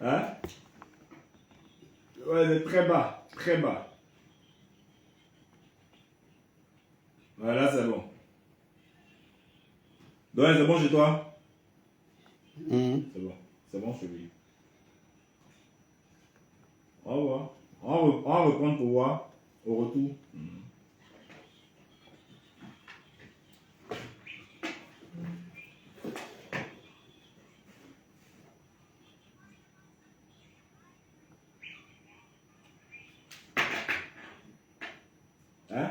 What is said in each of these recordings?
Hein? Ouais, c'est très bas. Très bas. Voilà, c'est bon. Ouais, c'est bon chez toi? C'est bon. C'est bon chez lui. Au revoir. On va reprendre pour voir au retour. Hein?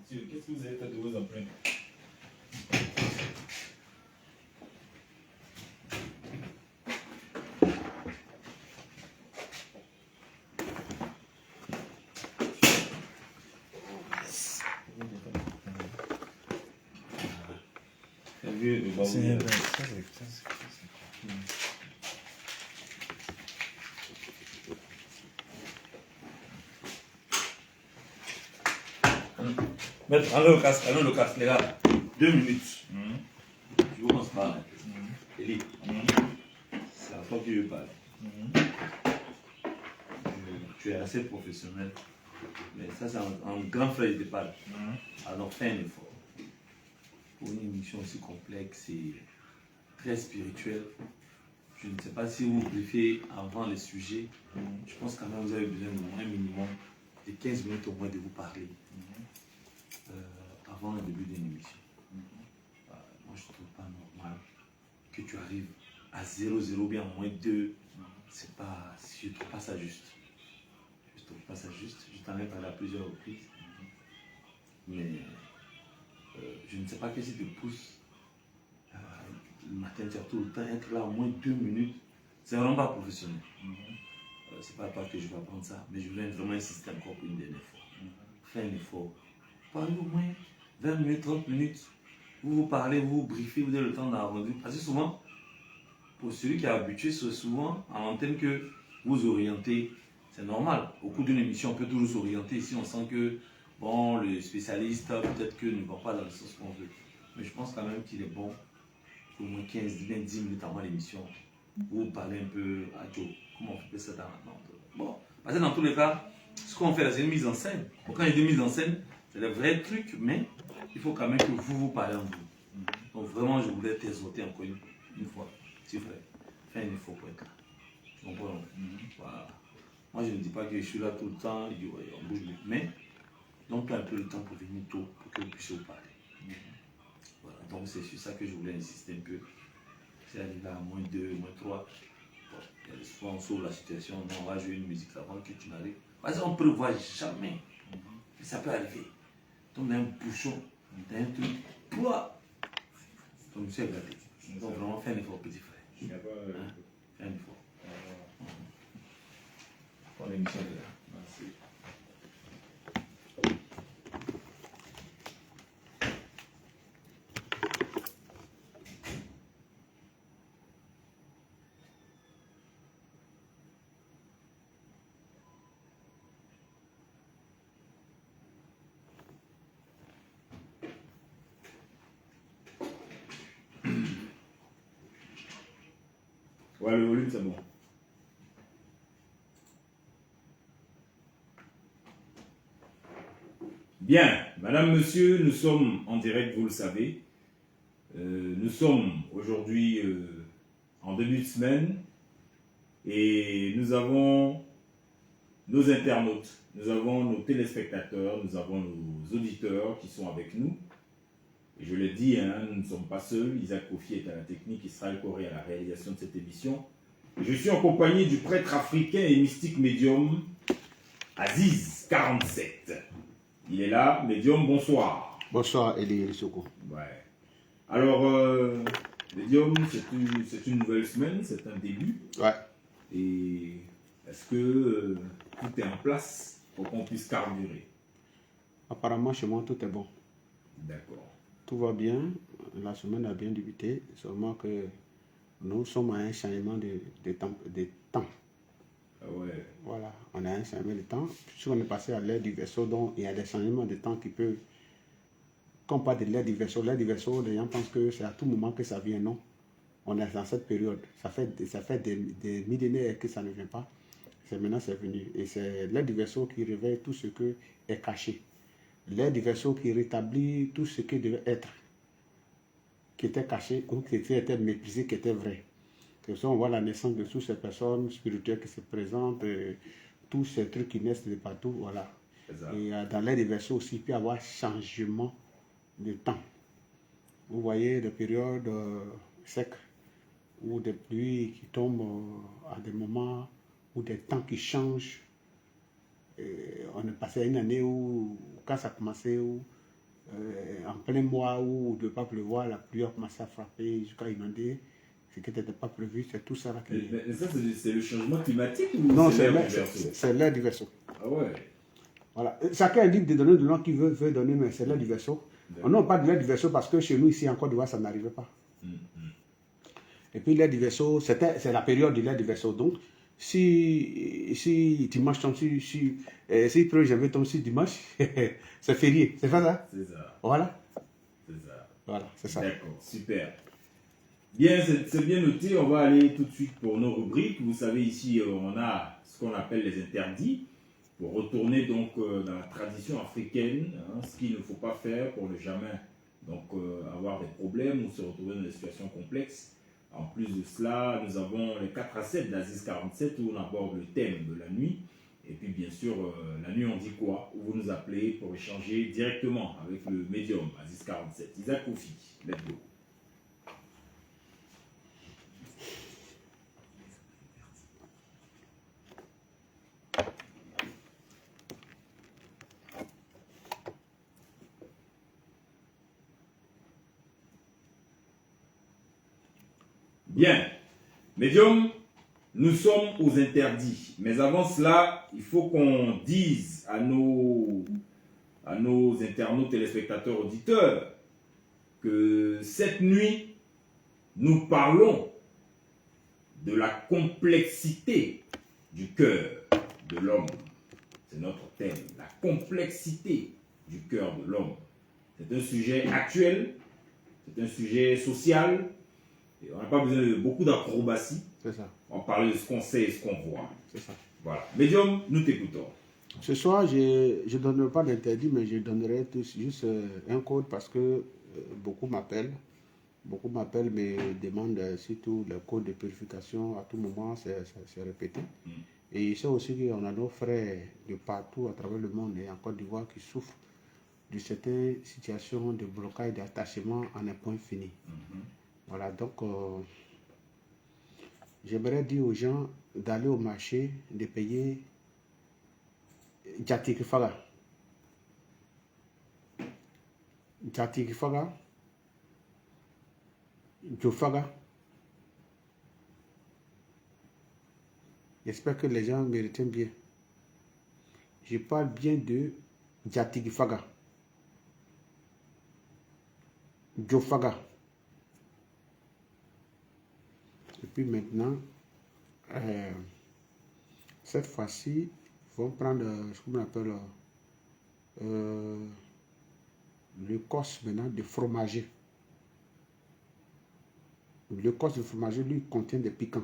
Qu'est-ce que vous avez fait de vos empreintes? C'est vrai. Maître, enlève le casque, les gars. 2 minutes. Je vous commence par là. Elie, c'est à toi que je parle. Tu es assez professionnel. Mais ça, c'est un grand frère qui te parle. Alors fais un effort. Pour une émission aussi complexe et très spirituelle, je ne sais pas si vous briefez avant les sujets. Je pense quand même que vous avez besoin d'un minimum de 15 minutes au moins de vous parler avant le début d'une émission. Moi, je ne trouve pas normal que tu arrives à 0,0 bien à moins 2. C'est pas, je ne trouve pas ça juste. Je ne trouve pas ça juste. Je t'en ai parlé à plusieurs reprises. Mais je ne sais pas qu'est-ce qui te pousse. Le matin, tu as tout le temps être là au moins 2 minutes. C'est vraiment pas professionnel. C'est pas parce que je vais apprendre ça, mais je voulais vraiment insister encore pour une dernière fois. Fais un effort. Parlez au moins 20 minutes, 30 minutes. Vous parlez, vous briefez, vous avez le temps d'arrondir. Parce que souvent, pour celui qui est habitué, c'est souvent en antenne que vous orientez. C'est normal. Au cours d'une émission, on peut toujours s'orienter. Si on sent que bon, le spécialiste, peut-être que ne va pas dans le sens qu'on veut. Mais je pense quand même qu'il est bon, au moins 15, 20, 10 minutes avant l'émission, vous parlez un peu à Joe. Comment on fait ça dans bon, parce que dans tous les cas, ce qu'on fait là, c'est une mise en scène. Donc, quand il y a une mise en scène, c'est le vrai truc, mais il faut quand même que vous parlez en vous. Donc vraiment, je voulais t'exhorter encore une fois, c'est vrai. Fais un effort pour être là. Tu comprends? Voilà. Moi, je ne dis pas que je suis là tout le temps, on bouge, mais donc un peu le temps pour venir tôt, pour que vous puissiez vous parler. Voilà. Donc c'est sur ça que je voulais insister un peu. C'est arrivé à moins 2, moins 3. Bon, souvent on sauve la situation, non, on va jouer une musique avant que tu n'arrives. Parce qu'on ne prévoit jamais. Mais ça peut arriver. Donc dans un bouchon, dans un truc, toi, donc monsieur est gâté. Donc vraiment fais un effort, petit frère. Fais un effort. Pour l'émission de là. Merci. Ouais, le volume, c'est bon. Bien, madame, monsieur, nous sommes en direct, vous le savez. Nous sommes aujourd'hui en début de semaine et nous avons nos internautes, nous avons nos téléspectateurs, nous avons nos auditeurs qui sont avec nous. Et je le dis, hein, nous ne sommes pas seuls. Isaac Kofi est à la technique, Israël Corée à la réalisation de cette émission. Je suis en compagnie du prêtre africain et mystique médium Aziz 47. Il est là, médium, bonsoir. Bonsoir, Elie Soko. Ouais. Alors, médium, c'est une nouvelle semaine, c'est un début. Ouais. Et est-ce que tout est en place pour qu'on puisse carburer? Apparemment, chez moi, tout est bon. D'accord. Tout va bien. La semaine a bien débuté. Seulement que nous sommes à un changement de temps. Ah ouais. Voilà, on a un changement de temps. Si on est passé à l'ère du vaisseau, donc il y a des changements de temps qui peuvent... Quand on parle de l'ère du vaisseau, les gens pensent que c'est à tout moment que ça vient. Non, on est dans cette période. Ça fait des millénaires que ça ne vient pas. C'est maintenant c'est venu. Et c'est l'ère du vaisseau qui réveille tout ce qui est caché. L'ère du vaisseau qui rétablit tout ce qui devait être, qui était caché ou qui était méprisé, qui était vrai. C'est ça, on voit la naissance de toutes ces personnes spirituelles qui se présentent, tous ces trucs qui naissent de partout, voilà. Et dans l'ère des vaisseaux aussi, il peut y avoir changement de temps. Vous voyez des périodes secs, ou des pluies qui tombent à des moments, ou des temps qui changent. On est passé à une année où, quand ça a commencé, en plein mois où il ne devait pas pleuvoir, la pluie a commencé à frapper jusqu'à inonder. Ce qui n'était pas prévu, c'est tout ça là qui... Mais ça, c'est le changement climatique ou Non, c'est l'ère du vaisseau? c'est l'ère du vaisseau. Ah ouais. Voilà. Chacun indique de donner le nom qu'il veut donner, mais c'est l'ère du vaisseau. On n'a pas de l'ère du vaisseau parce que chez nous, ici, en Côte d'Ivoire, ça n'arrivait pas. Et puis l'ère du vaisseau, c'est la période de l'ère du vaisseau. Donc, si dimanche tombe, si 1er janvier tombe, si dimanche, c'est férié. C'est pas ça? C'est ça. Voilà. C'est ça. Voilà, c'est ça. D'accord, super. Bien, c'est bien noté. On va aller tout de suite pour nos rubriques. Vous savez, ici, on a ce qu'on appelle les interdits. Pour retourner donc dans la tradition africaine, hein, ce qu'il ne faut pas faire pour ne jamais donc, avoir des problèmes ou se retrouver dans des situations complexes. En plus de cela, nous avons les 4 à 7 d'Aziz 47 où on aborde le thème de la nuit. Et puis bien sûr, la nuit on dit quoi? Où vous nous appelez pour échanger directement avec le médium Aziz 47. Isaac Kofi, let's go. Bien. Médium, nous sommes aux interdits. Mais avant cela, il faut qu'on dise à nos internautes, téléspectateurs, auditeurs, que cette nuit, nous parlons de la complexité du cœur de l'homme. C'est notre thème, la complexité du cœur de l'homme. C'est un sujet actuel, c'est un sujet social. Et on n'a pas besoin de beaucoup d'acrobatie. C'est ça. On parle de ce qu'on sait et ce qu'on voit. C'est ça. Voilà. Médium, nous t'écoutons. Ce soir, je ne donnerai pas d'interdit, mais je donnerai juste un code parce que beaucoup m'appellent. Beaucoup m'appellent, me demandent surtout le code de purification. À tout moment, c'est répété. Et il sait aussi qu'on a nos frères de partout à travers le monde et en Côte d'Ivoire qui souffrent de certaines situations de blocage, d'attachement en un point fini. Voilà, donc j'aimerais dire aux gens d'aller au marché, de payer Djatik Faga. Djatik Faga, Jofaga. J'espère que les gens me retiennent bien. Je parle bien de Djatik Faga. Jofaga. Et puis maintenant, cette fois-ci, ils vont prendre ce qu'on appelle le corse maintenant de fromager. Le corse de fromager, lui, contient des piquants.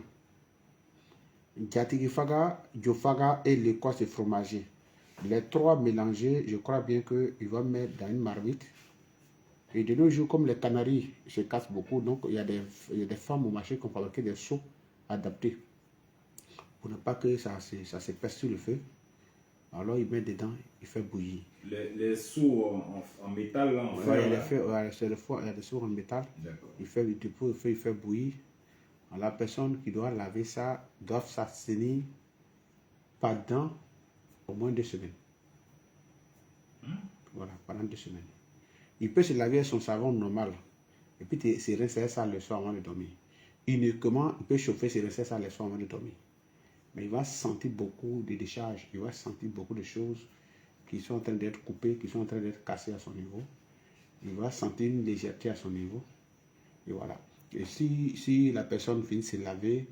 Djatigifaga, Jofaga et le corse de fromager. Les trois mélangés, je crois bien qu'ils vont mettre dans une marmite. Et de nos jours, comme les canaries se cassent beaucoup, donc il y a des femmes au marché qui ont fabriqué des seaux adaptés pour ne pas que ça se pèse sur le feu. Alors ils mettent dedans, il fait bouillir. Les seaux en métal, là, en fer. Il y a des seaux en métal. Il fait bouillir. Alors, la personne qui doit laver ça doit s'abstenir pendant au moins 2 semaines. Voilà, pendant 2 semaines. Il peut se laver son savon normal. Et puis se rincer ça le soir avant de dormir. Uniquement, il peut chauffer, se rincer ça le soir avant de dormir. Mais il va sentir beaucoup de décharges. Il va sentir beaucoup de choses qui sont en train d'être coupées, qui sont en train d'être cassées à son niveau. Il va sentir une légèreté à son niveau. Et voilà. Et si la personne finit de se laver,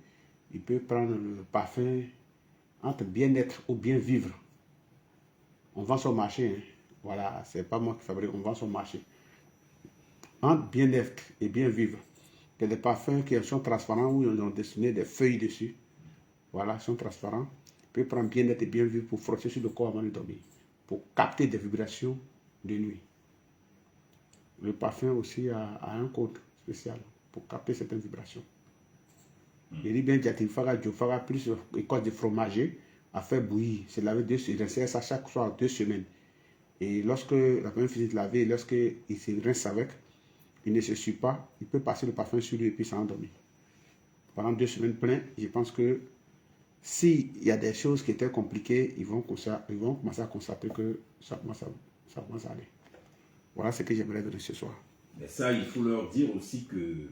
il peut prendre le parfum entre bien-être ou bien vivre. On vend son marché. Hein. Voilà, c'est pas moi qui fabrique, on vend son marché. Entre bien-être et bien vivre. Il y a des parfums qui sont transparents où ils ont dessiné des feuilles dessus. Voilà, ils sont transparents. On peut prendre bien-être et bien vivre pour frotter sur le corps avant de dormir. Pour capter des vibrations de nuit. Le parfum aussi a un code spécial pour capter certaines vibrations. Il dit bien Diatigfaga, Diofaga, plus école de fromager, à faire bouillir. C'est laver il rince ça chaque soir 2 semaines. Et lorsque la première finit de laver, lorsqu'il se rince avec, il ne se suit pas, il peut passer le parfum sur lui et puis s'endormir. Pendant 2 semaines pleines, je pense que s'il y a des choses qui étaient compliquées, ils vont commencer à constater que ça commence à aller. Voilà ce que j'aimerais donner ce soir. Mais ça, il faut leur dire aussi que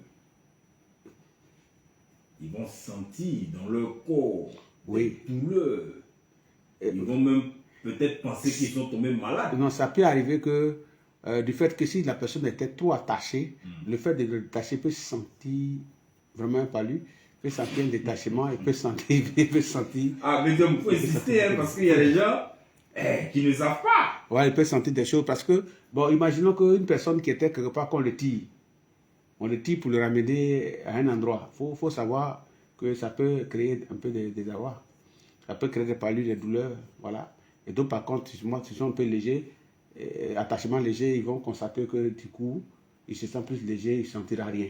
ils vont sentir dans leur corps des douleurs. Ils vont même peut-être penser qu'ils sont tombés malades. Non, ça peut arriver que du fait que si la personne était trop attachée, le fait de le détacher peut se sentir vraiment palu, peut sentir un détachement, il peut sentir. Ah, mais il faut insister, hein, parce qu'il y a des gens qui ne savent pas. Ouais, il peut sentir des choses parce que, bon, imaginons qu'une personne qui était quelque part qu'on le tire. On le tire pour le ramener à un endroit. Il faut savoir que ça peut créer un peu des avoirs. Ça peut créer des palus, des douleurs. Voilà. Et donc, par contre, moi, ils sont un peu légers, attachement léger, ils vont constater que du coup, ils se sentent plus légers, ils ne sentiront rien.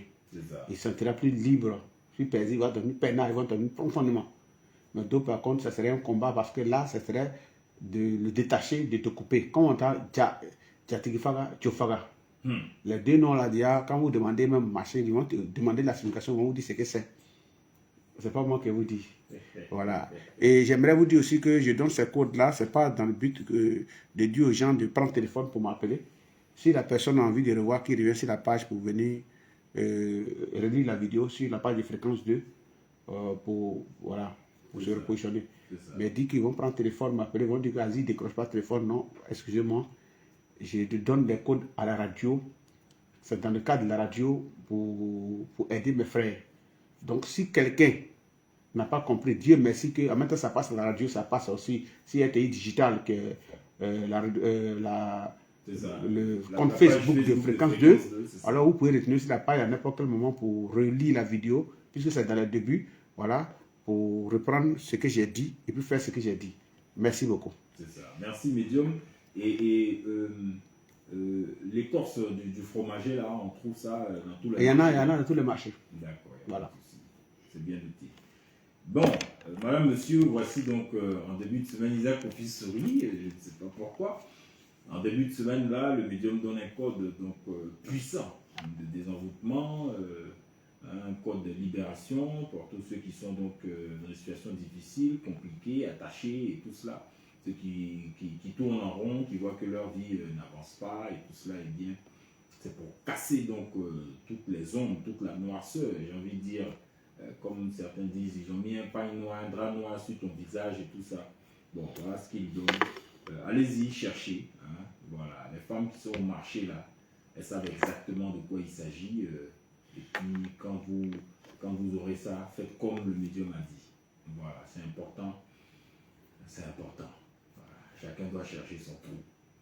Ils se sentiront plus libres, plus paisibles, ils vont devenir peinards, ils vont devenir profondément. Mais donc, par contre, ça serait un combat parce que là, ça serait de le détacher, de te couper. Comme on entend Djatigifaga, Tiofaga. Les deux noms là, quand vous demandez même marché, ils vont te demander la signification, ils vont vous dire ce que c'est. C'est pas moi qui vous dis. Voilà. Et j'aimerais vous dire aussi que je donne ces codes-là, c'est pas dans le but de dire aux gens de prendre le téléphone pour m'appeler. Si la personne a envie de revoir, qui revient sur la page pour venir relire la vidéo sur la page de fréquence 2 pour se repositionner. Mais dit qu'ils vont prendre le téléphone, m'appeler, ils vont dire que vas-y, décroche pas le téléphone. Non, excusez-moi. Je te donne des codes à la radio. C'est dans le cadre de la radio pour aider mes frères. Donc, si quelqu'un n'a pas compris, Dieu merci que, en même temps, ça passe à la radio, ça passe aussi, si RTI Digital, que le compte Facebook de Fréquence 2, alors vous pouvez retenir sur la page à n'importe quel moment pour relire la vidéo, puisque c'est dans le début, voilà, pour reprendre ce que j'ai dit et puis faire ce que j'ai dit. Merci beaucoup. C'est ça. Merci, Médium. Et l'écorce du fromager, là, on trouve ça dans tous les marchés. Il y en a dans tous les marchés. D'accord. Voilà. C'est bien noté. Bon, madame, monsieur, voici donc en début de semaine, Isaac Kofi sourit, je ne sais pas pourquoi. En début de semaine, là, le médium donne un code donc, puissant de désenvoûtement, un code de libération pour tous ceux qui sont donc dans des situations difficiles, compliquées, attachés et tout cela. Ceux qui tournent en rond, qui voient que leur vie n'avance pas et tout cela est bien. C'est pour casser donc toutes les ombres, toute la noirceur. J'ai envie de dire, comme certains disent, ils ont mis un pagne noir, un drap noir sur ton visage et tout ça. Bon, voilà ce qu'ils donnent. Allez-y, cherchez. Hein. Voilà, les femmes qui sont au marché là, elles savent exactement de quoi il s'agit. Et puis quand vous aurez ça, faites comme le médium a dit. Voilà, c'est important. C'est important. Voilà. Chacun doit chercher son trou.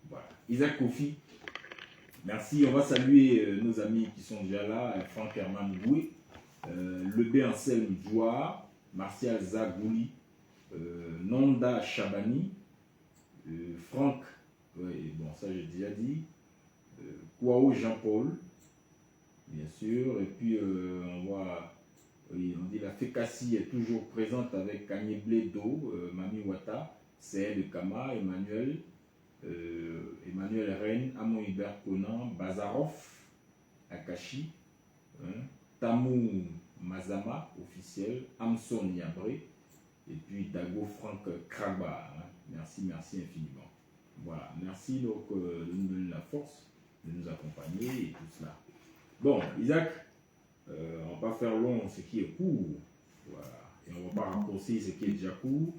Voilà. Isaac Kofi, merci. On va saluer nos amis qui sont déjà là. Franck Herman Goué, Lebé Anselme Djoua, Martial Zagouli, Nonda Chabani, Franck, bon ça j'ai déjà dit, Kouao Jean-Paul, bien sûr. Et puis on voit, oui, on dit la Fécassie est toujours présente avec Kanye Bledo, Mami Wata, C.L. de Kama, Emmanuel Rennes, Amon Hubert Conan, Bazarov, Akashi, Tamou Mazama, officiel, Amson Yabré, et puis Dago Franck Kragba. Merci infiniment. Voilà, merci donc de nous donner la force de nous accompagner et tout cela. Bon, Isaac, on ne va pas faire long ce qui est court. Voilà. Et on ne va pas raccourcir ce qui est déjà court.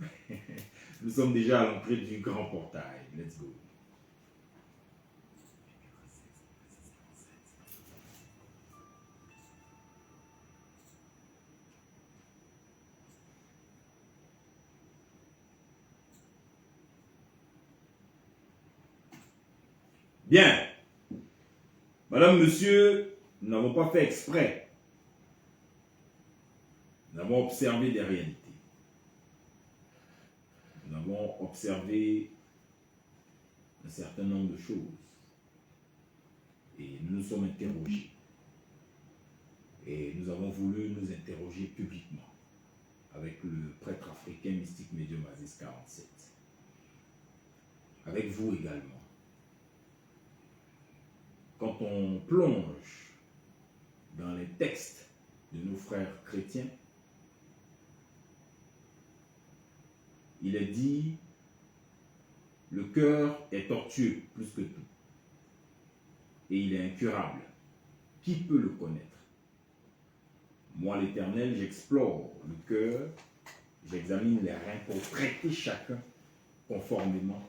Nous sommes déjà à l'entrée du grand portail. Let's go. Bien. Madame, monsieur, nous n'avons pas fait exprès. Nous avons observé des réalités. Nous avons observé un certain nombre de choses. Et nous nous sommes interrogés. Et nous avons voulu nous interroger publiquement avec le prêtre africain mystique médium Aziz 47. Avec vous également. Quand on plonge dans les textes de nos frères chrétiens, il est dit, le cœur est tortueux plus que tout, et il est incurable. Qui peut le connaître? Moi, l'Éternel, j'explore le cœur, j'examine les reins pour traiter chacun conformément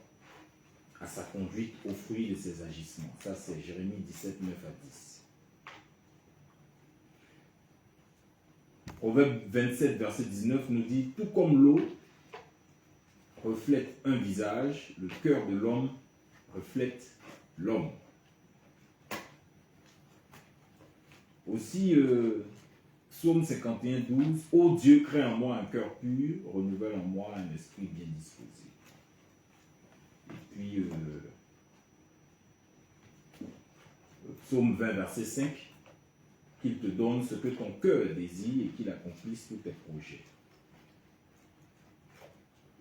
à sa conduite, au fruit de ses agissements. Ça, c'est Jérémie 17, 9 à 10. Proverbe 27, verset 19 nous dit, tout comme l'eau reflète un visage, le cœur de l'homme reflète l'homme. Aussi, Psaume 51, 12, ô Dieu, crée en moi un cœur pur, renouvelle en moi un esprit bien disposé. Et puis, Psaume 20, verset 5, qu'il te donne ce que ton cœur désire et qu'il accomplisse tous tes projets.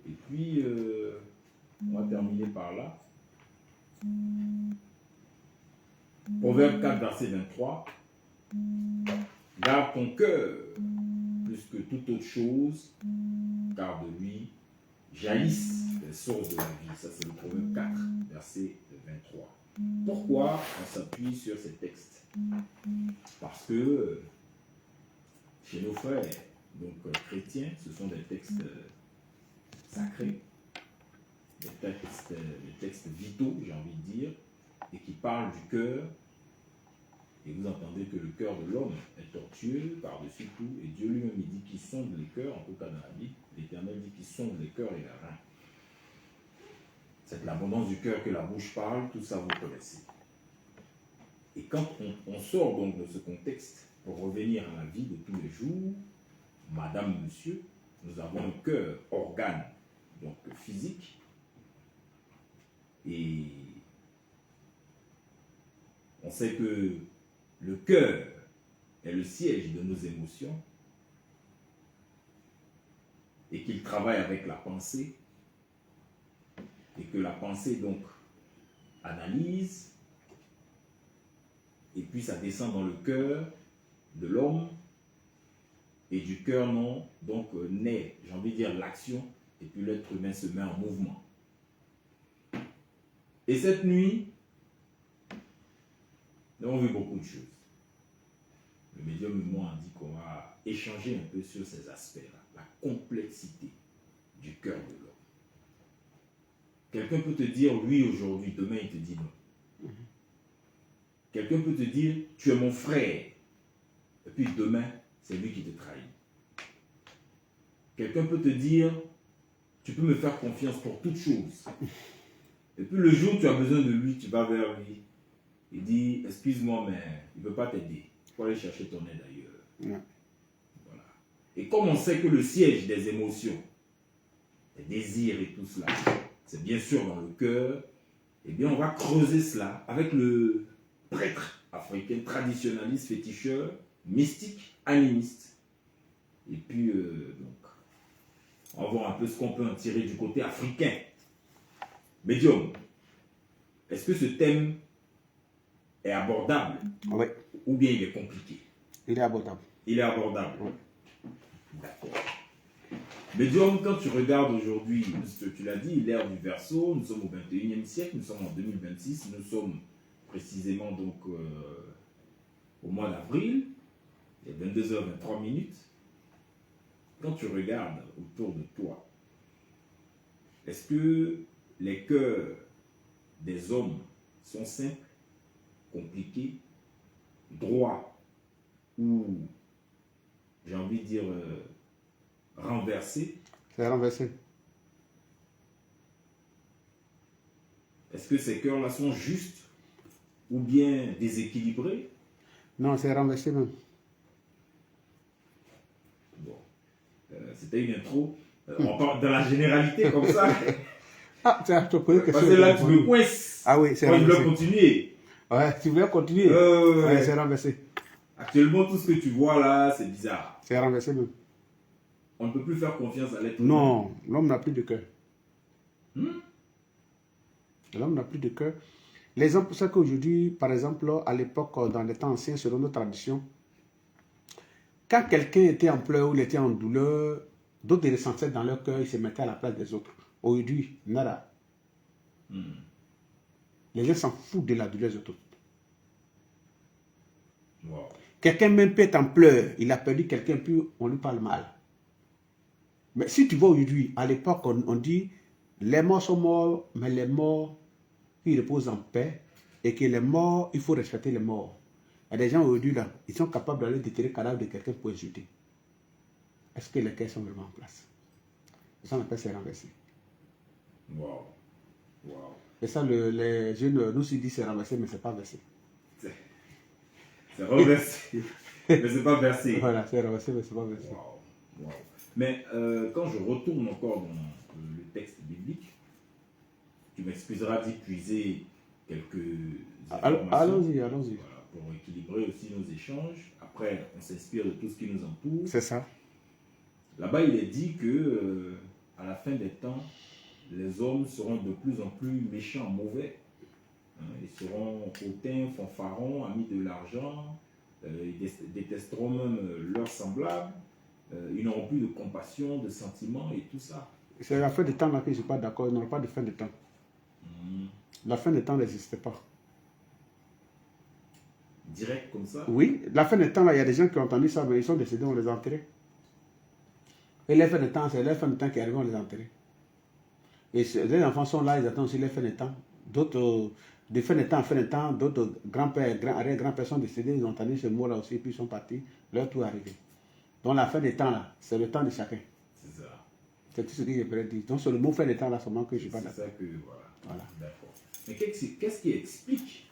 Et puis, on va terminer par là. Proverbe 4, verset 23. Garde ton cœur plus que toute autre chose, car de lui jaillissent les sources de la vie. Ça, c'est le Proverbe 4, verset 23. Pourquoi on s'appuie sur ces textes? Parce que chez nos frères donc, chrétiens, ce sont des textes sacrés, des textes vitaux, j'ai envie de dire, et qui parlent du cœur. Et vous entendez que le cœur de l'homme est tortueux par-dessus tout, et Dieu lui-même dit qu'il sonde les cœurs, en tout cas dans la Bible, l'Éternel dit qu'il sonde les cœurs et les reins. C'est de l'abondance du cœur que la bouche parle, tout ça vous connaissez. Et quand on sort donc de ce contexte, pour revenir à la vie de tous les jours, madame, monsieur, nous avons un cœur, organe, donc physique, et on sait que le cœur est le siège de nos émotions et qu'il travaille avec la pensée et que la pensée donc analyse et puis ça descend dans le cœur de l'homme et du cœur non donc naît, j'ai envie de dire l'action et puis l'être humain se met en mouvement. Et cette nuit, nous avons vu beaucoup de choses. Le médium et moi on dit qu'on va échanger un peu sur ces aspects-là, la complexité du cœur de l'homme. Quelqu'un peut te dire oui aujourd'hui, demain il te dit non. Quelqu'un peut te dire tu es mon frère, et puis demain c'est lui qui te trahit. Quelqu'un peut te dire tu peux me faire confiance pour toute chose. Et puis le jour où tu as besoin de lui, tu vas vers lui. Il dit excuse-moi mais il ne veut pas t'aider. Il faut aller chercher ton aide ailleurs. Voilà. Et comme on sait que le siège des émotions, des désirs et tout cela, c'est bien sûr dans le cœur, eh bien on va creuser cela avec le prêtre africain, traditionnaliste, féticheur, mystique, animiste. Et puis, donc, on va voir un peu ce qu'on peut en tirer du côté africain. Médium, est-ce que ce thème est abordable? Oui. Ou bien il est compliqué? Il est abordable. Il est abordable. Oui. D'accord. Médium, quand tu regardes aujourd'hui, tu l'as dit, l'ère du Verseau, nous sommes au 21e siècle, nous sommes en 2026, nous sommes précisément donc au mois d'avril, il est 22h23. Quand tu regardes autour de toi, est-ce que les cœurs des hommes sont simples, compliqués, droits ou, j'ai envie de dire, renversés? C'est renversé. Est-ce que ces cœurs-là sont justes ou bien déséquilibré. Non, c'est renversé même. Bon, c'était une intro. On parle dans la généralité comme ça. Ah, tu as posé une question. Parce que là, tu me coinces. Ah oui, c'est Moi, je renversé. dois continuer. Ouais, tu voulais continuer. Ouais. C'est renversé. Actuellement, tout ce que tu vois là, c'est bizarre. C'est renversé même. On ne peut plus faire confiance à l'être humain. Non, l'homme n'a plus de cœur. Hmm? L'homme n'a plus de cœur. L'exemple, c'est qu'aujourd'hui, par exemple, à l'époque, dans les temps anciens, selon nos traditions, quand quelqu'un était en pleurs ou il était en douleur, d'autres ressentaient dans leur cœur, ils se mettaient à la place des autres. Aujourd'hui, nada. Les gens s'en foutent de la douleur des autres. Wow. Quelqu'un même peut être en pleurs, il a perdu quelqu'un, puis on lui parle mal. Mais si tu vois aujourd'hui, à l'époque, on dit, les morts sont morts, mais les morts, ils reposent en paix, et que les morts, il faut respecter les morts. Il y a des gens aujourd'hui, là, ils sont capables d'aller déterrer le cadavre de quelqu'un pour insulter. Est-ce que les cœurs sont vraiment en place? Ça, on appelle c'est renversé. Wow. Wow. Et ça, les jeunes nous aussi disent c'est renversé, mais c'est pas versé. C'est reversé, mais c'est pas versé. Voilà, c'est renversé, mais c'est pas versé. Wow. Wow. Mais quand je retourne encore dans le texte biblique, tu m'excuseras d'y puiser quelques informations. Allons-y. Voilà, pour équilibrer aussi nos échanges. Après, on s'inspire de tout ce qui nous entoure. C'est ça. Là-bas, il est dit que à la fin des temps, les hommes seront de plus en plus méchants, mauvais. Ils seront hautains, fanfarons, amis de l'argent. Ils détesteront même leurs semblables. Ils n'auront plus de compassion, de sentiments et tout ça. C'est la fin des temps là que je ne suis pas d'accord. Il n'y aura pas de fin de temps. La fin des temps n'existe pas. Direct comme ça? Oui, la fin des temps, là, il y a des gens qui ont entendu ça, mais ils sont décédés, on les a enterrés. Et les fins de temps, c'est les fins de temps qui arrivent, on les a enterrés. Et les enfants sont là, ils attendent aussi les fins de temps. D'autres, de fin de temps en fin de temps, d'autres grands-pères, arrière-grands-pères sont décédés, ils ont entendu ce mot-là aussi, puis ils sont partis, leur tour est arrivé. Donc la fin des temps, là, c'est le temps de chacun. C'est ça. C'est tout ce que je pourrais dire. Donc c'est le mot fin des temps, là, seulement que je ne suis pas C'est d'accord. ça que, voilà. Voilà. D'accord. Mais qu'est-ce qui explique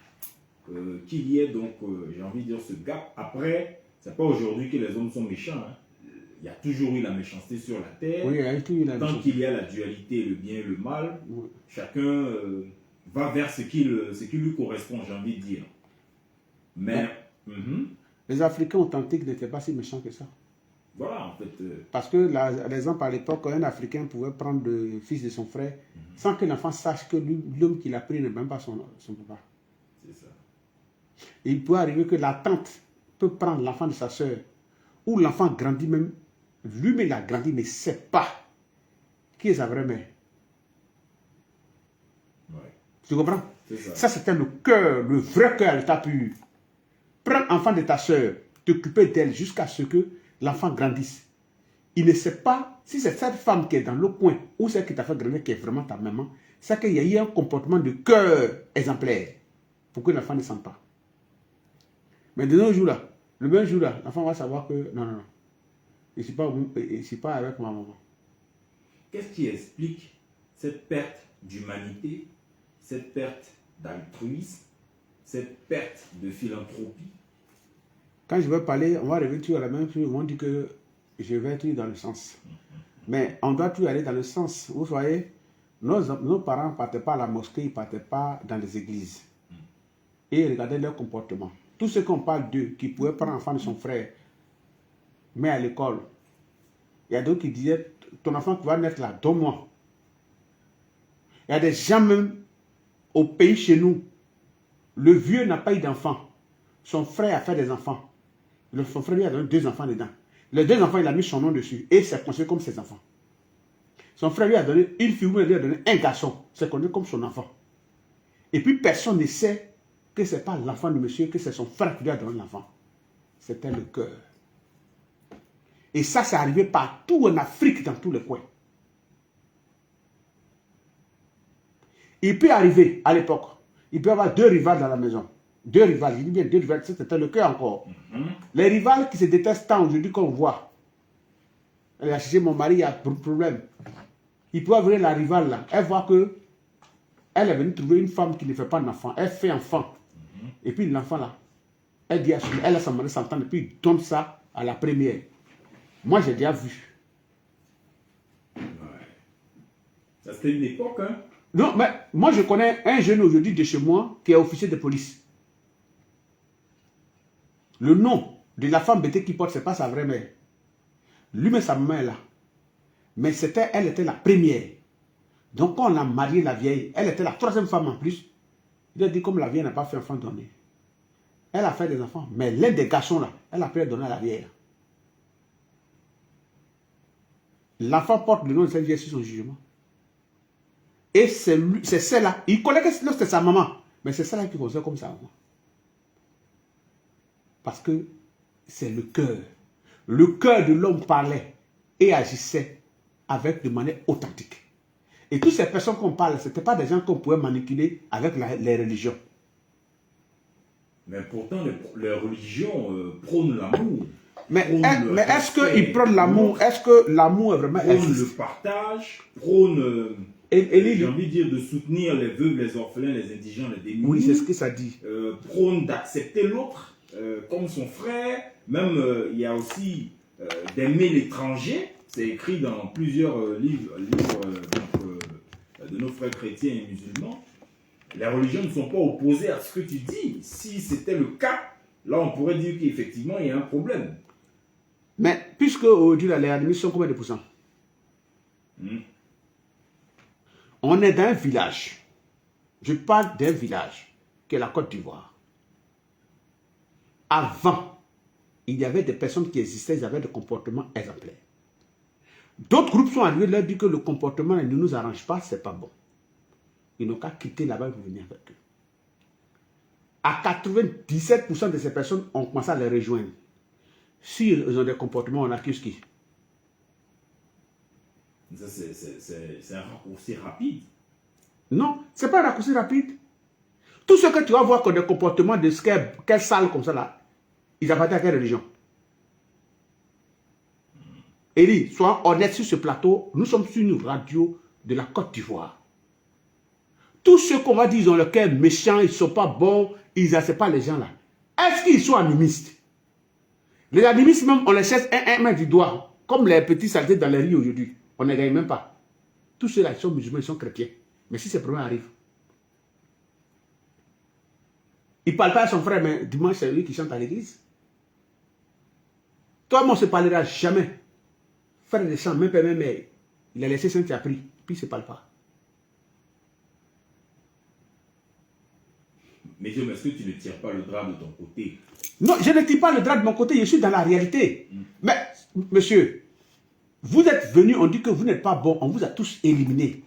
qu'il y ait donc, j'ai envie de dire, ce gap? Après, c'est pas aujourd'hui que les hommes sont méchants. Hein. Il y a toujours eu la méchanceté sur la terre. Oui, il y a toujours eu la Tant méchanceté. qu'il y a la dualité, le bien et le mal, Oui. chacun va vers ce qui lui correspond, j'ai envie de dire. Mais, Les Africains authentiques n'étaient pas si méchants que ça. voilà, en fait. Parce que, l'exemple, à l'époque, un Africain pouvait prendre le fils de son frère sans que l'enfant sache que l'homme qu'il a pris n'est même pas son papa. C'est ça. Et il peut arriver que la tante peut prendre l'enfant de sa soeur, ou l'enfant grandit même, lui-même il a grandi, mais ne sait pas qui est sa vraie mère. Ouais. Tu comprends? C'est ça. Ça, c'était le cœur, le vrai cœur à l'état pur. Prends l'enfant de ta soeur, t'occuper d'elle jusqu'à ce que l'enfant grandisse. Il ne sait pas si c'est cette femme qui est dans le coin ou celle qui t'a fait grandir qui est vraiment ta maman. C'est qu'il y a eu un comportement de cœur exemplaire pour que l'enfant ne sente pas. Mais de nos jours là, le même jour là, l'enfant va savoir que non, je ne suis pas avec ma maman. Qu'est-ce qui explique cette perte d'humanité, cette perte d'altruisme, cette perte de philanthropie? Quand je vais parler, on va revenir toujours à la même chose. On dit que je vais toujours dans le sens. Mais on doit toujours aller dans le sens. Vous voyez, nos parents ne partaient pas à la mosquée, ils ne partaient pas dans les églises. Et regardaient leur comportement. Tout ce qu'on parle d'eux, qui pouvaient prendre l'enfant de son frère, mais à l'école, il y a d'autres qui disaient, ton enfant qui va naître là, donne-moi. Il y a des gens même au pays chez nous, le vieux n'a pas eu d'enfant. Son frère a fait des enfants. Son frère lui a donné 2 enfants dedans. Les 2 enfants, il a mis son nom dessus. Et c'est considéré comme ses enfants. Son frère lui a donné une fille, ou lui a donné un garçon. C'est considéré comme son enfant. Et puis personne ne sait que ce n'est pas l'enfant de monsieur, que c'est son frère qui lui a donné l'enfant. C'était le cœur. Et ça, c'est arrivé partout en Afrique, dans tous les coins. Il peut arriver, à l'époque, il peut y avoir 2 rivales dans la maison. 2 rivales, je dis bien 2 rivales, c'était le cœur encore. Les rivales qui se détestent tant aujourd'hui qu'on voit. Elle a cherché mon mari, il y a un problème. Il peut avoir la rivale là, elle voit que elle est venue trouver une femme qui ne fait pas d'enfant, elle fait enfant. Et puis l'enfant là, elle dit, elle a sa mère s'entendre, et puis il donne ça à la première. Moi, j'ai déjà vu. Ouais. Ça, c'était une époque, hein? Non, mais moi, je connais un jeune aujourd'hui de chez moi qui est officier de police. Le nom de la femme bêtée qui porte, ce n'est pas sa vraie mère. Lui, mais sa maman est là. Mais elle était la première. Donc, quand on a marié la vieille, elle était la troisième femme en plus. Il a dit, comme la vieille n'a pas fait enfant donné. Elle a fait des enfants. Mais l'un des garçons là, elle a pu donner à la vieille. L'enfant porte le nom de cette vieille sur son jugement. Et c'est celle-là. Il connaît que c'était sa maman. Mais c'est celle-là qui considère comme sa maman. Parce que c'est le cœur. Le cœur de l'homme parlait et agissait de manière authentique. Et toutes ces personnes qu'on parle, ce n'étaient pas des gens qu'on pouvait manipuler avec les religions. Mais pourtant, les religions prônent l'amour. Mais est-ce qu'ils prônent l'amour? Est-ce que l'amour est vraiment prône le partage, prône, j'ai envie de dire, de soutenir les veuves, les orphelins, les indigents, les démunis. Oui, c'est ce que ça dit. Prône d'accepter l'autre comme son frère. Même, il y a aussi d'aimer l'étranger. C'est écrit dans plusieurs livres de nos frères chrétiens et musulmans. Les religions ne sont pas opposées à ce que tu dis. Si c'était le cas, là, on pourrait dire qu'effectivement, il y a un problème. Mais puisque aujourd'hui, les admissions sont combien de pourcents? On est dans un village. Je parle d'un village qui est la Côte d'Ivoire. Avant, il y avait des personnes qui existaient, ils avaient des comportements exemplaires. D'autres groupes sont arrivés, leur dit que le comportement ne nous arrange pas, c'est pas bon. Ils n'ont qu'à quitter là-bas pour venir avec eux. À 97% de ces personnes ont commencé à les rejoindre. S'ils ont des comportements, on accuse qui? C'est un raccourci rapide. Non, ce n'est pas un raccourci rapide. Tout ce que tu vas voir comme des comportements de quelle salle comme ça là, ils appartiennent à quelle religion? Élie, sois honnête sur ce plateau, nous sommes sur une radio de la Côte d'Ivoire. Tous ceux qu'on va dire, ils ont le cœur méchant, ils ne sont pas bons, ils n'acceptent pas les gens là. Est-ce qu'ils sont animistes? Les animistes même, on les cherche un main du doigt, comme les petits saletés dans les rues aujourd'hui. On ne gagne même pas. Tous ceux-là, ils sont musulmans, ils sont chrétiens. Mais si ces problèmes arrivent, il ne parle pas à son frère, mais dimanche, c'est lui qui chante à l'église. Toi, on ne se parlera jamais. Frère de sang, même père, même mère, il a laissé Saint-Appris, puis il ne se parle pas. Mais est-ce que tu ne tires pas le drap de ton côté? Non, je ne tire pas le drap de mon côté, je suis dans la réalité. Mais, monsieur, vous êtes venus, on dit que vous n'êtes pas bon, on vous a tous éliminés.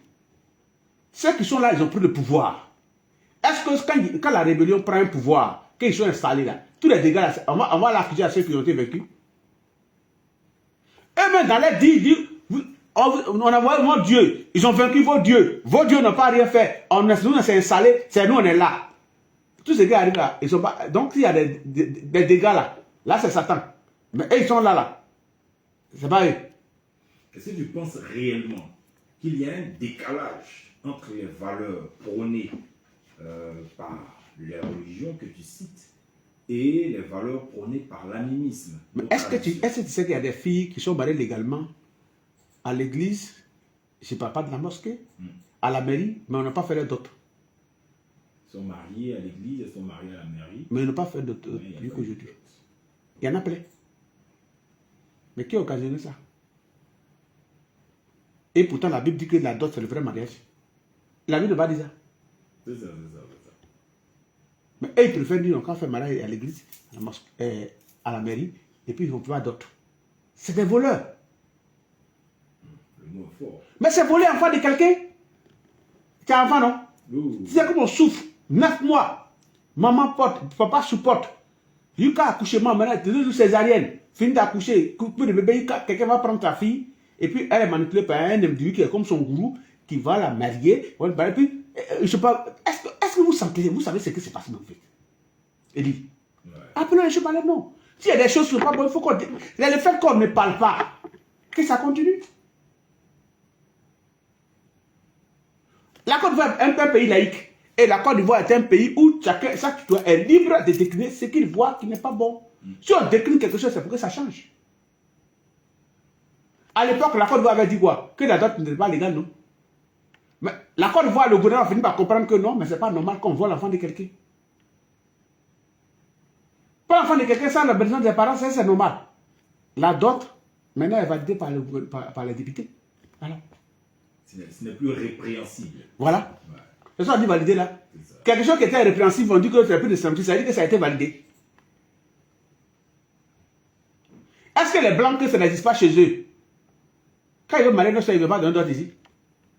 Ceux qui sont là, ils ont pris le pouvoir. Est-ce que quand la rébellion prend un pouvoir, qu'ils sont installés là, tous les dégâts, là, on va l'accuser à ceux qui ont été vaincus? Eux-mêmes, dans les dits, on a envoyé mon Dieu, ils ont vaincu vos dieux n'ont pas rien fait, nous on s'est installés, c'est nous on est là. Tous ces gars arrivent là, ils sont pas. Donc s'il y a des dégâts là, c'est Satan. Mais eux, ils sont là. C'est pas eux. Est-ce que tu penses réellement qu'il y a un décalage entre les valeurs prônées par les religions que tu cites et les valeurs prônées par l'animisme? Est-ce que tu sais qu'il y a des filles qui sont mariées légalement à l'église, je ne parle pas de la mosquée, à la mairie, mais on n'a pas fait d'autres. Elles sont mariées à l'église, elles sont mariées à la mairie. Mais ils n'ont pas fait d'autres plus qu'aujourd'hui. Il y en a plein. Mais qui a occasionné ça? Et pourtant, la Bible dit que la dot, c'est le vrai mariage. La Bible ne va pas dire ça. C'est ça. Mais eux, ils préfèrent dire qu'on fait mariage à l'église, à la mosquée, à la mairie, et puis ils vont plus voir d'autres. C'est des voleurs. Le mot est fort. Mais c'est voler enfant de quelqu'un. Tu as un enfant, non? C'est comme on souffre. 9 mois. Maman porte, papa supporte. Jusqu'à accouchement, maintenant, tu es césarienne. Fini d'accoucher, couper le bébé, quelqu'un va prendre ta fille, et puis elle est manipulée par un individu qui est comme son gourou, qui va la marier. Et puis, je sais pas, est-ce que vous savez ce qui se passe dans le fait? Elie. Appelons les choses par les noms. S'il y a des choses qui ne sont pas bonnes, il faut qu'on. Le fait qu'on ne parle pas, que ça continue. La Côte d'Ivoire est un pays laïque. Et la Côte d'Ivoire est un pays où chaque citoyen est libre de décliner ce qu'il voit qui n'est pas bon. Si on décline quelque chose, c'est pour que ça change. À l'époque, la Côte d'Ivoire avait dit quoi? Que la dot n'était pas légale, non? Mais la Côte d'Ivoire, le gouvernement a fini par comprendre que non, mais c'est pas normal qu'on voit l'enfant de quelqu'un. Pas l'enfant de quelqu'un sans la besoin des parents, c'est normal. La dot, maintenant, est validée par les députés. Voilà. Ce n'est plus répréhensible. Voilà. Ouais. C'est ça, on dit validé là. Quelque chose qui était répréhensible, on dit que c'est plus de samedi, ça veut dire que ça a été validé. Est-ce que les blancs, que ça n'existe pas chez eux? Quand ils veulent marier, ils ne veulent pas donner dot ici.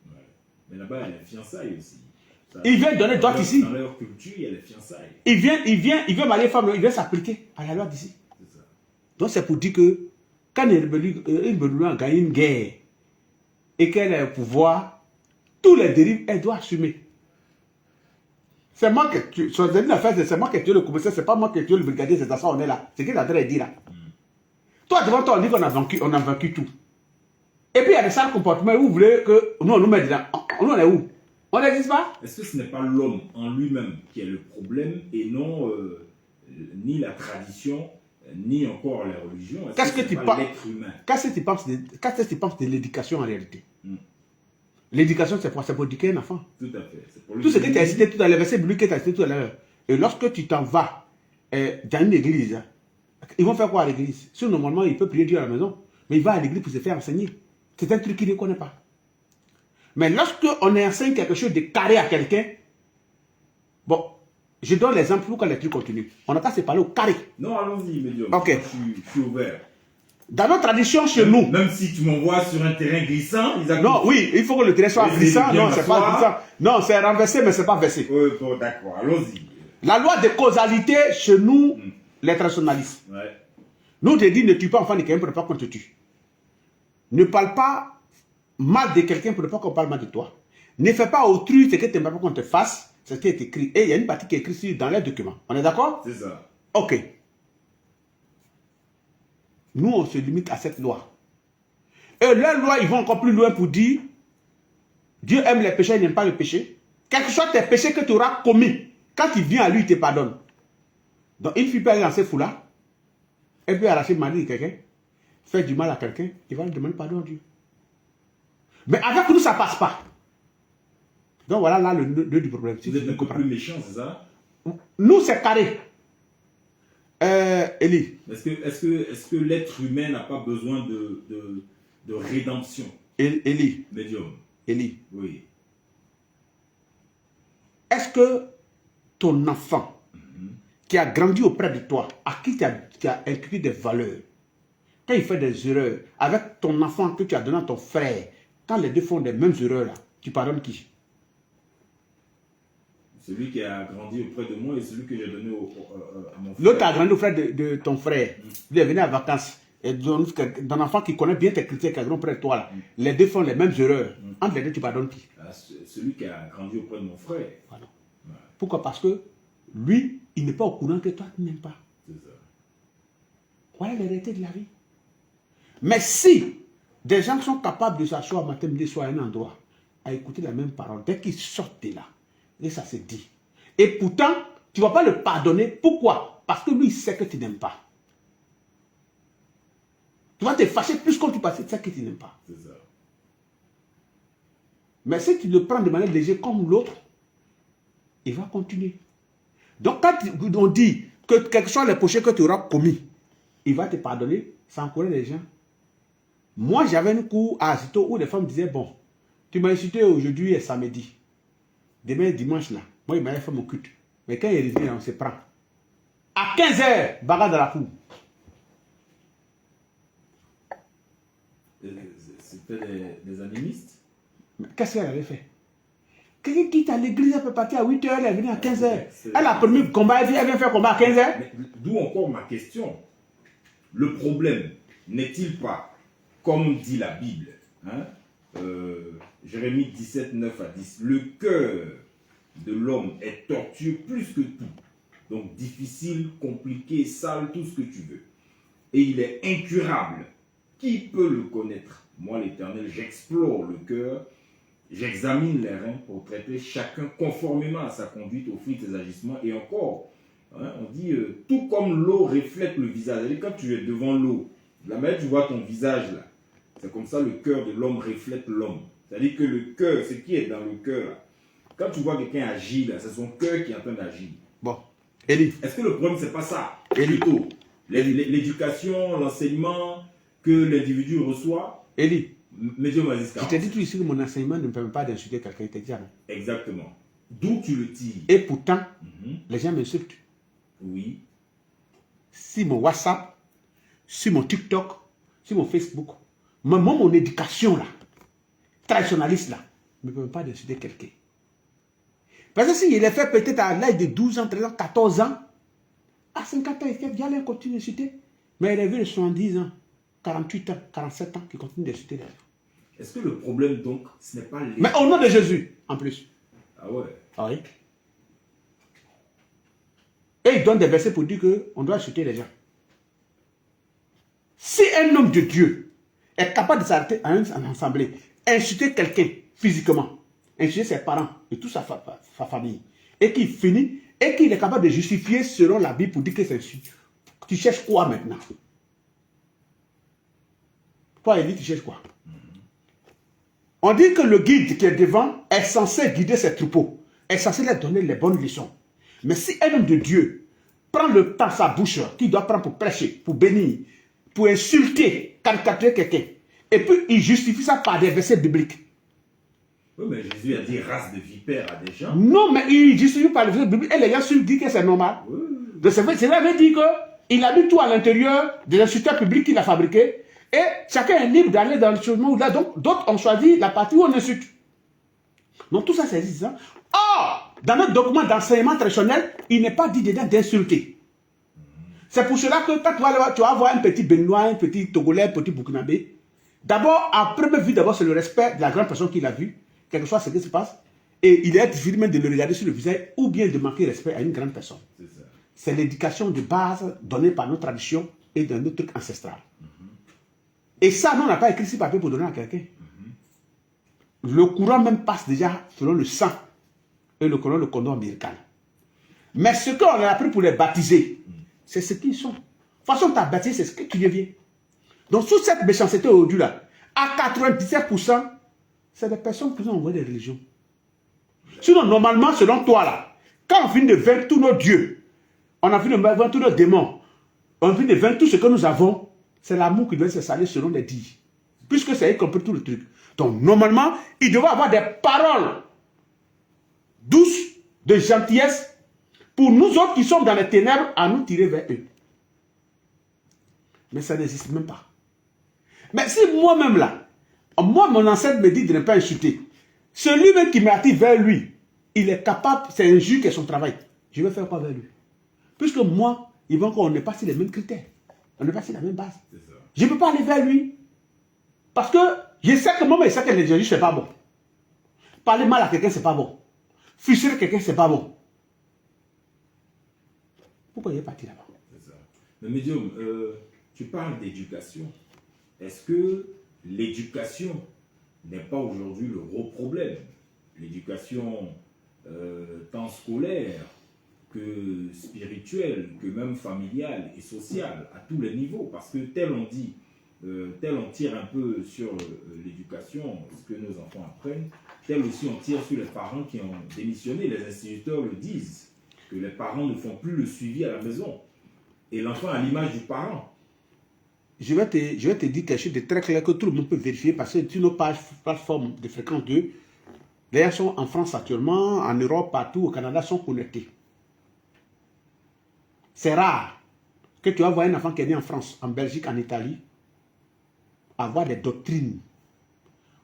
Ouais. Mais là-bas, il y a les fiançailles aussi. Ça, Ils viennent donner dot ici. Dans leur culture, il y a les fiançailles. Il veut marier femme, il veut s'appliquer à la loi d'ici. C'est ça. Donc c'est pour dire que quand une rébellion a gagné une guerre et qu'elle est au pouvoir, tous les dérives, elle doit assumer. C'est moi que tu... C'est moi qui ai tué le commissaire, c'est pas moi qui ai tué le brigadier, c'est ça, on est là. C'est ce qu'il a dit là. Toi, devant toi, on dit qu'on a vaincu tout. Et puis il y a des sales comportements où vous voulez que nous, on nous met dedans. Nous, on est où? On n'existe pas? Est-ce que ce n'est pas l'homme en lui-même qui est le problème et non ni la tradition, ni encore la religion? Qu'est-ce que tu penses? L'être humain. Qu'est-ce que tu penses de l'éducation en réalité? L'éducation, c'est pour éduquer un enfant. Tout à fait. Tout ce que tu as cité tout à l'heure, verset biblique que tu as cité tout à l'heure. Et lorsque tu t'en vas dans une église, ils vont faire quoi à l'église? Si normalement, il peut prier Dieu à la maison, mais il va à l'église pour se faire enseigner. C'est un truc qu'il ne connaît pas. Mais lorsque on enseigne quelque chose de carré à quelqu'un, bon, je donne l'exemple pour que les trucs continuent. On n'a qu'à se parler au carré. Non, allons-y, médium. Ok. Je suis ouvert. Dans notre tradition chez nous. Même si tu m'envoies sur un terrain glissant, ils Non, oui, il faut que le terrain soit glissant. Non, c'est pas glissant. Non, c'est renversé, mais c'est pas versé. Oui, bon, d'accord, allons-y. La loi de causalité chez nous, les traditionalistes. Ouais. Nous te dit ne tue pas enfant de quelqu'un pour ne pas qu'on te tue. Ne parle pas mal de quelqu'un pour ne pas qu'on parle mal de toi. Ne fais pas autrui ce que tu n'aimes pas qu'on te fasse. C'est ce qui est écrit. Et il y a une partie qui est écrite dans les documents. On est d'accord? C'est ça. Ok. Nous, on se limite à cette loi. Et leur loi, ils vont encore plus loin pour dire Dieu aime les péchés, il n'aime pas le péché. Quels que soient tes péchés que tu auras commis, quand il vient à lui, il te pardonne. Donc, une fille peut aller dans ces fous-là, elle peut arracher le mari de quelqu'un, faire du mal à quelqu'un, il va lui demander pardon à Dieu. Mais avec nous, ça ne passe pas. Donc voilà là le nœud du problème. Vous êtes un peu plus méchant, c'est ça? Nous, c'est carré. Élie. Est-ce que l'être humain n'a pas besoin de rédemption? Élie. Médium. Élie. Oui. Est-ce que ton enfant qui a grandi auprès de toi, à qui tu as inculqué des valeurs, quand il fait des erreurs, avec ton enfant que tu as donné à ton frère, quand les deux font les mêmes erreurs là, tu pardonnes qui? Celui qui a grandi auprès de moi et celui que j'ai donné à mon frère. L'autre a grandi auprès de ton frère. Il est venu en vacances. Et d'un enfant qui connaît bien tes critères, qui a grandi auprès de toi, là, les deux font les mêmes erreurs. Entre les deux, tu pardonnes qui? Celui qui a grandi auprès de mon frère. Voilà. Ouais. Pourquoi? Parce que lui, il n'est pas au courant que toi, tu n'aimes pas. C'est ça. Voilà la réalité de la vie. Mais si des gens sont capables de s'asseoir matin, midi, soir à un endroit, à écouter la même parole, dès qu'ils sortent de là, et ça se dit. Et pourtant, tu ne vas pas le pardonner. Pourquoi? Parce que lui, il sait que tu n'aimes pas. Tu vas te fâcher plus quand tu passes, c'est ça que tu n'aimes pas. C'est ça. Mais si tu le prends de manière légère comme l'autre, il va continuer. Donc quand on dit que quels que soient les péchés que tu auras commis, il va te pardonner, ça encourage les gens. Moi, j'avais un cours à Azito où les femmes disaient, bon, tu m'as insulté aujourd'hui et samedi. Demain, dimanche, là, moi, il m'avait fait mon culte. Mais quand il revient, on se prend. À 15h, bagarre dans la cour. C'était des animistes? Qu'est-ce qu'elle avait fait? Quelqu'un quitte à l'église, elle peut partir à 8h, elle est venue à 15h. Elle a permis le combat, elle vient faire combat à 15h. D'où encore ma question. Le problème n'est-il pas, comme dit la Bible, hein, Jérémie 17, 9 à 10, le cœur de l'homme est tortueux plus que tout. Donc difficile, compliqué, sale, tout ce que tu veux. Et il est incurable. Qui peut le connaître? Moi, l'Éternel, j'explore le cœur J'examine les reins pour traiter chacun conformément à sa conduite au fruit de ses agissements. Et encore, hein, on dit, tout comme l'eau reflète le visage. C'est-à-dire, quand tu es devant l'eau, la manière tu vois ton visage là, c'est comme ça le cœur de l'homme reflète l'homme. C'est-à-dire que le cœur, ce qui est dans le cœur là, quand tu vois quelqu'un agir là, c'est son cœur qui est en train d'agir. Bon, Eli. Est-ce que le problème, c'est pas ça? Eli. Plutôt, l'éducation, l'enseignement que l'individu reçoit. Eli. Médium Aziz. Je t'ai dit tout ici que mon enseignement ne me permet pas d'insulter quelqu'un. Il t'a dit non. Exactement. D'où tu le tires. Et pourtant, les gens m'insultent. Oui. Si mon WhatsApp, sur mon TikTok, sur mon Facebook, même mon éducation là, traditionnaliste là, ne me permet pas d'insulter quelqu'un. Parce que s'il est fait peut-être à l'âge de 12 ans, 13 ans, 14 ans, à 50 ans, il vient continuer d'insulter. Mais il est vu de 70 ans, 48 ans, 47 ans, qui continue d'insulter les gens. Est-ce que le problème, donc, ce n'est pas les... Mais au nom de Jésus, en plus. Ah ouais. Ah oui. Et il donne des versets pour dire qu'on doit insulter les gens. Si un homme de Dieu est capable de s'arrêter à une assemblée, insulter quelqu'un physiquement, insulter ses parents et toute sa famille, et qu'il finit, et qu'il est capable de justifier selon la Bible pour dire que c'est insulte, tu cherches quoi maintenant? Toi, il dit, tu cherches quoi? On dit que le guide qui est devant est censé guider ses troupeaux, est censé leur donner les bonnes leçons. Mais si un homme de Dieu prend le temps, sa bouche, qu'il doit prendre pour prêcher, pour bénir, pour insulter, caricaturer quelqu'un, et puis il justifie ça par des versets bibliques. Oui, mais Jésus a dit race de vipères à des gens. Non, mais il justifie par les versets bibliques, et les gens disent que c'est normal. Oui. Donc c'est vrai, veut dire qu'il a mis tout à l'intérieur des insulteurs publics qu'il a fabriqués, et chacun est libre d'aller dans le chemin où là. Donc d'autres ont choisi la partie où on insulte. Donc tout ça c'est dit. Hein? Or, dans notre document d'enseignement traditionnel, il n'est pas dit dedans d'insulter. C'est pour cela que quand tu vas voir un petit Béninois, un petit Togolais, un petit Burkinabé, d'abord, à première vue, d'abord c'est le respect de la grande personne qu'il a vue, quel que soit ce qui se passe, et il est difficile même de le regarder sur le visage ou bien de manquer respect à une grande personne. C'est l'éducation de base donnée par nos traditions et dans notre truc ancestral. Et ça, nous, on n'a pas écrit ce papier pour donner à quelqu'un. Le courant même passe déjà selon le sang et le cordon ombilical. Mais ce qu'on a appris pour les baptiser, c'est ce qu'ils sont. De toute façon, tu as baptisé, c'est ce que tu deviens. Donc, sous cette méchanceté aujourd'hui là, à 97%, c'est des personnes qui nous ont envoyé des religions. Sinon, normalement, selon toi là, quand on finit de vaincre tous nos dieux, on a fini de vaincre tous nos démons, on finit de vaincre tout ce que nous avons, c'est l'amour qui doit se salir selon les dits. Puisque ça y compris tout le truc. Donc, normalement, il devait avoir des paroles douces, de gentillesse, pour nous autres qui sommes dans les ténèbres, à nous tirer vers eux. Mais ça n'existe même pas. Mais si moi-même là, moi, mon ancêtre me dit de ne pas insulter, celui-même qui m'attire vers lui, il est capable, c'est un juge qui est son travail. Je vais faire quoi vers lui? Puisque moi, il va qu'on n'est pas sur les mêmes critères. On n'est pas sur la même base. Je ne peux pas aller vers lui. Parce que je sais que moi, je sais que les gens, c'est pas bon. Parler mal à quelqu'un, c'est pas bon. Frustrer quelqu'un, c'est pas bon. Pourquoi il est parti là-bas? Mais médium, tu parles d'éducation. Est-ce que l'éducation n'est pas aujourd'hui le gros problème? L'éducation tant scolaire que spirituelle, que même familiale et sociale, à tous les niveaux. Parce que tel on dit, tel on tire un peu sur l'éducation, ce que nos enfants apprennent, tel aussi on tire sur les parents qui ont démissionné. Les instituteurs le disent, que les parents ne font plus le suivi à la maison. Et l'enfant à l'image du parent. Je vais te dire quelque chose de très clair que tout le monde peut vérifier parce que sur nos plateformes de fréquence 2, les gens sont en France actuellement, en Europe, partout, au Canada, sont connectés. C'est rare que tu vas voir un enfant qui est né en France, en Belgique, en Italie, avoir des doctrines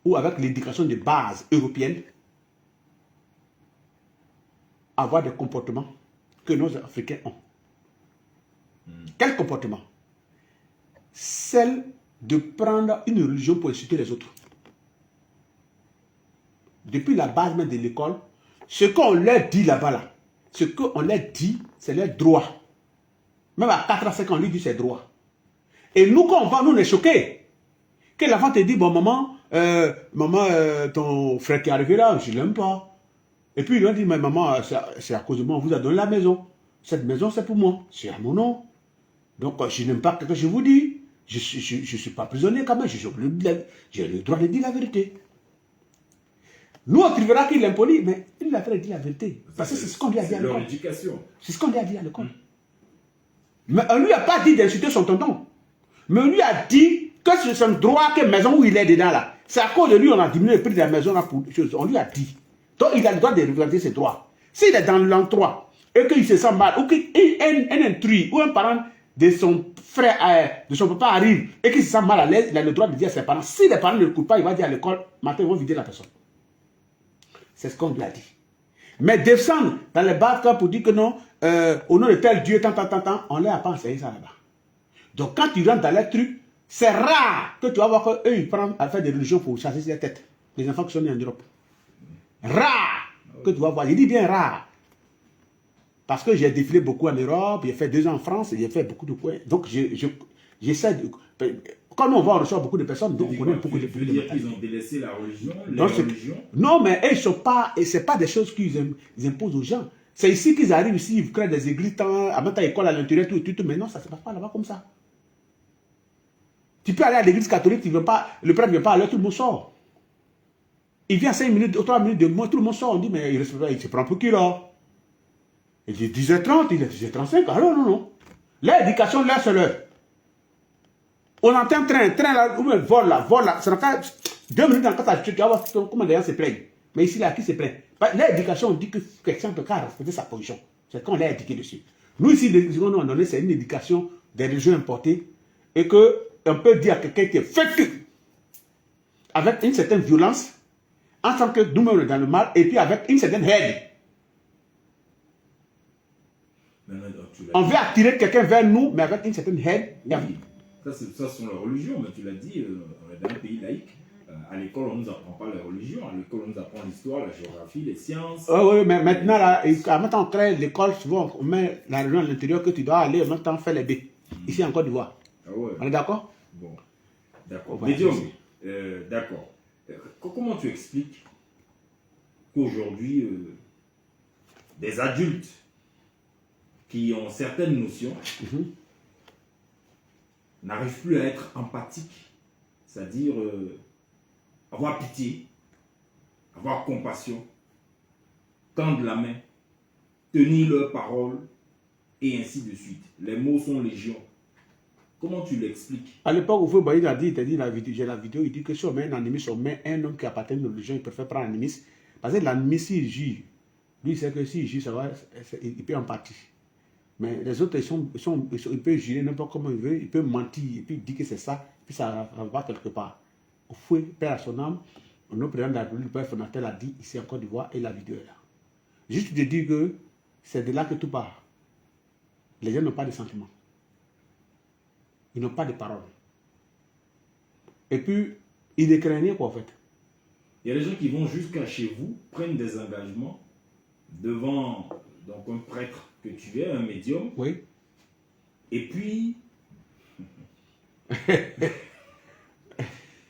ou avec l'éducation de base européenne, avoir des comportements que nos Africains ont. Quel comportement? Celle de prendre une religion pour insulter les autres. Depuis la base même de l'école, ce qu'on leur dit là-bas, là, ce qu'on leur dit, c'est leur droit. Même à 4 à 5 ans, on lui dit ses droits. Et nous, quand on va, nous, on est choqués. Que l'enfant te dit, bon, maman, maman, ton frère qui est arrivé là, je ne l'aime pas. Et puis, il a dit, mais maman, c'est à cause de moi, on vous a donné la maison. Cette maison, c'est pour moi. C'est à mon nom. Donc, je n'aime pas ce que je vous dis. Je ne suis pas prisonnier quand même. J'ai le droit de dire la vérité. Nous, on trouvera qu'il est impoli, mais il a dit la vérité. Parce que c'est ce qu'on lui a dit à l'école. C'est ce qu'on lui a dit à l'école. Mais on ne lui a pas dit d'insulter son tonton. Mais on lui a dit que c'est son droit, que maison où il est dedans là. C'est à cause de lui on a diminué le prix de la maison là pour choses. On lui a dit. Donc il a le droit de revendiquer ses droits. S'il est dans l'endroit et qu'il se sent mal, ou qu'un intrus ou un parent de son frère, de son papa arrive et qu'il se sent mal à l'aise, il a le droit de dire à ses parents. Si les parents ne l'écoutent pas, il va dire à l'école, matin ils vont vider la personne. C'est ce qu'on lui a dit. Mais descendre dans les bars pour dire que non, au nom de tel Dieu, tant, on ne leur a pas enseigné ça là-bas. Donc quand tu rentres dans les trucs, c'est rare que tu vas voir qu'eux, ils prennent à faire des religions pour chasser les têtes. Les enfants qui sont nés en Europe. Rare que tu vas voir. Je dis bien rare. Parce que j'ai défilé beaucoup en Europe, j'ai fait 2 ans en France, j'ai fait beaucoup de coins. Donc j'essaie de... Quand nous on va, on reçoit beaucoup de personnes, donc on connaît beaucoup de personnes. Tu veux dire qu'ils ont délaissé la religion, Non, mais eux, ils sont pas... Et c'est pas des choses qu'ils imposent aux gens. C'est ici qu'ils arrivent, ici, ils créent des églises, à mettre à l'école à l'intérieur, tout. Mais non, ça ne se passe pas là-bas comme ça. Tu peux aller à l'église catholique, tu veux pas, le prêtre ne vient pas à l'heure, tout le monde sort. Il vient 5 minutes, 3 minutes de moins, tout le monde sort. On dit, mais il se prend pour qui là? Il dit 10h30, il dit 10h35. Alors non. L'éducation, là, c'est l'heure. On entend train là, ou vol là. Ça n'a pas 2 minutes dans le tu vas voir comment les gens se plaignent. Mais ici, là, qui se plaint? L'éducation, on dit que quelqu'un peut respecter sa position. C'est qu'on l'a éduqué dessus. Nous, ici, l'éducation nous a donné, c'est une éducation des religions importées. Et qu'on peut dire à quelqu'un qui est fake, avec une certaine violence, en tant que nous-mêmes on est dans le mal, et puis avec une certaine haine. On veut attirer quelqu'un vers nous, mais avec une certaine haine. Oui. Ça sont leurs religions, mais tu l'as dit, on est dans un pays laïque. À l'école, on ne nous apprend pas les religions. À l'école, on nous apprend l'histoire, la géographie, les sciences. Oui, mais maintenant, là, quand on crée l'école, souvent, on met la religion à l'intérieur que tu dois aller en même temps faire les B. Ici, en Côte d'Ivoire. Ah ouais. On est d'accord? Bon. D'accord. Voilà, Médium, d'accord. Comment tu expliques qu'aujourd'hui, des adultes qui ont certaines notions n'arrivent plus à être empathiques, c'est-à-dire avoir pitié, avoir compassion, tendre la main, tenir leurs paroles, et ainsi de suite. Les mots sont légion. Comment tu l'expliques? À l'époque où Foubaïd a dit, j'ai la vidéo, il dit que si on met un animiste, on met un homme qui appartient à une religion, il préfère prendre un animiste. Parce que l'animiste, s'il juge, lui, il sait que s'il juge, ça va, il peut en partie. Mais les autres, ils peuvent jurer n'importe comment ils veulent, ils peuvent mentir, et puis dire que c'est ça, puis ça va quelque part. Au fouet, père à son âme, le président de la République, le père fondateur l'a dit ici en Côte d'Ivoire, et la vidéo est là. Juste de dire que c'est de là que tout part. Les gens n'ont pas de sentiments. Ils n'ont pas de parole. Et puis, ils ne craignent rien, quoi, en fait. Il y a des gens qui vont jusqu'à chez vous, prennent des engagements devant donc, un prêtre que tu es, un médium. Oui. Et puis...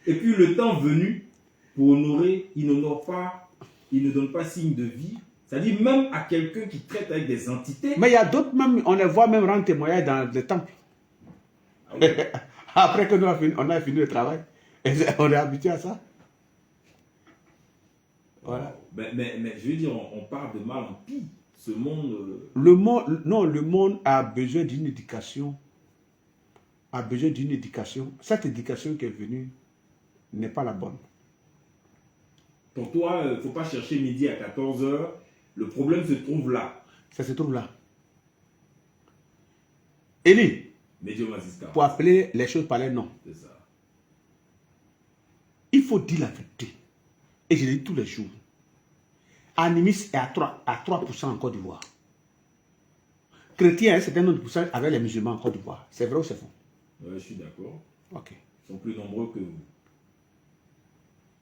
et puis, le temps venu, pour honorer, il n'honore pas, il ne donne pas signe de vie. C'est-à-dire même à quelqu'un qui traite avec des entités. Mais il y a d'autres, même, on les voit même rendre témoignage dans le temple. Ah oui. Après que nous on a fini le travail, on est habitué à ça. Voilà. Mais je veux dire, on part de mal en pis. Ce monde... Le monde a besoin d'une éducation. A besoin d'une éducation. Cette éducation qui est venue n'est pas la bonne. Pour toi, il ne faut pas chercher midi à 14h. Le problème se trouve là. Ça se trouve là. Élie, pour appeler les choses par les noms. C'est ça. Il faut dire la vérité. Et je le dis tous les jours. Animis est à 3% en Côte d'Ivoire. Chrétien, c'est un autre pourcent avec les musulmans en Côte d'Ivoire. C'est vrai ou c'est faux? Oui, je suis d'accord. Ok. Ils sont plus nombreux que vous.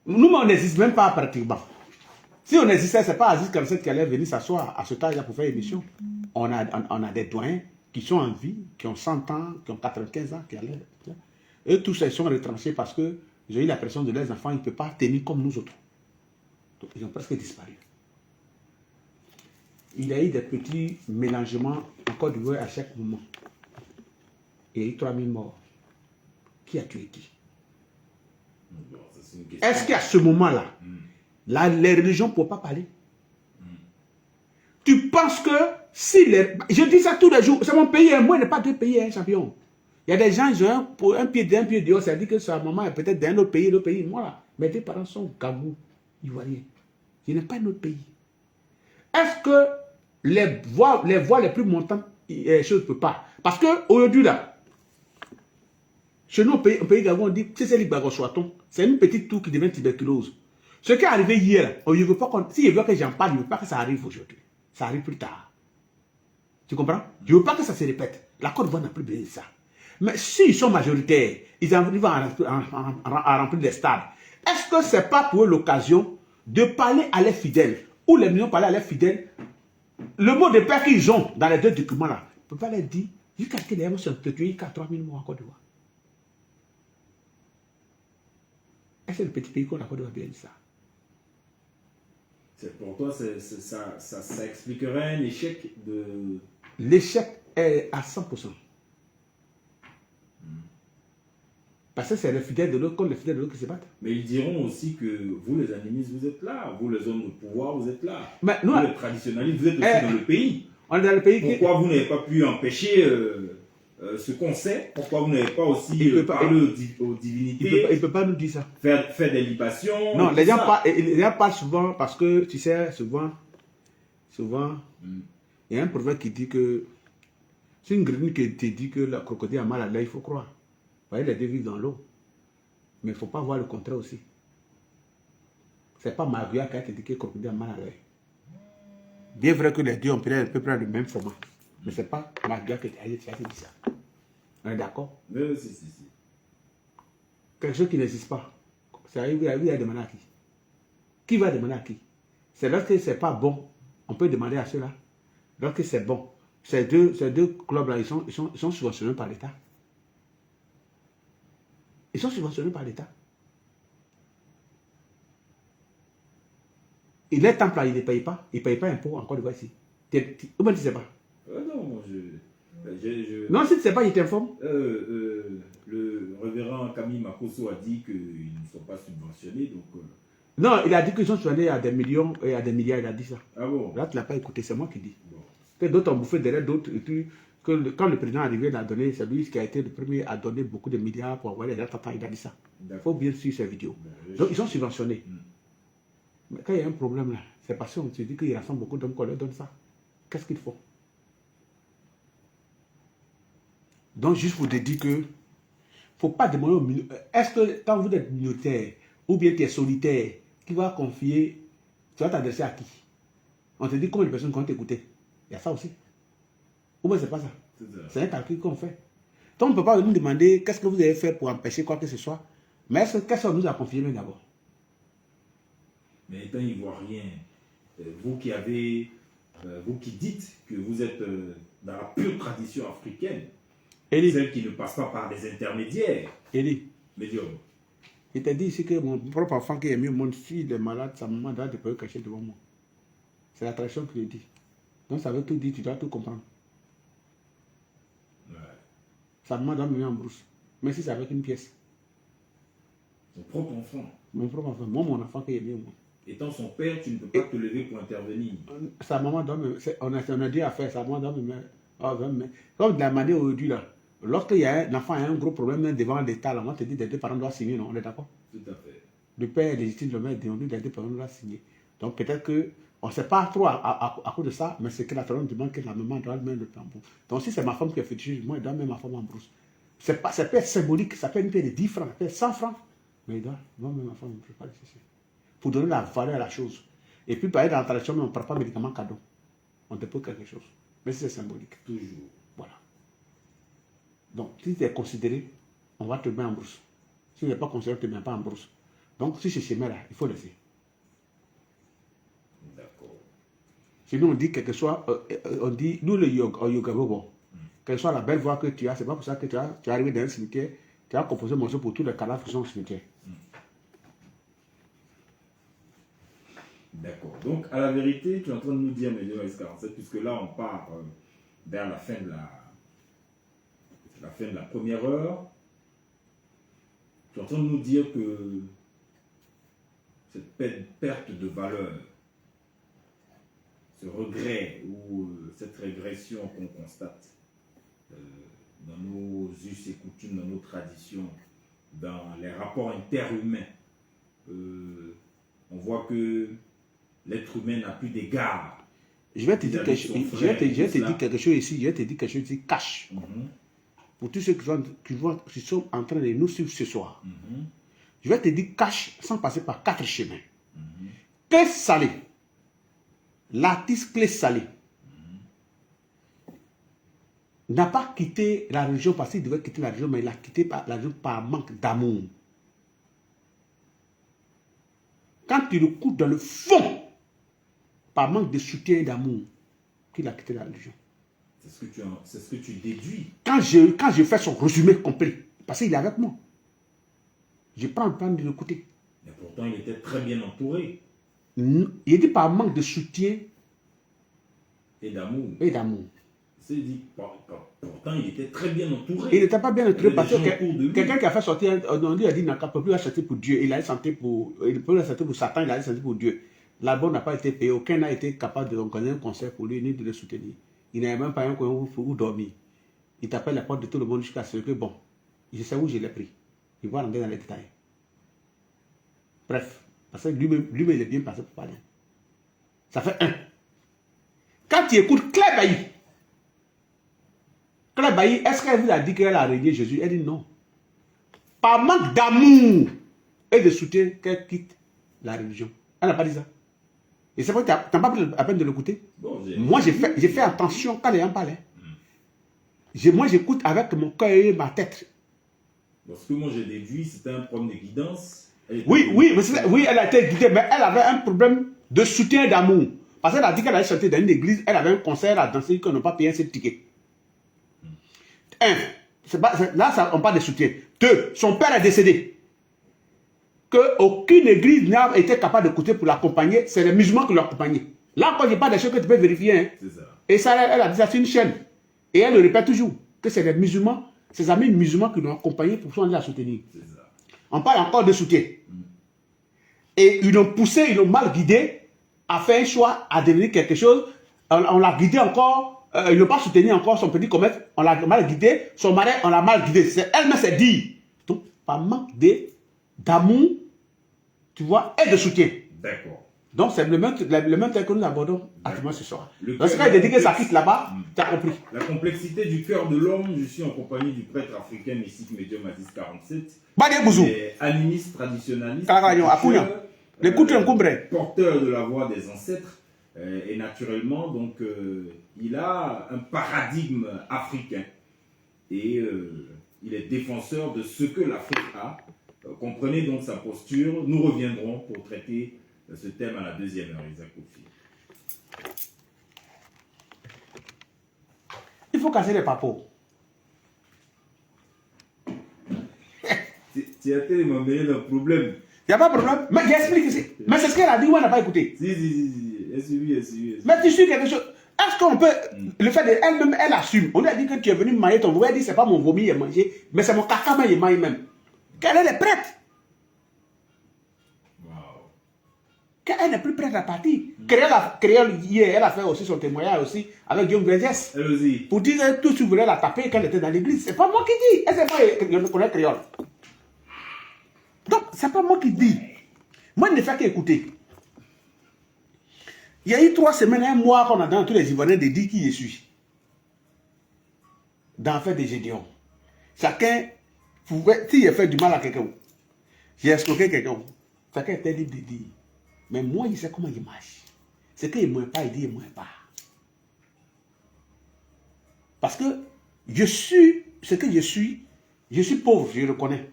Nous, on n'existe même pas pratiquement. Si on existait, ce n'est pas Aziz Kamset qui allait venir s'asseoir à ce temps-là pour faire émission. On a des doyens qui sont en vie, qui ont 100 ans, qui ont 95 ans, qui allaient. Et tous ils sont retranchés parce que ils ont eu la pression de leurs enfants, ils ne peuvent pas tenir comme nous autres. Donc, ils ont presque disparu. Il y a eu des petits mélangements en Côte d'Ivoire à chaque moment. Il y a eu 3000 morts. Qui a tué qui? Bon, ça, c'est une question. Est-ce qu'à ce moment-là, les religions ne peuvent pas parler? Tu penses que si les... Je dis ça tous les jours, c'est mon pays, moi je n'ai pas deux pays, hein, champion. Il y a des gens, ils ont un pied dehors, ça veut dire que sa maman est peut-être d'un autre pays, moi là. Mes deux parents sont Gabou, Ivoiriens. Je n'ai pas un autre pays. Est-ce que les voies les plus montantes, je ne peux pas? Parce qu'aujourd'hui là, chez nous au pays Gabon, on dit que c'est l'Ibago-Soiton. C'est une petite tour qui devient tuberculose. Ce qui est arrivé hier, on ne veut pas si je veux que j'en parle, je ne veux pas que ça arrive aujourd'hui. Ça arrive plus tard. Tu comprends? Je ne veux pas que ça se répète. La Côte d'Ivoire n'a plus besoin de ça. Mais s'ils sont majoritaires, ils arrivent à remplir des stades. Est-ce que ce n'est pas pour eux l'occasion de parler à leurs fidèles, ou les millions parler à leurs fidèles? Le mot de paix qu'ils ont dans les deux documents là, on ne peut pas leur dire, jusqu'à ce qu'ils se tuent, il y a 3000 morts en Côte d'Ivoire. Est-ce que le petit pays qu'on a Côte d'Ivoire bien dit ça? Pour toi, ça expliquerait un échec de... L'échec est à 100%. Parce que c'est les fidèles de l'autre contre les fidèles de l'autre qui se battent. Mais ils diront aussi que vous, les animistes, vous êtes là. Vous, les hommes de pouvoir, vous êtes là. Mais nous, vous, les traditionnalistes, vous êtes aussi dans le pays. On est dans le pays. Pourquoi vous n'avez pas pu empêcher ce qu'on sait? Pourquoi vous n'avez pas aussi parlé aux divinités? Il ne peut pas nous dire ça. Faire des libations? Non, les gens parlent souvent parce que, tu sais, souvent, il y a un proverbe qui dit que c'est une grenouille qui te dit que le crocodile a mal à l'œil, il faut croire. Vous voyez, les deux vivent dans l'eau. Mais il ne faut pas voir le contraire aussi. Ce n'est pas Maria qui a dit que le crocodile a mal à l'œil. Bien vrai que les deux ont peut prendre le même format. Mais ce n'est pas Maria qui a dit ça. On est d'accord? Oui, si. Quelque chose qui n'existe pas. Ça arrive à demander à qui? Qui va demander à qui? C'est lorsque ce n'est pas bon, on peut demander à ceux-là. Lorsque c'est bon, ces deux clubs-là, ils sont subventionnés par l'État. Ils sont subventionnés par l'État. Et les temples là, ils ne payent pas. Ils ne payent pas impôt en Côte d'Ivoire ici. Ou bien tu ne sais pas? Non, non, si tu ne sais pas, il t'informe. Le révérend Camille Makosso a dit qu'ils ne sont pas subventionnés. Donc, non, il a dit qu'ils sont subventionnés à des millions et à des milliards. Il a dit ça. Ah bon? Là, tu ne l'as pas écouté, c'est moi qui dis. Bon. Que d'autres ont bouffé derrière d'autres. Quand le président est arrivé, il a donné, c'est lui qui a été le premier à donner beaucoup de milliards pour avoir les dates. Il a dit ça. Il faut bien suivre ces vidéos. Donc, ils sont subventionnés. Mais quand il y a un problème là, c'est parce qu'on se dit qu'ils rassemblent beaucoup d'hommes qu'on leur donne ça. Qu'est-ce qu'ils font? Donc, juste pour te dire que, il ne faut pas demander aux minoritaires. Est-ce que quand vous êtes minoritaire, ou bien tu es solitaire, qui va confier, tu vas t'adresser à qui? On te dit combien de personnes vont t'écouter? Il y a ça aussi. Ou bien c'est pas ça. C'est un calcul qu'on fait. Donc, on ne peut pas nous demander qu'est-ce que vous avez fait pour empêcher quoi que ce soit. Mais qu'est-ce qu'on nous a confirmé d'abord? Mais étant ivoirien, vous qui dites que vous êtes dans la pure tradition africaine, celle qui ne passe pas par des intermédiaires. Eli, médium. Il t'a dit ici que mon propre enfant qui est mieux au monde, s'il est malade, sa maman doit te cacher devant moi. C'est la tradition qui le dit. Donc ça veut tout dire, tu dois tout comprendre. Ouais. Sa maman doit me mettre en brousse. Même si c'est avec une pièce. Son propre enfant. Mon propre enfant, moi mon enfant qui est mieux au monde. Étant son père, tu ne peux pas te lever pour intervenir. Sa maman doit me... On a dit à faire, sa maman doit me mettre... Comme de la manière aujourd'hui là, lorsqu'il y a un enfant a un gros problème devant l'État, là, on te dit que les deux parents doivent signer, non? On est d'accord? Tout à fait. Le père est légitime, le mère est demandé, les deux parents doivent signer. Donc peut-être que, on ne sait pas trop à cause de ça, mais c'est que la parole demande que la maman doit mettre le tambour. Donc si c'est ma femme qui est fétichiste, moi, elle doit mettre ma femme en brousse. Ça peut être symbolique, ça peut être une paix de 10 francs, ça peut être 100 francs, mais il doit mettre ma femme en brousse, pas nécessaire. Pour donner la valeur à la chose. Et puis, par exemple, dans la tradition, on ne prend pas de médicaments cadeaux. On dépose quelque chose. Mais c'est symbolique. Toujours. Voilà. Donc, si tu es considéré, on va te mettre en brousse. Si tu n'es pas considéré, on ne te met pas en brousse. Donc, si c'est chemin là, il faut laisser. D'accord. Sinon, on dit quelque chose, on dit, nous le yoga, bon, quelle soit la belle voix que tu as, c'est pas pour ça que tu es arrivé dans un cimetière, Tu as composé morceau pour tous les cadavres qui sont au cimetière. D'accord. Donc, à la vérité, tu es en train de nous dire, Médium S47, puisque là, on part vers la fin de la première heure. Tu es en train de nous dire que cette perte de valeur, ce regret ou cette régression qu'on constate dans nos us et coutumes, dans nos traditions, dans les rapports interhumains, on voit que l'être humain n'a plus d'égard. Je vais te dire quelque chose. Je vais te dire quelque chose ici. Je vais te dire quelque chose ici. Cache. Pour tous ceux qui sont en train de nous suivre ce soir. Je vais te dire cache sans passer par 4 chemins. Clé Salé. L'artiste Clé Salé n'a pas quitté la religion parce qu'il devait quitter la religion, mais il a quitté la religion par manque d'amour. Quand tu le coupes dans le fond, par manque de soutien et d'amour, qu'il a quitté la religion. C'est ce que tu déduis. Quand je fais son résumé complet, parce qu'il est avec moi, je prends le temps de l'écouter. Mais pourtant, il était très bien entouré. Il dit par manque de soutien et d'amour. C'est dit, pourtant, il était très bien entouré. Il n'était pas bien entouré parce que quelqu'un qui a fait sortir, on lui a dit, n'a pas pu la sortir pour Dieu. Il a sorti pour Satan, il a sorti pour Dieu. L'album n'a pas été payé. Aucun n'a été capable de reconnaître un concert pour lui, ni de le soutenir. Il n'avait même pas un coin où dormir. Il tapait la porte de tout le monde jusqu'à ce que, bon, je sais où je l'ai pris. Il va rentrer dans les détails. Bref, parce que lui-même, il est bien passé pour parler. Ça fait 1. Quand tu écoutes Claire Bailly, est-ce qu'elle vous a dit qu'elle a régné Jésus? Elle dit non. Par manque d'amour et de soutien qu'elle quitte la religion. Elle n'a pas dit ça. Et c'est vrai que tu n'as pas pris la peine de l'écouter. Bon, moi, j'ai fait attention quand les gens parlaient. Moi, j'écoute avec mon cœur et ma tête. Parce que moi, j'ai déduit, c'était un problème de guidance. Oui, elle a été guidée, mais elle avait un problème de soutien et d'amour. Parce qu'elle a dit qu'elle allait chanter dans une église, elle avait un concert à danser, qu'on n'a pas payé ses tickets. 1. Là, on parle de soutien. 2. Son père est décédé. Qu'aucune église n'a été capable d'écouter pour l'accompagner, c'est les musulmans qui l'ont accompagné. Là encore, je parle des choses que tu peux vérifier. Hein. C'est ça. Et ça, elle a dit ça, c'est une chaîne. Et elle le répète toujours, que c'est les musulmans, ses amis musulmans qui l'ont accompagné pour pouvoir la soutenir. Ça. On parle encore de soutien. Et ils l'ont poussé, ils l'ont mal guidé à faire un choix, à devenir quelque chose. On l'a guidé encore, ils n'ont pas soutenu encore son petit commerce, on l'a mal guidé, son mari, on l'a mal guidé. Elle-même s'est dit. Donc, par manque d'amour, tu vois, et de soutien. D'accord. Donc, c'est le même tel que nous abordons actuellement ce soir. Lorsqu'elle a dit que ça quitte là-bas, tu as compris. La complexité du cœur de l'homme, je suis en compagnie du prêtre africain mystique Médium Aziz 47. Animiste traditionnaliste. Porteur de la voix des ancêtres. Et naturellement, donc, il a un paradigme africain. Et il est défenseur de ce que l'Afrique a. Comprenez donc sa posture. Nous reviendrons pour traiter ce thème à la deuxième heure, Isaac Kofi. Il faut casser les papos. Tu as tellement mêlé le problème. Il n'y a pas de problème. Mais j'explique ici. Mais c'est ce qu'elle a dit ou elle n'a pas écouté. Si. Elle suivi. Mais tu suis quelque chose. Est-ce qu'on peut. Le fait d'elle-même, elle assume. On lui a dit que tu es venu manger ton vomi. Elle dit c'est pas mon vomi, il a mangé. Mais c'est mon caca, mais il mange même. Qu'elle est prête. Elle n'est plus prête à partir. Créole, hier, elle a fait aussi son témoignage aussi avec Guillaume Vergès. Elle aussi. Pour dire que tout ce voulait la taper quand elle était dans l'église. C'est pas moi qui dis. Elle sait pas, je connais Créole. Donc, c'est pas moi qui dis. Moi, je ne fais qu'écouter. Il y a eu 3 semaines, 1 mois qu'on a dans tous les Ivoiriens de dire qui je suis. Dans l'affaire des Gédéons. Chacun pouvait, s'il a fait du mal à quelqu'un, j'ai escroqué quelqu'un, chacun était libre de dire. Mais moi, il sait comment il marche. C'est qu'il ne m'aime pas, il dit il ne m'aime pas. Parce que je suis ce que je suis pauvre, je le reconnais.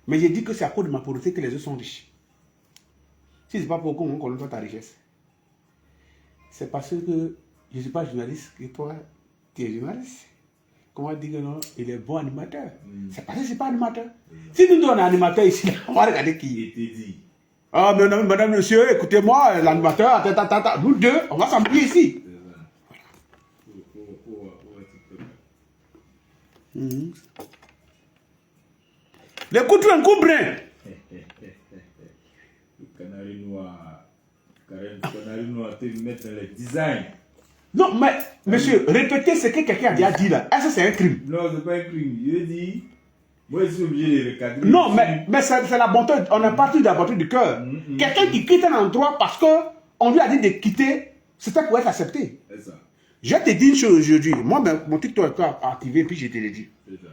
Mais je dis que c'est à cause de ma pauvreté que les autres sont riches. Si ce n'est pas pour qu'on ne connaît pas ta richesse. C'est parce que je ne suis pas journaliste que toi, tu es journaliste. comment dire que non, il est bon animateur. C'est parce que c'est pas animateur. Si nous on est animateur ici, on va regarder qui. Il était dit. Ah, madame, monsieur, écoutez-moi, l'animateur, nous deux, on va s'embrouiller ici. Les coups de un coup brin. Le canari noir. Le canari noir, tu le mettre dans le design. Non, mais, monsieur, répétez ce que quelqu'un a déjà dit là. Est-ce que c'est un crime? Non, c'est pas un crime. Je dis, moi, je suis obligé de recadrer. Non, mais c'est la bonté, on est parti de la bonté du cœur. Quelqu'un qui quitte un endroit parce qu'on lui a dit de quitter, c'était pour être accepté. C'est ça. Je te dis une chose aujourd'hui. Moi, mon TikTok est activé, puis je te l'ai dit. C'est ça.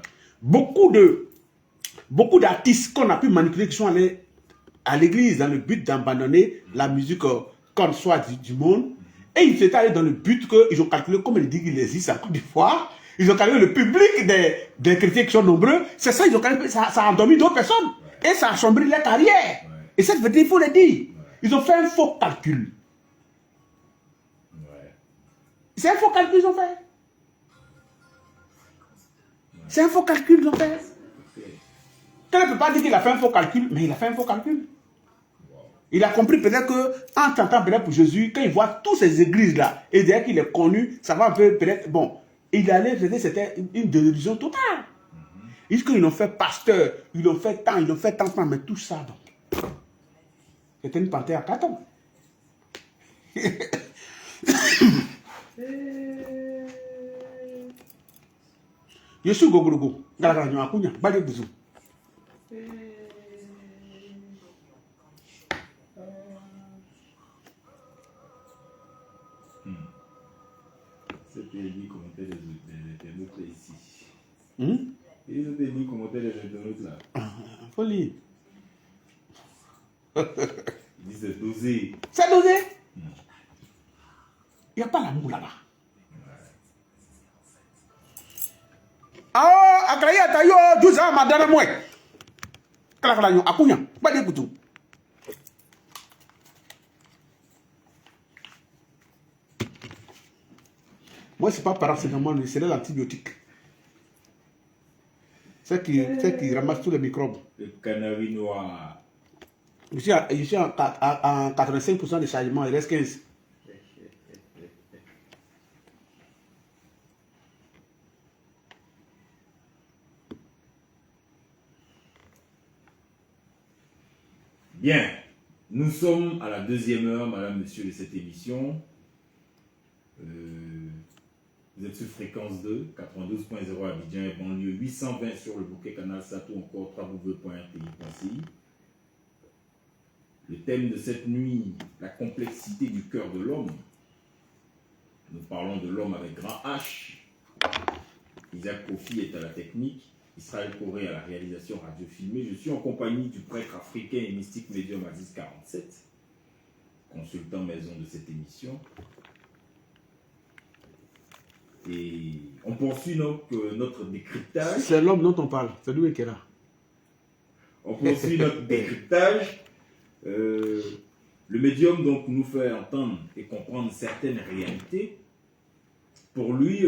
Beaucoup d'artistes qu'on a pu manipuler qui sont allés à l'église dans le but d'abandonner la musique comme soit du monde. Et ils étaient allés dans le but qu'ils ont calculé, comme il dit qu'il existe en Côte d'Ivoire, ils ont calculé le public des chrétiens qui sont nombreux. C'est ça, ils ont calculé, ça a endormi d'autres personnes. Ouais. Et ça a sombré leur carrière. Ouais. Et cette vérité, il faut le dire. Ouais. Ils ont fait un faux calcul. Ouais. C'est un faux calcul qu'ils ont fait. Ouais. C'est un faux calcul qu'ils ont fait. On ne peut pas dire qu'il a fait un faux calcul, mais il a fait un faux calcul. Il a compris peut-être qu'en tentant peut-être pour Jésus, quand il voit toutes ces églises-là, et dès qu'il est connu, ça va un peu peut-être, bon, il allait, c'était une délusion totale. Ils disent qu'ils l'ont fait pasteur, ils l'ont fait tant, mais tout ça, donc, c'était une panthère à carton. Je suis Gogologo, Galagagnon Akunya, Badi Bouzou. C'était dit commenter les internautes ici. Et c'était dit commenter les internautes là. Faut lire. Ils disent c'est dosé. C'est dosé. Il n'y a pas l'amour là-bas. Ah, Akraya Tayo, 12 ans, madame moi. Kalakalayo, Akunya, Badi Bouzou. Moi, ce n'est pas paracétamol, c'est l'antibiotique. C'est qui ramasse tous les microbes. Le canari noir. Je suis à 85% de chargement, il reste 15. Bien, nous sommes à la deuxième heure, madame, monsieur, de cette émission. Vous êtes sur fréquence 2, 92.0 Abidjan et banlieue, 820 sur le bouquet canal Sato, encore www.rti.ci. Le thème de cette nuit, la complexité du cœur de l'homme. Nous parlons de l'homme avec grand H. Isaac Kofi est à la technique, Israël Corée à la réalisation radio-filmée. Je suis en compagnie du prêtre africain et mystique médium Aziz 47, consultant maison de cette émission. Et on poursuit donc notre décryptage. C'est l'homme dont on parle, c'est lui qui est là. On poursuit notre décryptage. Le médium donc nous fait entendre et comprendre certaines réalités. Pour lui,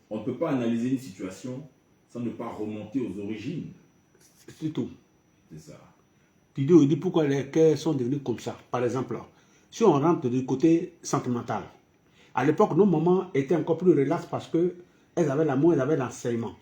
on ne peut pas analyser une situation sans ne pas remonter aux origines. C'est tout. C'est ça. Tu dis pourquoi les cœurs sont devenus comme ça. Par exemple, si on rentre du côté sentimental, à l'époque, nos mamans étaient encore plus relaxes parce qu'elles avaient l'amour, elles avaient l'enseignement.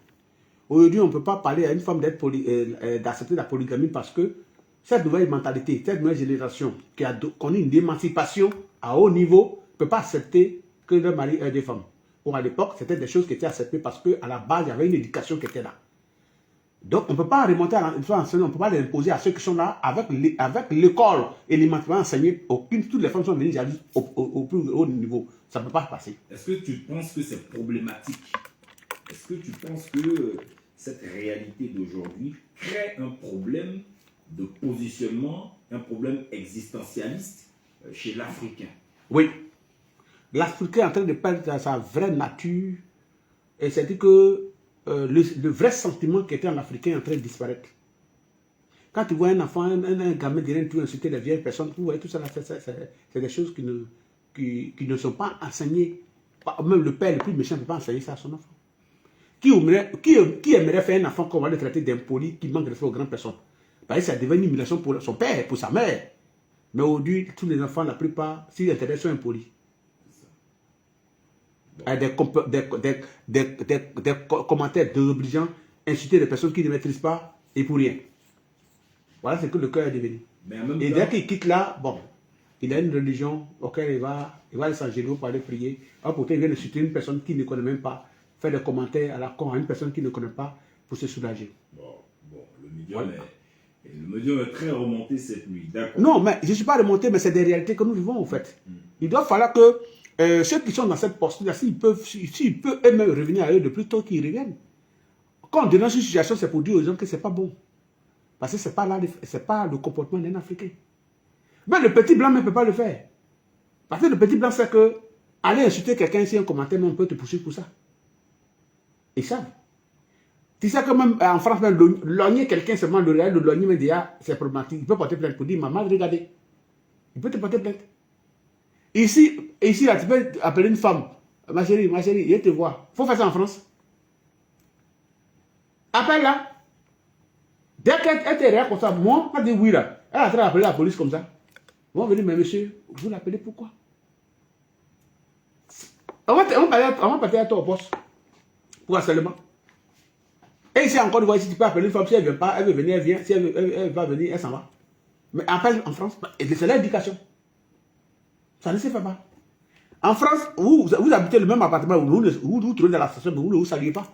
Aujourd'hui, on ne peut pas parler à une femme d'accepter la polygamie parce que cette nouvelle mentalité, cette nouvelle génération qui a connu une émancipation à haut niveau ne peut pas accepter que leur mari ait des femmes. Or, à l'époque, c'était des choses qui étaient acceptées parce qu'à la base, il y avait une éducation qui était là. Donc, on ne peut pas remonter à l'enseignement, on ne peut pas l'imposer à ceux qui sont là avec l'école et l'émancipation enseignée. Toutes les femmes sont venues au plus haut niveau. Ça ne peut pas passer. Est-ce que tu penses que c'est problématique? Est-ce que tu penses que cette réalité d'aujourd'hui crée un problème de positionnement, un problème existentialiste chez l'Africain? Oui. L'Africain est en train de perdre sa vraie nature. Et c'est-à-dire que le vrai sentiment qui était en Africain est en train de disparaître. Quand tu vois un enfant, un gamin derrière tout insulter les vieilles personnes, vous voyez tout ça, c'est des choses qui ne sont pas enseignées. Même le père le plus méchant ne peut pas enseigner ça à son enfant. Qui aimerait faire un enfant qu'on va le traiter d'impoli, qui manque de respect aux grandes personnes? Parce que ça devient une humiliation pour son père, pour sa mère. Mais aujourd'hui, tous les enfants, la plupart, s'ils intéressent, sont impolis. Des commentaires désobligeants, insulter des personnes qui ne maîtrisent pas et pour rien. Voilà ce que le cœur est devenu. Et dès qu'il quitte là, bon, il a une religion auquel il va aller s'engager pour aller prier. Alors pourtant, il vient de soutenir une personne qui ne connaît même pas, faire des commentaires à la con à une personne qui ne connaît pas pour se soulager. Le médium est très remonté cette nuit, d'accord. Non, mais je ne suis pas remonté, mais c'est des réalités que nous vivons en fait. Il doit falloir que ceux qui sont dans cette posture-là, s'ils peuvent eux-mêmes revenir à eux de plus tôt qu'ils reviennent. Quand on dénonce une situation, c'est pour dire aux gens que ce n'est pas bon. Parce que ce n'est pas le comportement d'un Africain. Mais le petit blanc ne peut pas le faire. Parce que le petit blanc sait que aller insulter quelqu'un, si un commentaire, on peut te poursuivre pour ça. Ils savent. Tu sais que même en France, logner quelqu'un, seulement le réel de logner, mais déjà, c'est problématique. Il peut porter plainte pour dire, maman, regardez. Il peut te porter plainte. Ici, là, tu peux appeler une femme. Ma chérie, je te vois. Il faut faire ça en France. Appelle-la. Dès qu'elle te regarde comme ça, moi, elle dit oui là. Elle est en train d'appeler la police comme ça. Ils vont venir, mais monsieur, vous l'appelez pourquoi? On va partir à toi au poste. Pour harcèlement. Et ici encore, si tu peux appeler une femme, si elle ne vient pas, elle veut venir, elle vient. Si elle va venir, elle s'en va. Mais appelle en France, c'est l'éducation. Ça ne se fait pas. En France, vous habitez le même appartement, vous trouvez dans la station, mais vous ne vous saluez pas.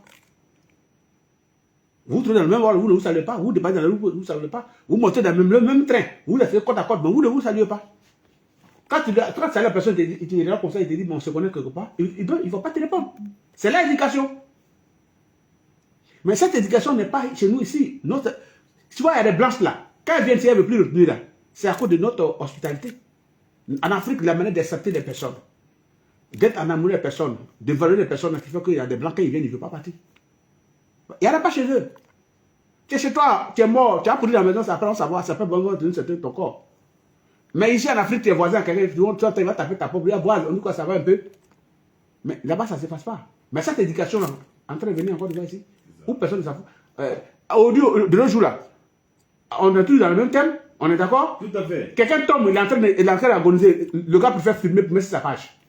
Vous trouvez dans le même ordre, vous ne vous saluez pas. Vous dépassez dans le vous ne vous saluez pas. Vous montez dans le même train, vous laissez côte à côte, mais vous ne vous saluez pas. Quand tu salues la personne, il te regarde comme ça, il te dit, bon, on se connaît quelque part, il ne va pas te répondre. C'est l'éducation. Mais cette éducation n'est pas chez nous ici. Tu vois, il y a des blanches là. Quand elles viennent, si elles ne veulent plus retenir là, c'est à cause de notre hospitalité. En Afrique, la manière d'accepter les personnes, d'être en amour des personnes, de valoriser les personnes, qui fait qu'il y a des blancs, quand ils viennent, ils ne veulent pas partir. Il n'y en a pas chez eux. Tu es chez toi, tu es mort, tu as pourri dans la maison, ça prend savoir, ça peut vraiment donner ton corps. Mais ici en Afrique, tu es voisin, quelqu'un, tu vas taper ta pauvre, on dit quoi, ça va un peu. Mais là-bas, ça ne se passe pas. Mais cette éducation-là, en train de venir encore de voir ici, où personne ne s'en fout. De nos jours là, on est tous dans le même thème, on est d'accord? Tout à fait. Quelqu'un tombe, il est en train d'agoniser, le gars préfère filmer pour mettre sur sa page.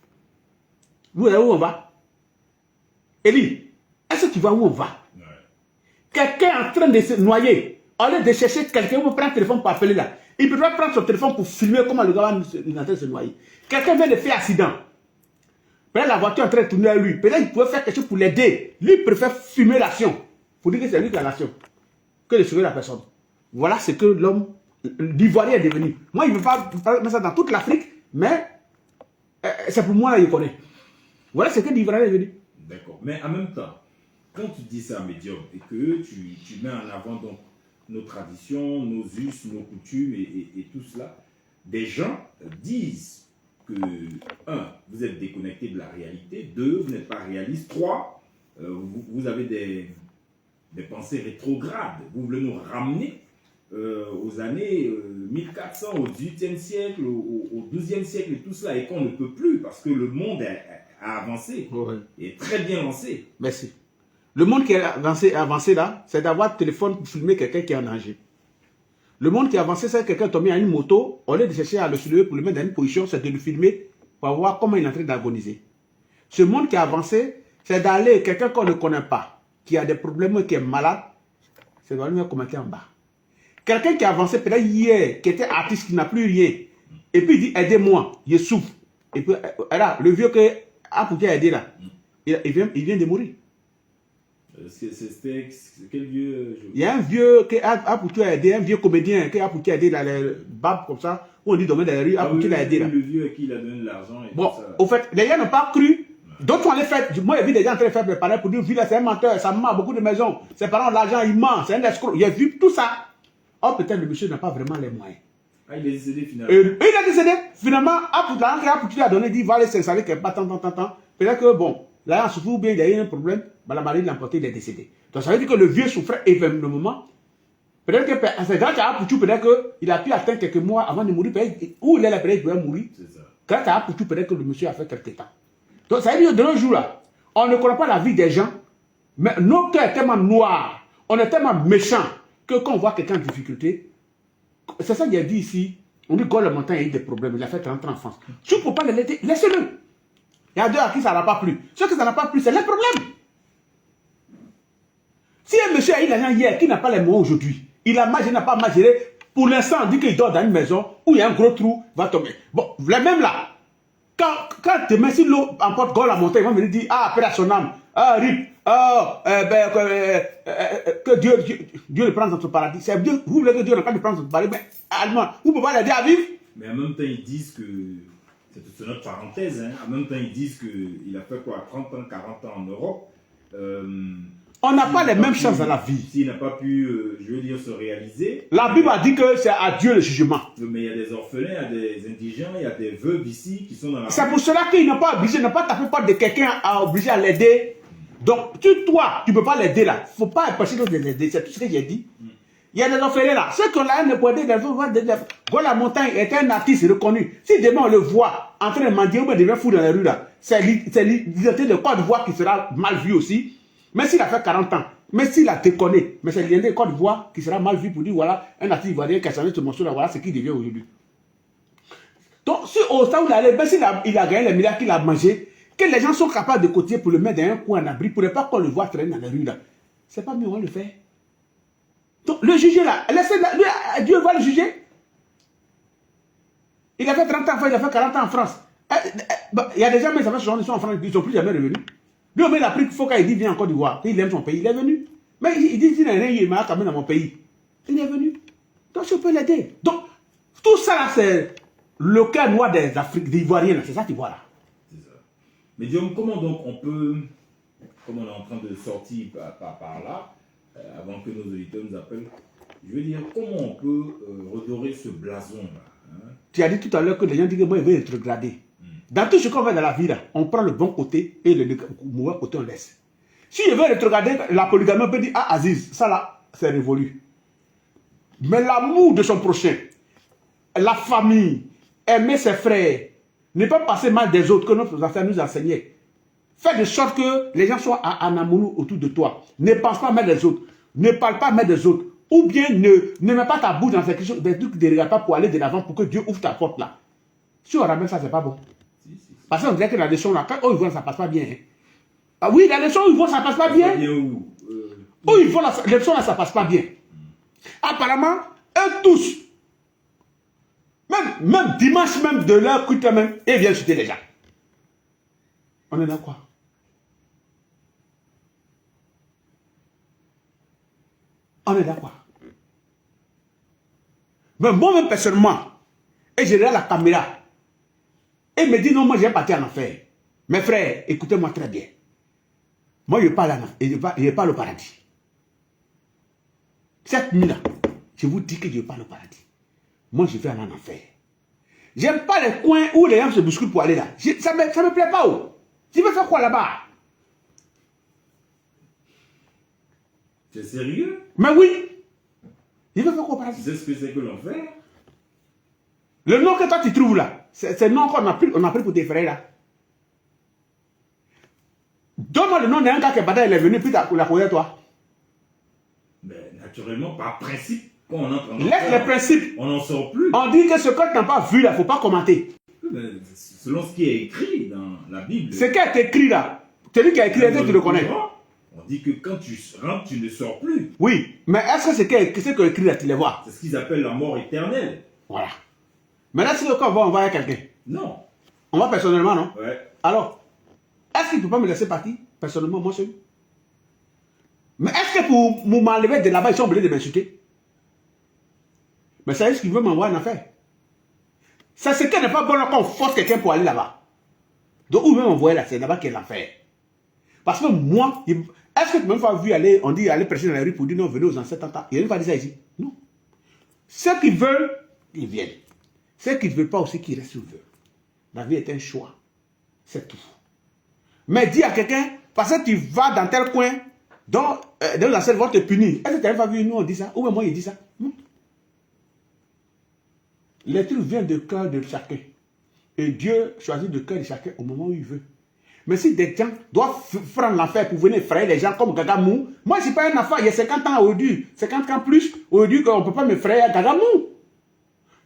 Vous voyez où on va? Eli, est-ce que tu vois où on va? Ouais. Quelqu'un est en train de se noyer, au lieu de chercher quelqu'un, vous prendre le téléphone pour appeler là. Il peut pas prendre son téléphone pour filmer comment le gars est en train de se noyer. Quelqu'un vient de faire accident. Peut-être la voiture est en train de tourner à lui. Peut-être qu'il pouvait faire quelque chose pour l'aider. Lui, il préfère filmer l'action. Pour dire que c'est lui qui a l'action. Que de sauver la personne. Voilà ce que l'homme, l'Ivoirien est devenu. Moi, il ne veut pas mettre ça dans toute l'Afrique, mais c'est pour moi, là, il connaît. Voilà ce que l'Ivoirien est devenu. D'accord. Mais en même temps, quand tu dis ça, médium, et que tu mets en avant donc nos traditions, nos us, nos coutumes et tout cela, des gens disent que, 1, vous êtes déconnecté de la réalité, 2, vous n'êtes pas réaliste, 3, vous avez des pensées rétrogrades, vous voulez nous ramener aux années 1400, au 18e siècle, au 12e siècle et tout cela, et qu'on ne peut plus parce que le monde a avancé, et très bien lancé. Merci. Le monde qui est avancé là, c'est d'avoir téléphone pour filmer quelqu'un qui est en danger. Le monde qui est avancé, c'est quelqu'un qui a mis à une moto, au lieu de chercher à le soulever pour le mettre dans une position, c'est de le filmer pour voir comment il est en train d'agoniser. Ce monde qui est avancé, c'est d'aller, quelqu'un qu'on ne connaît pas, qui a des problèmes, qui est malade, c'est de lui commenter en bas. Quelqu'un qui a avancé peut-être hier, qui était artiste, qui n'a plus rien, et puis il dit aidez-moi, il souffre. Et puis là, le vieux qui a pour aider là, il vient de mourir. C'était quel vieux? Il y a un vieux qui a pour aider, un vieux comédien qui a pour aider dans les babes comme ça, où on dit domaine dans les rues, a pour aider là. Le vieux à qui il a donné de l'argent. Bon, au fait, les gens n'ont pas cru. D'autres ont les fait. Moi, j'ai vu des gens en train de faire préparer pour dire, c'est un menteur, ça ment beaucoup de maisons. Ses parents, l'argent, il ment, c'est un escroc. J'ai vu tout ça. Oh, peut-être le monsieur n'a pas vraiment les moyens. Ah, il est décédé finalement. Il est décédé. Finalement, l'argent qu'il a donné, dit, va aller s'installer quelque part, tant. Peut-être que, bon, là, il souffre ou bien il y a eu un problème, bah, la maladie l'a emporté, il est décédé. Donc, ça veut dire que le vieux souffrait énormément. Peut-être que c'est grâce à Apoutou, peut-être qu'il a pu attendre quelques mois avant de mourir. Où il est là, peut-être qu'il doit mourir. Grâce à Apoutou, peut-être que le monsieur a fait quelques temps. Donc, ça veut dire que de nos jours là, on ne connaît pas la vie des gens, Mais nos cœurs sont tellement noirs, on est tellement méchants que quand on voit quelqu'un en difficulté, c'est ça qu'il a dit ici. On dit Gaulle le montant, il a eu des problèmes, il a fait 30 ans en France. Tu ne peux pas l'aider, laissez-le. Il y a deux à qui ça n'a pas plu. Ceux que ça n'a pas plu, c'est le problème. Si un monsieur a eu l'argent hier, qui n'a pas les moyens aujourd'hui, il a mal, il n'a pas mal géré, pour l'instant, on dit qu'il dort dans une maison où il y a un gros trou, il va tomber. Bon, les mêmes là, quand demain, si l'eau emporte Gaulle la montagne, ils vont venir dire, ah, après à son âme, ah, rip, que Dieu le prenne dans son paradis. C'est Dieu, vous voulez que Dieu ne prenne dans son paradis, mais allemand, vous ne pouvez pas l'aider à vivre. Mais en même temps, ils disent que, c'est notre parenthèse, hein, en même temps, ils disent qu'il a fait quoi, 30 ans, 40 ans en Europe. On n'a pas les mêmes chances dans la vie. S'il n'a pas pu, je veux dire, se réaliser. La Bible a dit que c'est à Dieu le jugement. Mais il y a des orphelins, il y a des indigents, il y a des veuves ici qui sont dans la... C'est pour cela qu'il n'est pas obligé, n'a pas tapé porte de quelqu'un à obligé à l'aider. Donc, toi, tu ne peux pas l'aider là. Il ne faut pas empêcher d'autres de l'aider. C'est tout ce que j'ai dit. Il y a des orphelins là. Ceux qui ont la haine pour aider, la montagne est un artiste reconnu. Si demain on le voit en train de mendier ou bien devient fou dans la rue là, c'est l'identité de Côte d'Ivoire qui sera mal vue aussi. Mais s'il a fait 40 ans, mais s'il a déconné, mais c'est l'identité de Côte d'Ivoire qui sera mal vue pour dire voilà, un artiste ivoirien qui a changé ce morceau là, voilà ce qu'il devient aujourd'hui. Donc, si au stade où il allait, même s'il a gagné les milliards qu'il a mangé, que les gens sont capables de cotiser pour le mettre dans un coin en abri, pour ne pas qu'on le voit traîner dans la rue là, c'est pas mieux, on le fait. Donc, le juger là, Dieu va le juger. Il a fait 30 ans en France, il a fait 40 ans en France. Il y a des gens, mais ça fait 60 ans, ils sont en France, ils ne sont plus jamais revenus. Lui, il a pris qu'il faut qu'il dit viens en Côte d'Ivoire, il aime son pays, il est venu. Mais il dit qu'il n'a rien, il m'a quand même dans mon pays. Il est venu. Donc, je peux l'aider. Donc, tout ça là, c'est le cœur noir des Ivoiriens, c'est ça qu'il voit là. C'est ça. Mais Guillaume, comment donc on peut, comme on est en train de sortir par là, avant que nos auditeurs nous appellent, je veux dire, comment on peut redorer ce blason-là, hein? Tu as dit tout à l'heure que les gens disent que moi, ils veulent être rétrogradés. Dans tout ce qu'on fait dans la vie, là, on prend le bon côté et le mauvais côté, on laisse. Si je veux rétrograder, la polygamie, on peut dire, ah, Aziz, ça là, c'est révolu. Mais l'amour de son prochain, la famille, aimer ses frères, ne pas passer mal des autres, que notre ancêtres nous enseignaient. Fais de sorte que les gens soient en amour autour de toi. Ne pense pas mal des autres. Ne parle pas mal des autres. Ou bien ne mets pas ta bouche dans quelque chose, des trucs qui ne regardent pas pour aller de l'avant, pour que Dieu ouvre ta porte là. Si on ramène ça, c'est pas bon. Parce qu'on dirait que la leçon là, quand ils vont, ça passe pas bien. Hein. Ah oui, la leçon où ils vont, ça passe pas bien. Où ils vont, la leçon là, ça passe pas bien. Apparemment, eux tous, même dimanche même de leur culte même, ils viennent chuter les gens. On est dans quoi? On est dans quoi? Mais moi-même personnellement, et je regarde la caméra, et me dit non, moi j'ai parti en enfer. Mes frères, écoutez-moi très bien. Moi je parle au paradis. Cette nuit-là, je vous dis que je parle au paradis. Moi je vais aller en enfer. J'aime pas les coins où les gens se bousculent pour aller là. Ça me plaît pas. Oh. Tu veux faire quoi là-bas? C'est sérieux? Mais oui. Je veux faire quoi au paradis? Tu sais ce que c'est que l'enfer? Le nom que toi tu trouves là, c'est le nom qu'on a pris pour tes frères là. Donne-moi le nom d'un gars qui est venu, puis tu la connais toi. Mais naturellement, par principe, quand on entre en enfer, laisse les principes. On n'en sort plus. On dit que ce que tu n'as pas vu là, il ne faut pas commenter. Mais selon ce qui est écrit dans la Bible. Ce qui est écrit là, celui qui a écrit, tu le connais. On dit que quand tu rentres, tu ne sors plus. Oui, mais est-ce que ce qui est écrit là, tu les vois? C'est ce qu'ils appellent la mort éternelle. Voilà. Mais là, si on va envoyer quelqu'un. Non. On va personnellement, non? Ouais. Alors, est-ce qu'il ne peut pas me laisser partir? Personnellement, moi seul. Mais est-ce que pour m'enlever de là-bas, ils sont obligés de m'insulter? Mais c'est ce qu'ils veulent m'envoyer en affaire. C'est ce qui n'est pas bon qu'on force quelqu'un pour aller là-bas. Donc, où même m'envoyer là, c'est là-bas qu'il y a l'affaire. Parce que moi, est-ce que tu m'as pas vu aller, on dit aller prêcher dans la rue pour dire non, venez aux ancêtres, il n'y a pas dit ça ici. Non. Ceux qui veulent, ils viennent. Ceux qui ne veulent pas aussi, qu'ils restent où ils veulent. La vie est un choix. C'est tout. Mais dis à quelqu'un, parce que tu vas dans tel coin, donc les ancêtres vont te punir. Est-ce que tu n'as pas vu, nous on dit ça? Ou même moi, il dit ça? Non. Les trucs viennent du cœur de chacun. Et Dieu choisit le cœur de chacun au moment où il veut. Mais si des gens doivent prendre l'affaire pour venir frayer les gens comme Gagamou, moi je suis pas un enfant, il y a 50 ans aujourd'hui, 50 ans plus, aujourd'hui qu'on ne peut pas me frayer à Gagamou.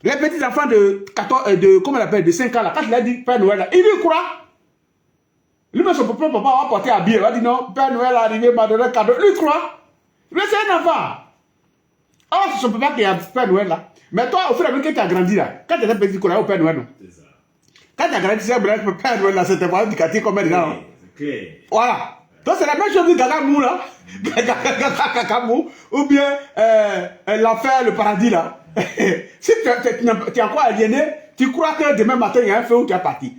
Les petits enfants de 14, comment on appelle, de 5 ans là, quand je leur dis Père Noël là, ils lui croient. Lui-même son papa va porter à billet, il va dire non, Père Noël est arrivé, m'a donné un cadeau, lui croit. Mais c'est un enfant. Oh, c'est son papa qui est à Père Noël là. Mais toi, au fur et à mesure que tu as grandi là, quand tu étais petit, tu connais au Père Noël non. C'est ça. Quand tu as grandi, tu sais, le Père Noël là, c'était pas du quartier comme dedans. C'est clair. Voilà. Donc c'est la même chose que Gagamou là. Gagamou. Ou bien l'enfer, le paradis là. Si tu es encore aliéné, tu crois que demain matin il y a un feu où tu es parti.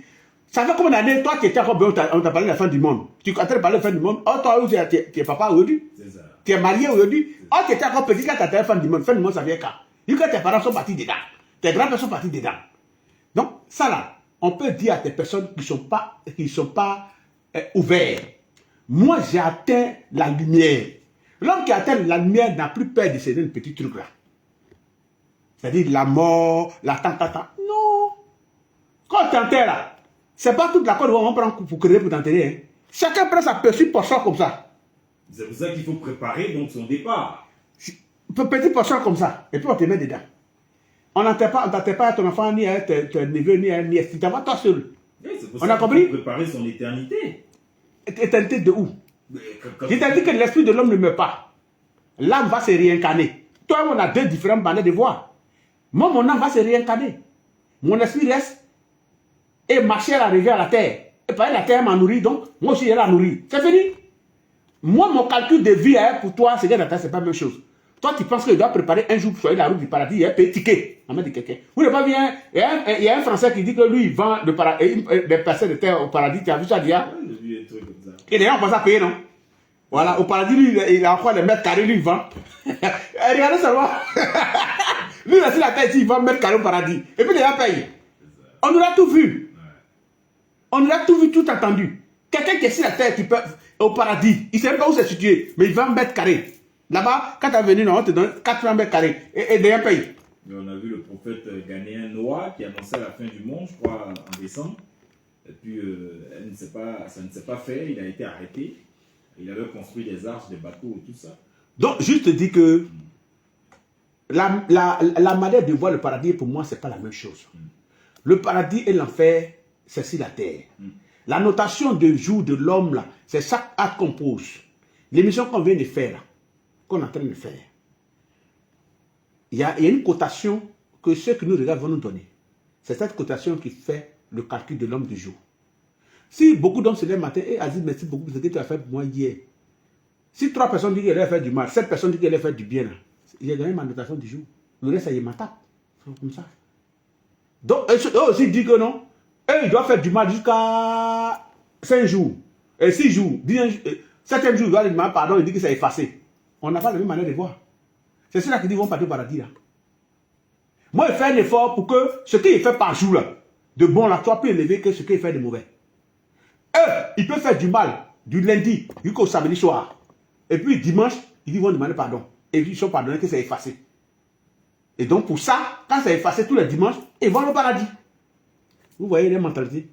Ça fait combien d'années, toi qui étais encore bien, on t'a parlé de la fin du monde. Tu es en train de parler de la fin du monde. Oh, toi, tu es papa aujourd'hui. C'est ça. Tu es marié aujourd'hui. Oh, tu étais encore petit quand tu as la fin du monde. Fin du monde, ça vient quand? Vu que tes parents sont partis dedans. Tes grands-pères sont partis dedans. Donc, ça là, on peut dire à des personnes qui ne sont pas ouverts. Moi, j'ai atteint la lumière. L'homme qui atteint la lumière n'a plus peur de ces petits trucs là. C'est-à-dire la mort, la tata. Non. Quand tu enterres là, c'est pas toute la corde qu'on prend pour créer pour t'enterrer. Hein. Chacun prend sa petite portion comme ça. C'est pour ça qu'il faut préparer donc son départ. Petite portion comme ça. Et puis on te met dedans. On n'enterre pas à ton enfant, ni à ton neveu, ni à une nièce. Tu t'en vas toi seul. Oui, on a compris? Préparer son éternité. Éternité de où? Je t'ai dit que l'esprit de l'homme ne meurt pas. L'âme va se réincarner. Toi, on a deux différentes manières de voir. Moi, mon âme va se réincarner. Mon esprit reste et ma chair arrive à la terre. Et par la terre m'a nourri, donc moi aussi elle a nourri. C'est fini. Moi, mon calcul de vie pour toi, c'est c'est pas la même chose. Toi, tu penses qu'il doit préparer un jour pour choisir la route du paradis, il y a un petit ticket en main de quelqu'un. Vous ne pas bien, il y a un Français qui dit que lui, il vend des personnes de terre au paradis. Tu as vu ça déjà? J'ai vu un truc comme ça. Et d'ailleurs, on pense à payer, non? Voilà, au paradis, lui, il a encore les mètres carrés, lui, il vend. Regardez seulement. Lui, il a sur la tête, il vend mètres carrés au paradis. Et puis, il a payé. On nous l'a tout vu. On nous l'a tout vu, tout entendu. Quelqu'un qui est sur la terre, qui peut, au paradis, il ne sait même pas où c'est situé, mais il vend mètres carrés. Là-bas, quand tu es venu, on te donne 400 mètres carrés et derrière paye. On a vu le prophète ghanéen Noah qui annonçait la fin du monde, je crois, en décembre. Et puis, ça ne s'est pas fait, il a été arrêté. Il avait construit des arches, des bateaux et tout ça. Donc, juste dis que la manière de voir le paradis, pour moi, ce n'est pas la même chose. Le paradis et l'enfer, c'est sur la terre. La notation de jour de l'homme, là, c'est chaque acte qu'on pose. L'émission qu'on vient de faire, là, qu'on est en train de faire, il y a une cotation que ceux qui nous regardent vont nous donner. C'est cette cotation qui fait le calcul de l'homme du jour. Si beaucoup d'hommes se lèvent le matin, et Aziz, merci beaucoup pour ce que tu as fait pour moi hier. Si 3 personnes disent qu'elles allaient faire du mal, 7 personnes disent qu'elles allaient faire du bien, j'ai donné ma notation du jour. Le reste, ça y est, ma tape. Comme ça. Donc, eux aussi disent que non. Eux, ils doivent faire du mal jusqu'à 5 jours. Et 6 jours. 7e jour, ils doivent demander pardon, ils disent que c'est effacé. On n'a pas la même manière de voir. C'est ceux-là qui disent qu'ils vont partir au paradis. Là. Moi, je fais un effort pour que ce qu'il fait par jour, là, de bon, là, soit plus élevé que ce qu'il fait de mauvais. Eux, ils peuvent faire du mal du lundi jusqu'au samedi soir. Et puis dimanche, ils vont demander pardon. Et ils sont pardonnés que c'est effacé. Et donc pour ça, quand c'est effacé tous les dimanches, ils vont au paradis. Vous voyez les mentalités.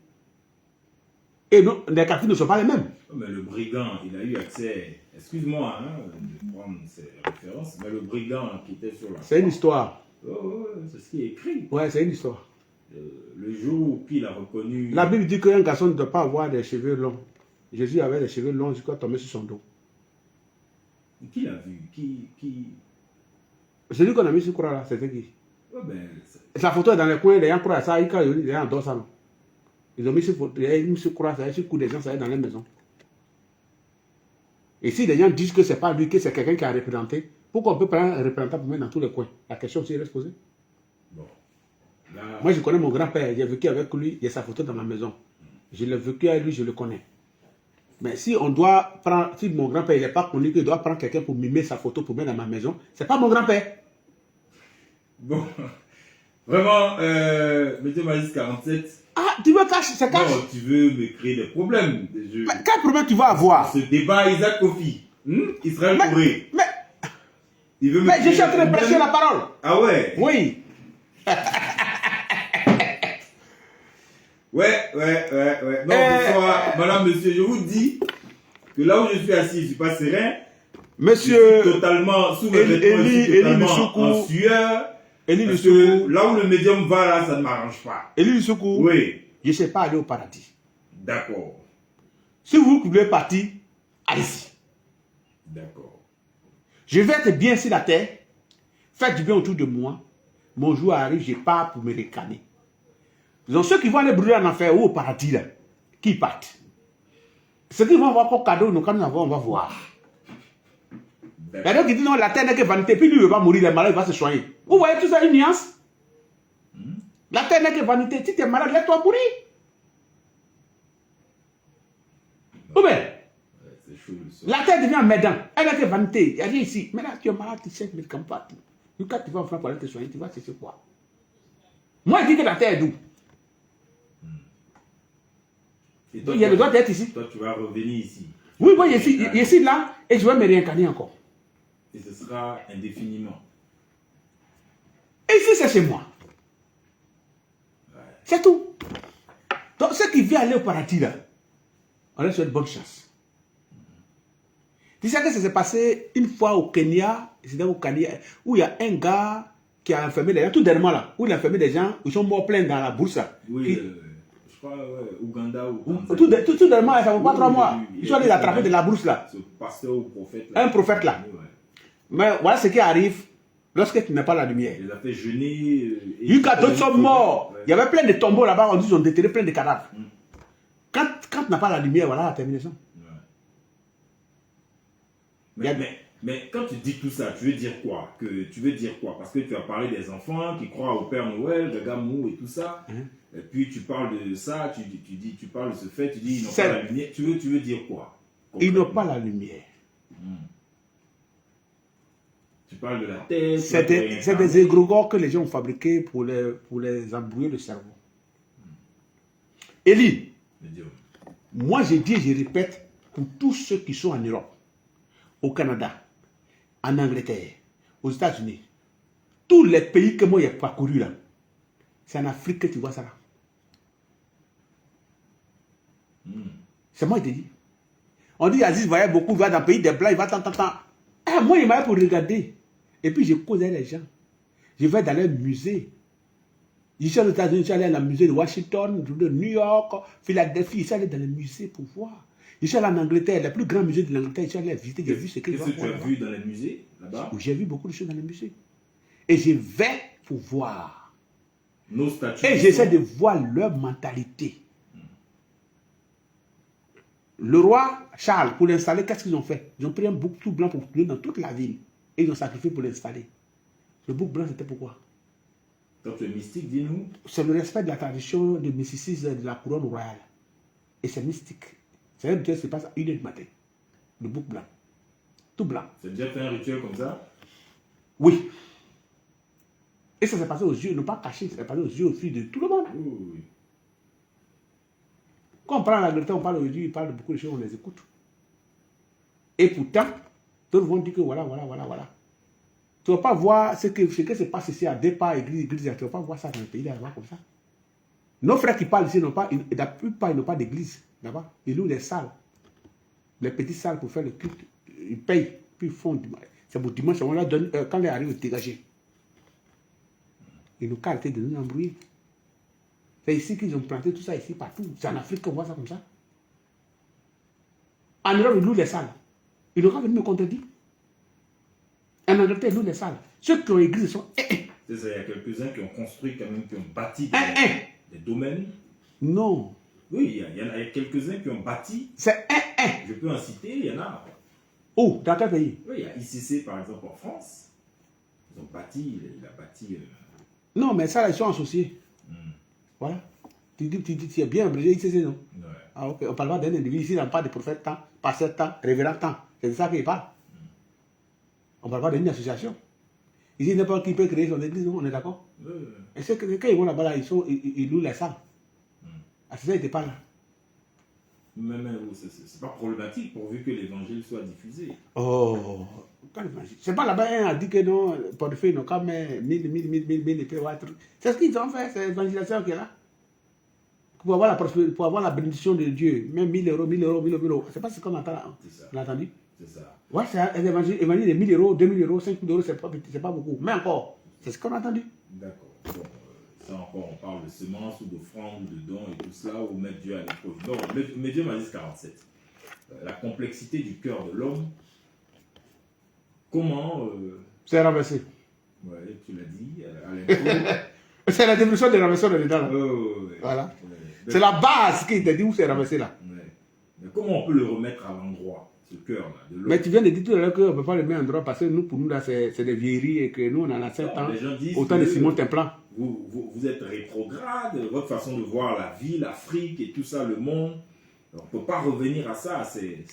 Et donc, les calculs ne sont pas les mêmes. Mais le brigand, il a eu accès, excuse-moi de prendre ces références, mais le brigand qui était sur la... C'est une histoire. Oh, c'est ce qui est écrit. Ouais, c'est une histoire. Le jour qu'il a reconnu... La Bible dit qu'un garçon ne doit pas avoir des cheveux longs. Jésus avait des cheveux longs jusqu'à tomber sur son dos. Qui l'a vu? Qui... C'est lui qu'on a mis sur croix là, c'était qui? Ouais, ben, sa photo est dans les coins, les gens croient à ça, les gens adorent ça. Non? Ils ont mis sur photo, ils ont mis sur croix, ça sur le coup des gens, ça est dans les maisons. Et si les gens disent que c'est pas lui, que c'est quelqu'un qui a représenté, pourquoi on peut prendre un représentant pour mettre dans tous les coins? La question aussi reste posée. Bon. Là... Moi, je connais mon grand-père, j'ai vécu avec lui, il y a sa photo dans ma maison. Je l'ai vécu avec lui, je le connais. Mais si on doit prendre, si mon grand-père n'est pas connu, qu'il doit prendre quelqu'un pour mimer sa photo pour mettre dans ma maison, c'est pas mon grand-père. Bon, vraiment, Monsieur Magis 47. Ah, tu veux cacher, c'est cache. Non, tu veux me créer des problèmes. Mais quel problème tu vas avoir? Ce débat Isaac Kofi, Israël Touré. Mais je suis en train de prêcher la parole. Ah ouais? Oui. Ouais. Non, bonsoir, madame, monsieur, je vous dis que là où je suis assis, je ne suis pas serein. Monsieur. Je suis totalement sous mes vêtements, je suis totalement en sueur. Parce que là où le médium va, là, ça ne m'arrange pas. Élie Lusuku. Oui. Je ne sais pas aller au paradis. D'accord. Si vous voulez partir, allez-y. D'accord. Je vais être bien sur la terre. Faites du bien autour de moi. Mon jour arrive, je pars pour me réclamer. Donc ceux qui vont aller brûler en enfer ou au paradis, là, qui partent. Ceux qui vont avoir comme cadeau, nous, quand nous avons, on va voir. Il y a d'autres qui disent non, la terre n'est que vanité, puis lui, il va mourir, il est malade, il va se soigner. Vous voyez tout ça, une nuance? La terre n'est que vanité. Si tu es malade, laisse-toi mourir. Ou bien, la terre devient médant. Elle n'est que vanité. Il y a rien ici. Mais là, tu es malade, tu sais, mais comme pas. Quand tu vas en France pour aller te soigner, tu vas chercher quoi? Moi, je dis que la terre est douce. Il y a le droit d'être ici. Toi, tu vas revenir ici. Oui, moi, je suis là et je vais me réincarner encore. Et ce sera indéfiniment. Et ici, c'est chez moi. Ouais. C'est tout. Donc, ceux qui viennent aller au paradis, là, on leur souhaite bonne chance. Tu sais que ça s'est passé une fois au Kenya, où il y a un gars qui a enfermé des gens, tout dernièrement là, où il a enfermé des gens, ils sont morts pleins dans la bourse là. Oui, je crois, Ouganda ou tout dernièrement, ça ne fait pas 3 mois. Ils sont allés l'attraper de la bourse là. Ce pasteur ou prophète là. Un prophète là. Ouais. Mais voilà ce qui arrive lorsque tu n'as pas la lumière. Il a fait jeûner. Jusqu'à d'autres sont morts. Ouais. Il y avait plein de tombeaux là-bas, on dit qu'ils ont déterré plein de cadavres. Quand tu n'as pas la lumière, voilà la terminaison. Mais quand tu dis tout ça, tu veux dire quoi? Parce que tu as parlé des enfants qui croient au Père Noël, de Gamou et tout ça. Et puis tu parles de ça, tu parles de ce fait, tu dis ils n'ont pas la lumière. Tu veux dire quoi? Ils n'ont pas la lumière. Tu parles de la terre. C'est des égrégores que les gens ont fabriqués pour les embrouiller le cerveau. Élie, moi je dis et je répète pour tous ceux qui sont en Europe, au Canada, en Angleterre, aux États-Unis, tous les pays que moi j'ai parcouru là, c'est en Afrique que tu vois ça là. C'est moi qui te dis. On dit Aziz voyait beaucoup, il va dans le pays des blancs, il va tant. Moi il m'a pour regarder. Et puis je connais les gens. Je vais dans les musées. Je suis aux États-Unis, je suis allé dans le musée de Washington, de New York, Philadelphie, je suis allé dans les musées pour voir. Je suis allé en Angleterre, le plus grand musée de l'Angleterre, je suis allé visiter, j'ai vu ce qu'ils Qu'est-ce que tu as vu dans les musées là-bas? J'ai vu beaucoup de choses dans les musées. Et je vais pour voir. Nos statues. Et j'essaie de voir leur mentalité. Le roi Charles, pour l'installer, qu'est-ce qu'ils ont fait? Ils ont pris un bouc tout blanc pour couler dans toute la ville. Et ils ont sacrifié pour l'installer. Le bouc blanc, c'était pourquoi? Donc le mystique, dis-nous. C'est le respect de la tradition de mysticisme de la couronne royale. Et c'est mystique. C'est un rituel qui se passe à 1h du matin. Le bouc blanc. Tout blanc. C'est déjà fait un rituel comme ça? Oui. Et ça s'est passé aux yeux, non pas caché, ça s'est passé aux yeux aussi de tout le monde. Oui. Quand on parle en Angleterre, on parle aux yeux, ils parlent de beaucoup de choses, on les écoute. Et pourtant, d'autres vont dire que voilà. Tu ne vas pas voir ce que se passe ici à départ, église, tu ne vas pas voir ça dans le pays là-bas comme ça. Nos frères qui parlent ici, la plupart, ils n'ont pas d'église là-bas. Ils louent les salles. Les petites salles pour faire le culte. Ils payent, puis ils font. C'est pour dimanche, on leur donne, quand ils arrivent, ils dégagent. Ils nous cartent de nous embrouiller. C'est ici qu'ils ont planté tout ça, ici, partout. C'est en Afrique qu'on voit ça comme ça. En Europe, ils louent les salles. Ils n'ont pas venu me contredire. En Angleterre, ils louent les salles. Ceux qui ont église sont. C'est ça, il y a quelques-uns qui ont construit quand même, qui ont bâti des domaines. Non. Oui, il y a quelques-uns qui ont bâti. C'est Je peux en citer, il y en a. Où? Dans quel pays? Oui, il y a ICC par exemple en France. Ils ont bâti, il a bâti. Non, mais ça, là, ils sont associés. Voilà. Tu es bien abrégé ICC, non? Ouais. Ah, ok. On parle pas d'un individu ici, on parle de prophète temps, pasteur temps, révérend temps. C'est de ça qu'il parle. On ne parle pas d'une association. Ici, n'importe qui peut créer son église, non? On est d'accord? Et c'est que quand ils vont là-bas, là, ils louent les salles. Ah, c'est ça, ils te parlent là. Mais c'est pas problématique pourvu que l'évangile soit diffusé. Oh, quel évangile? C'est pas là-bas, un a dit que non, portefeuille, non, comme 1000 épées, c'est ce qu'ils ont fait, c'est l'évangélisation qui est là. pour avoir la prospérité, pour avoir la bénédiction de Dieu, même 1000 euros, 1000 euros, 1000 euros. C'est pas ce qu'on entend. On a entendu. C'est ça. Ouais, c'est un évangile de 1000 euros, 2000 euros, 5000 euros, c'est pas beaucoup. Mais encore, c'est ce qu'on a entendu. D'accord. Bon, ça encore, on parle de semences ou d'offrandes, de dons et tout cela, ou mettre Dieu à l'épreuve. Non, mais Dieu m'a dit 47. La complexité du cœur de l'homme, comment... C'est renversé. Ouais, tu l'as dit, à l'impôt. C'est la définition de renversé dedans. Là. Ouais. Voilà. Ouais. C'est la base qui te dit où c'est renversé là. Ouais. Mais comment on peut le remettre à l'endroit, ce cœur-là de l'homme? Mais tu viens de dire tout à l'heure qu'on ne peut pas le mettre en droit parce que nous, pour nous, là, c'est des vieilleries et que nous, on en a 7 ans. Les gens disent Autant de Simon Templant. Vous êtes rétrograde, votre façon de voir la vie, l'Afrique et tout ça, le monde. On ne peut pas revenir à ça, c'est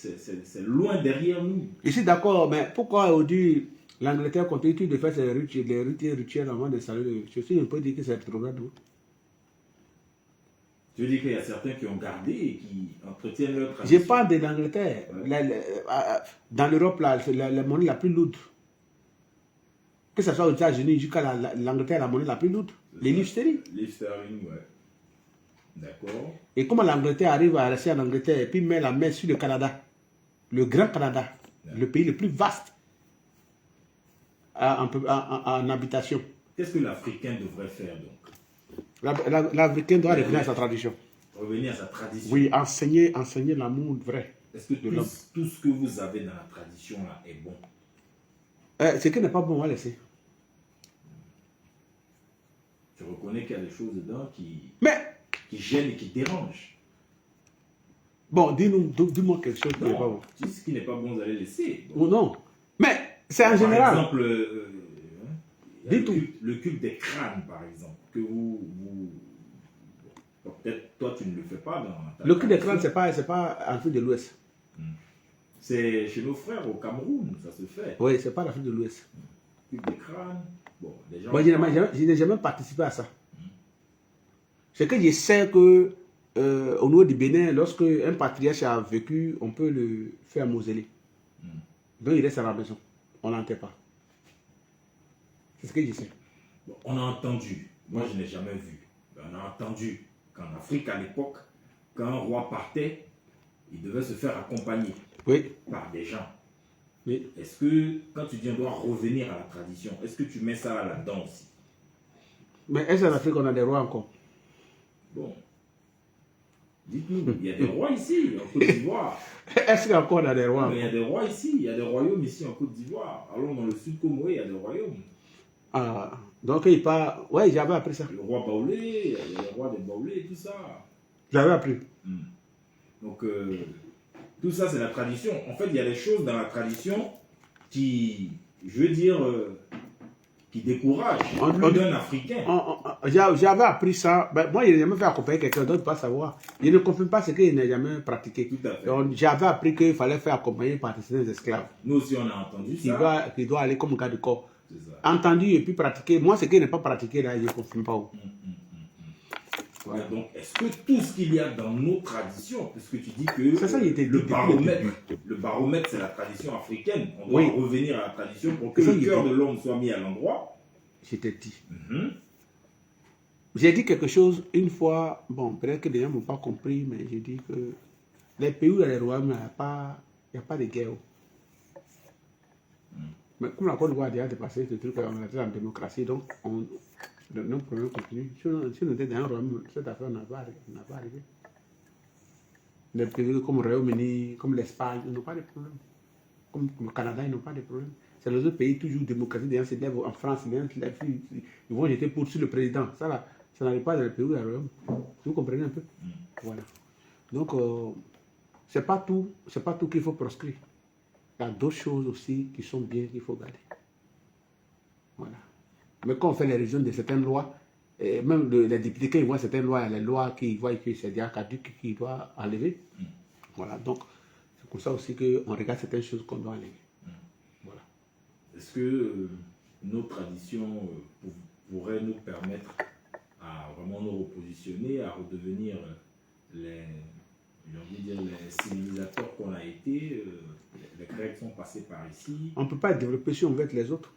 loin derrière nous. Je suis d'accord, mais pourquoi aujourd'hui l'Angleterre continue de faire ses rituels avant de saluer? Je suis un peu dit que c'est rétrograde. Tu veux dire qu'il y a certains qui ont gardé et qui entretiennent leur tradition? Je parle de l'Angleterre. Ouais. Dans l'Europe, la monnaie la plus lourde. Que ce soit aux États-Unis jusqu'à l'Angleterre, la monnaie la plus lourde. Les livres sterling. Les livres sterling, ouais. D'accord. Et comment l'Angleterre arrive à rester en Angleterre et puis met la main sur le Canada, le grand Canada, le pays le plus vaste en habitation. Qu'est-ce que l'Africain devrait faire donc? L'Africain doit revenir à sa tradition. Revenir à sa tradition. Oui, enseigner l'amour vrai. Est-ce que tout ce que vous avez dans la tradition là est bon? Ce qui n'est pas bon, on va laisser. Tu reconnais qu'il y a des choses dedans qui gênent et qui dérangent. Bon, dis-moi quelque chose qui n'est pas bon. Si ce qui n'est pas bon, vous allez laisser. Ou non. Mais c'est en général. Par exemple, dis-tout. Le culte des crânes, par exemple, que peut-être toi tu ne le fais pas dans ta Le culte des crânes, c'est pas en Afrique de l'Ouest. C'est chez nos frères au Cameroun, ça se fait. Oui, c'est pas l'Afrique de l'Ouest. Le culte des crânes. Bon, les gens. Moi, je n'ai jamais participé à ça. C'est que je sais que au niveau du Bénin, lorsque un patriarche a vécu, on peut le faire mausoler. Donc il reste à la maison. On n'enterre pas. C'est ce que je sais. Bon, on a entendu, moi je n'ai jamais vu, mais on a entendu qu'en Afrique à l'époque, quand un roi partait, il devait se faire accompagner par des gens. Oui. Est-ce que quand tu dis on doit revenir à la tradition, est-ce que tu mets ça là-dedans aussi? Mais est-ce qu'en Afrique on a des rois encore? Bon. Dites-nous, il y a des rois ici, en Côte d'Ivoire. Est-ce qu'encore on a des rois? Il y a des rois ici, il y a des royaumes ici en Côte d'Ivoire. Allons dans le sud Congo, il y a des royaumes. Ah, donc il part. Oui, j'avais appris ça. Le roi Baoulé, il y a les rois des Baoulés et tout ça. J'avais appris. Donc, tout ça, c'est la tradition. En fait, il y a des choses dans la tradition qui, je veux dire, qui découragent d'un Africain. J'avais appris ça. Ben, moi, je n'ai jamais fait accompagner quelqu'un d'autre, pas savoir. Je ne confirme pas ce qu'il n'a jamais pratiqué. Tout à fait. J'avais appris qu'il fallait faire accompagner par des esclaves. Nous aussi, on a entendu ça. Qui doit aller comme garde du corps. Ça. Entendu et puis pratiquer. Moi, ce qui n'est pas pratiqué, là, je ne confirme pas. Voilà. Donc, est-ce que tout ce qu'il y a dans nos traditions, puisque tu dis que ça, le baromètre, c'est la tradition africaine, on doit revenir à la tradition pour que le cœur de l'homme soit mis à l'endroit. Je t'ai dit. J'ai dit quelque chose une fois, bon, peut-être que les gens ne m'ont pas compris, mais j'ai dit que les pays où il y a les royaumes, il n'y a pas de guerre. Mais comme la Côte d'Ivoire a déjà dépassé ce truc, on est en démocratie, donc nos problèmes continuent. Si on était dans un royaume, cette affaire n'a pas arrivé. Les pays comme le Royaume-Uni, comme l'Espagne, ils n'ont pas de problème. Comme le Canada, ils n'ont pas de problème. C'est les autres pays, toujours démocratie, des gens se lèvent en France, ils vont jeter pour sur le président. Ça n'arrive pas dans les pays où il y a le royaume. Vous comprenez un peu? Voilà. Donc, c'est pas tout qu'il faut proscrire. Il y a d'autres choses aussi qui sont bien, qu'il faut garder. Voilà. Mais quand on fait les révisions de certaines lois, et même les députés, quand ils voient certaines lois, il y a les lois qui voient que c'est déjà caduque, qu'ils doivent enlever. Voilà. Donc, c'est pour ça aussi qu'on regarde certaines choses qu'on doit enlever. Voilà. Est-ce que nos traditions pourraient nous permettre à vraiment nous repositionner, à redevenir les civilisateurs qu'on a été, les Grecs sont passés par ici? On ne peut pas développer si on veut être les autres.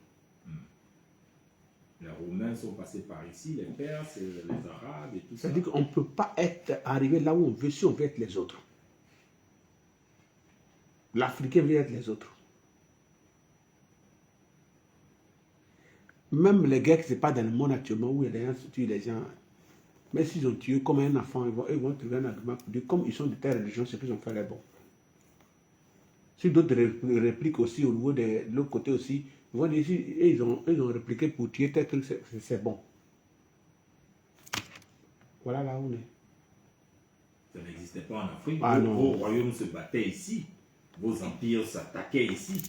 Les Romains sont passés par ici, les Perses, les Arabes et tout ça. C'est-à-dire qu'on ne peut pas être arrivé là où on veut si on veut être les autres. L'Africain veut être les autres. Même les gars qui ne sont pas dans le monde actuellement où il y a des gens qui tuent les gens, mais s'ils ont tué comme un enfant, ils vont trouver un argument pour dire comme ils sont de telle religion, c'est qu'ils ont fait les bons. Si d'autres répliquent aussi au niveau de l'autre côté aussi, ils vont dire ils ont répliqué pour tuer tel truc, c'est bon. Voilà là où on est. Ça n'existait pas en Afrique. Ah, Vos royaumes se battaient ici. Vos empires s'attaquaient ici.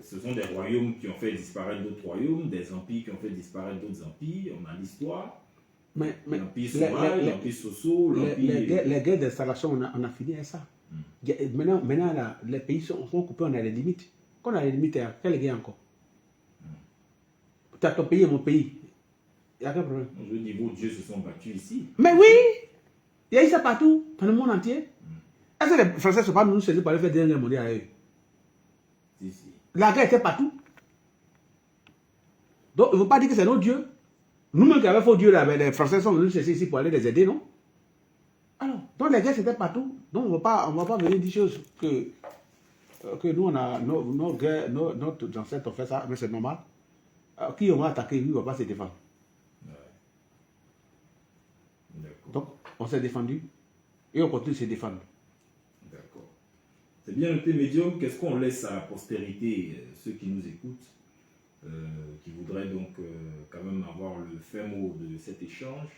Ce sont des royaumes qui ont fait disparaître d'autres royaumes, des empires qui ont fait disparaître d'autres empires. On a l'histoire. Mais L'empire sauvage, l'empire Soso, l'empire... les guerres d'installation, on a fini avec ça. Maintenant là, les pays sont coupés, on a les limites. Quand on a les limites, quelle guerre encore? Tu as ton pays et mon pays. Il n'y a aucun problème. Je dis, vos dieux se sont battus ici. Mais oui! Il y a eu ça partout, dans le monde entier. Est-ce que les Français ne sont pas nous choisis pour aller faire des guerres mondiales à eux? Si, si. La guerre était partout. Donc, il ne faut pas dire que c'est nos dieux. Nous-mêmes qui avons faux dieux, là, les Français sont venus chercher ici pour aller les aider, non? Alors, donc les guerres c'était partout. Donc on ne va pas venir dire choses que nous, on a notre ancêtre ont fait ça, mais c'est normal. Qui on va attaquer, lui, il ne va pas se défendre. Ouais. Donc, on s'est défendu et on continue de se défendre. D'accord. C'est bien noté, médium. Qu'est-ce qu'on laisse à la postérité, ceux qui nous écoutent, qui voudraient donc quand même avoir le fin mot de cet échange?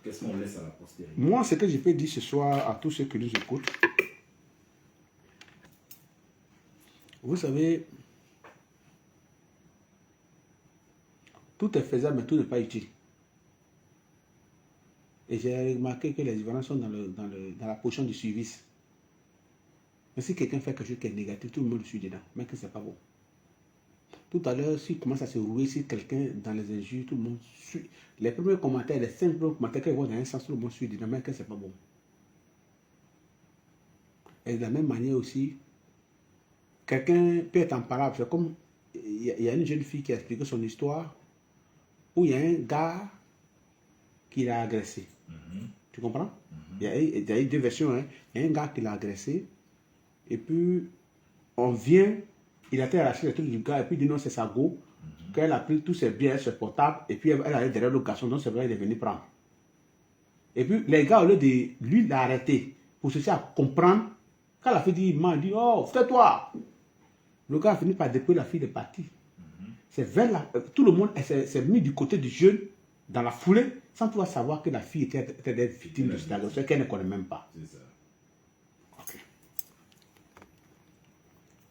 Qu'est-ce qu'on laisse à la postérité? Moi, ce que je peux dire ce soir à tous ceux qui nous écoutent, vous savez, tout est faisable, mais tout n'est pas utile. Et j'ai remarqué que les différences sont dans la position du suivisme. Mais si quelqu'un fait quelque chose qui est négatif, tout le monde le suit dedans, mais que ce n'est pas bon. Tout à l'heure, s'il commence à se rouer sur quelqu'un dans les injures, tout le monde suit. Les premiers commentaires, les 5 premiers commentaires qu'ils vont dans un sens, tout le monde suit dedans, mais que ce n'est pas bon. Et de la même manière aussi, quelqu'un peut être en parable. C'est comme, il y a une jeune fille qui a expliqué son histoire, où il y a un gars qui l'a agressé. Tu comprends? Il y a eu 2 versions. Hein. Il y a un gars qui l'a agressé, et puis on vient, il a été arraché le truc du gars, et puis il dit non, c'est sa go, qu'elle a pris tous ses biens, ses portables, et puis elle allait derrière le garçon, donc c'est vrai, il est venu prendre. Et puis les gars, au lieu de lui l'arrêter, pour chercher à comprendre, quand la fille dit, il m'a dit, oh, fais-toi. Le gars a fini par dépouiller la fille de partie. C'est vers là, tout le monde s'est mis du côté du jeune, dans la foulée, sans pouvoir savoir que la fille était victime de cette agression qu'elle ne connaît même pas. C'est ça. Okay.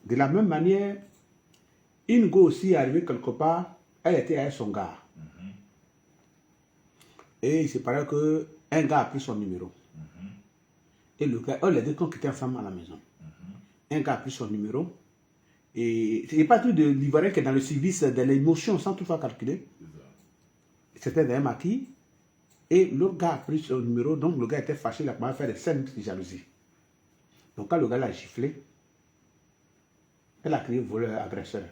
De la même manière, une go aussi est arrivée quelque part, elle était avec son gars. Et il se paraît qu'un gars a pris son numéro. Et le gars, les deux qui étaient ensemble à la maison. Un gars a pris son numéro. Et ce n'est pas tout de l'Ivoirien qui est dans le service de l'émotion sans toutefois calculer. C'était d'un maquis. Et l'autre gars a pris son numéro, donc le gars était fâché, il a commencé à faire des scènes de jalousie. Donc quand le gars l'a giflé, elle a crié voleur, agresseur.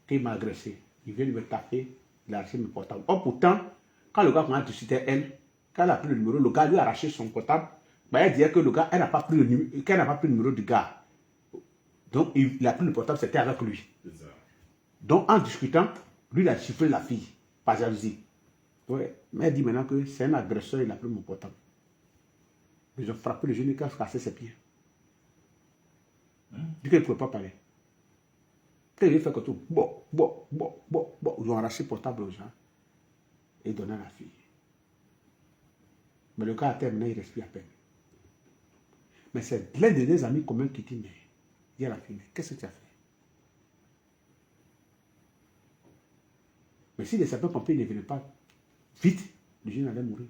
Qui m'a agressé, il vient me taper, il a arraché mon portable. Oh pourtant, quand le gars a discuté elle, quand elle a pris le numéro, le gars lui a arraché son portable. Ben, elle disait que le gars, elle n'a pas pris le numéro, qu'elle n'a pas pris le numéro du gars. Donc il a pris le portable, c'était avec lui. Donc en discutant, lui il a giflé la fille, par jalousie. Ouais. Mais elle dit maintenant que c'est un agresseur, il a pris mon portable. Ils ont frappé le genou et cassé ses pieds. Il dit qu'il ne pouvait pas parler. Quand il fait que tout, ils ont arraché le portable aux gens et donné à la fille. Mais le cas à terre, maintenant, il respire à peine. Mais c'est l'un de des amis communs qui dit, mais dit à la fille, qu'est-ce que tu as fait? Mais si les sapeurs-pompiers ne venaient pas vite, le jeune allait mourir.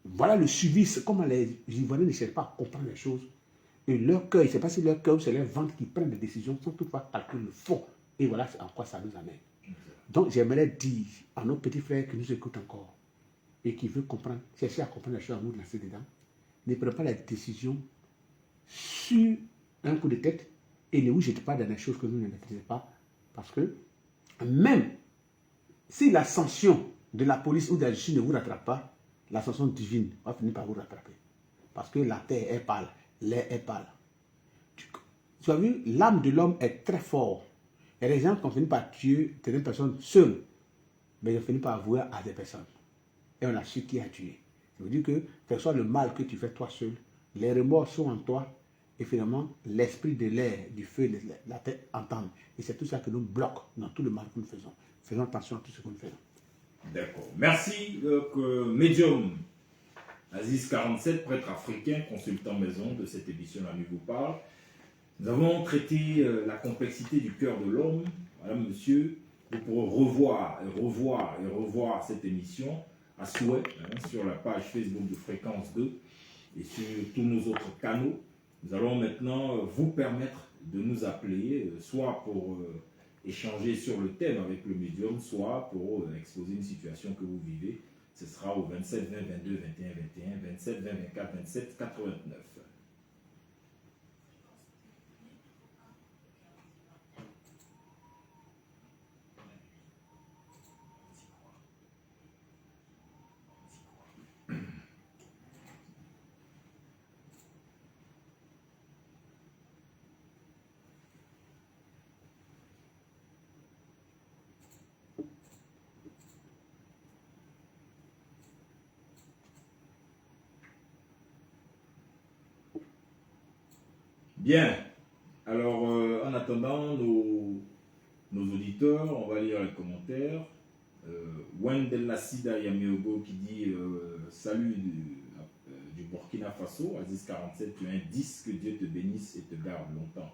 Voilà le suivi, c'est comment les Ivoiriens ne cherchent pas à comprendre les choses. Et leur cœur, il ne sait pas si leur cœur ou c'est leur ventre qui prennent des décisions sans toutefois calculer le fond. Et voilà en quoi ça nous amène. Donc j'aimerais dire à nos petits frères qui nous écoutent encore et qui veulent comprendre, chercher à comprendre les choses à nous lancer dedans, ne prenez pas la décision sur un coup de tête et ne vous jetez pas dans les choses que nous ne maîtrisons pas Parce que même si la sanction de la police ou de la justice ne vous rattrape pas, la sanction divine va finir par vous rattraper. Parce que la terre est pâle, l'air est pâle. Tu as vu, l'âme de l'homme est très forte. Il y a des gens qui ont fini par tuer certaines personnes seules, mais ils ont fini par avouer à des personnes. Et on a su qui a tué. Ça veut dire que, quel soit le mal que tu fais toi seul, les remords sont en toi, et finalement, l'esprit de l'air, du feu, de la terre entendent. Et c'est tout ça qui nous bloque dans tout le mal que nous faisons. Faisons attention à tout ce que nous faisons. D'accord. Merci, Médium Aziz 47, prêtre africain, consultant maison de cette émission La Nuit vous parle. Nous avons traité la complexité du cœur de l'homme. Madame, monsieur, vous pourrez revoir cette émission à souhait sur la page Facebook de Fréquence 2 et sur tous nos autres canaux. Nous allons maintenant vous permettre de nous appeler, soit pour échanger sur le thème avec le médium, soit pour exposer une situation que vous vivez. Ce sera au 27 20 22 21 21, 27 20 24 27 89. Bien, alors en attendant nos auditeurs, on va lire les commentaires. Wendel Nassida Yameogo qui dit salut du Burkina Faso, Aziz 47, tu as un 10, que Dieu te bénisse et te garde longtemps.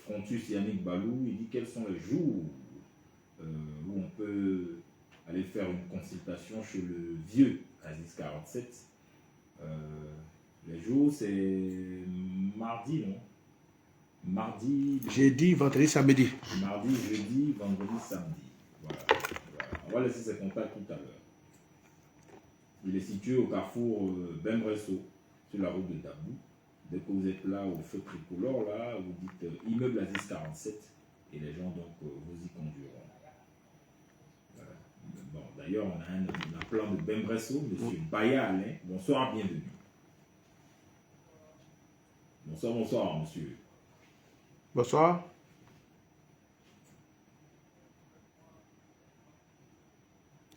Frontus Yannick Balou, il dit quels sont les jours où on peut aller faire une consultation chez le vieux Aziz 47. Les jours, c'est mardi, non? Mardi. Jeudi, vendredi, samedi. Mardi, jeudi, vendredi, samedi. Voilà. On va laisser ses contacts tout à l'heure. Il est situé au carrefour Bembresso, sur la route de Dabou. Dès que vous êtes là, au feu tricolore, là, vous dites immeuble Aziz 47 et les gens donc vous y conduiront. Voilà. Bon, d'ailleurs, on a un plan de Bembresso, monsieur Baya Alain. Bonsoir, bienvenue. Bonsoir, bonsoir, monsieur. Bonsoir.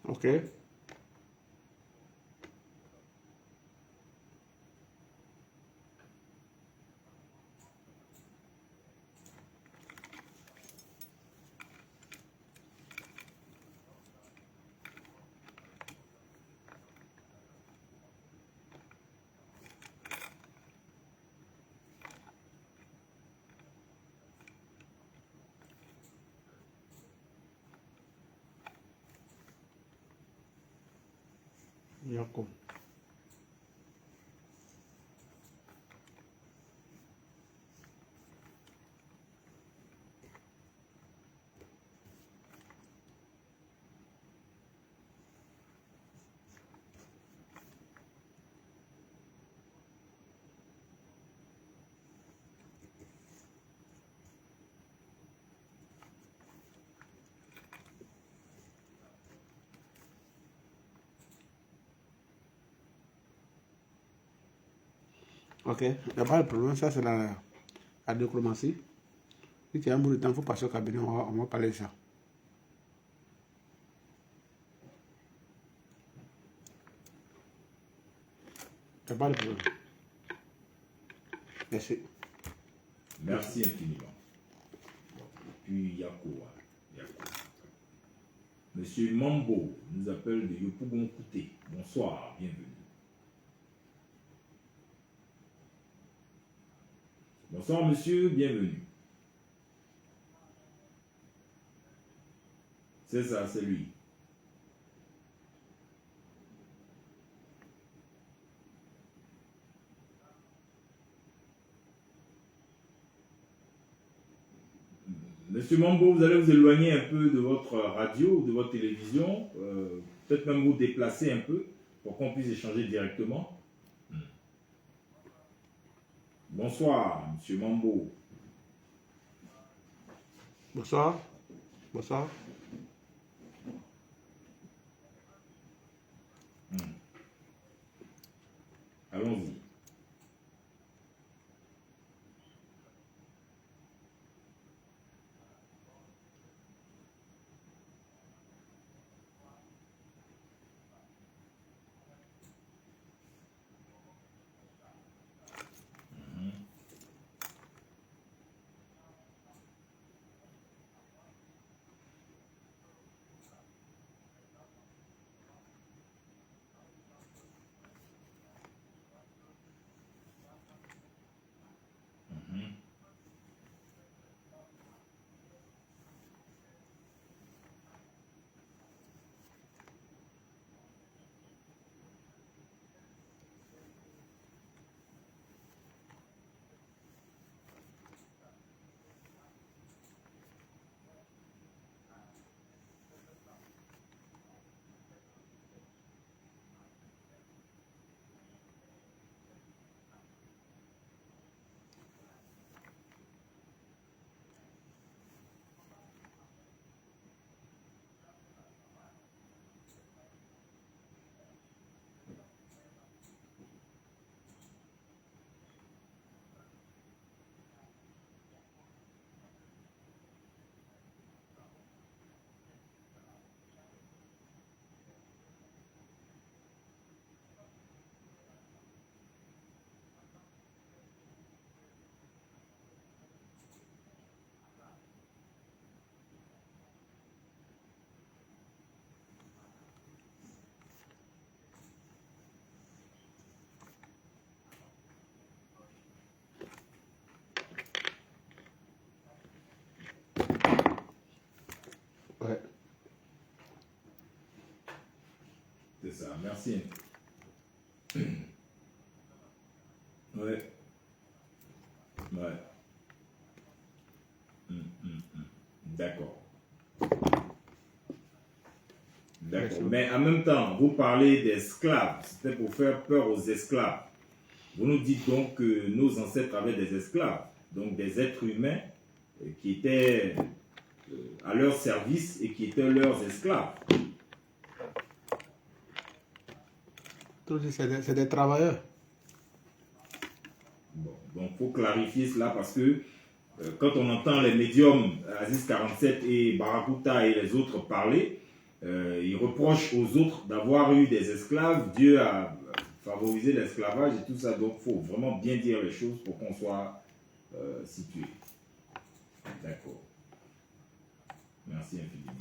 Ok. Yako. Ok, il n'y a pas de problème, ça c'est la diplomatie. Si tu as un bout de temps, il faut passer au cabinet, on va parler de ça. Il n'y a pas de problème. Merci. Merci infiniment. Puis Yako. Monsieur Mambo nous appelle de Yopougon Kouté. Bonsoir, bienvenue. Bonsoir monsieur, bienvenue. C'est ça, c'est lui. Monsieur Mambo, vous allez vous éloigner un peu de votre radio ou de votre télévision, peut-être même vous déplacer un peu pour qu'on puisse échanger directement. Bonsoir, monsieur Mambo. Bonsoir. Bonsoir. Allons-y. Ouais. C'est ça, merci. Ouais. Ouais. D'accord. D'accord. Mais en même temps, vous parlez d'esclaves. C'était pour faire peur aux esclaves. Vous nous dites donc que nos ancêtres avaient des esclaves, donc des êtres humains qui étaient à leur service et qui étaient leurs esclaves. C'est des travailleurs. Bon, donc il faut clarifier cela parce que quand on entend les médiums Aziz 47 et Barakuta et les autres parler, ils reprochent aux autres d'avoir eu des esclaves. Dieu a favorisé l'esclavage et tout ça. Donc il faut vraiment bien dire les choses pour qu'on soit situé. D'accord. Merci infiniment.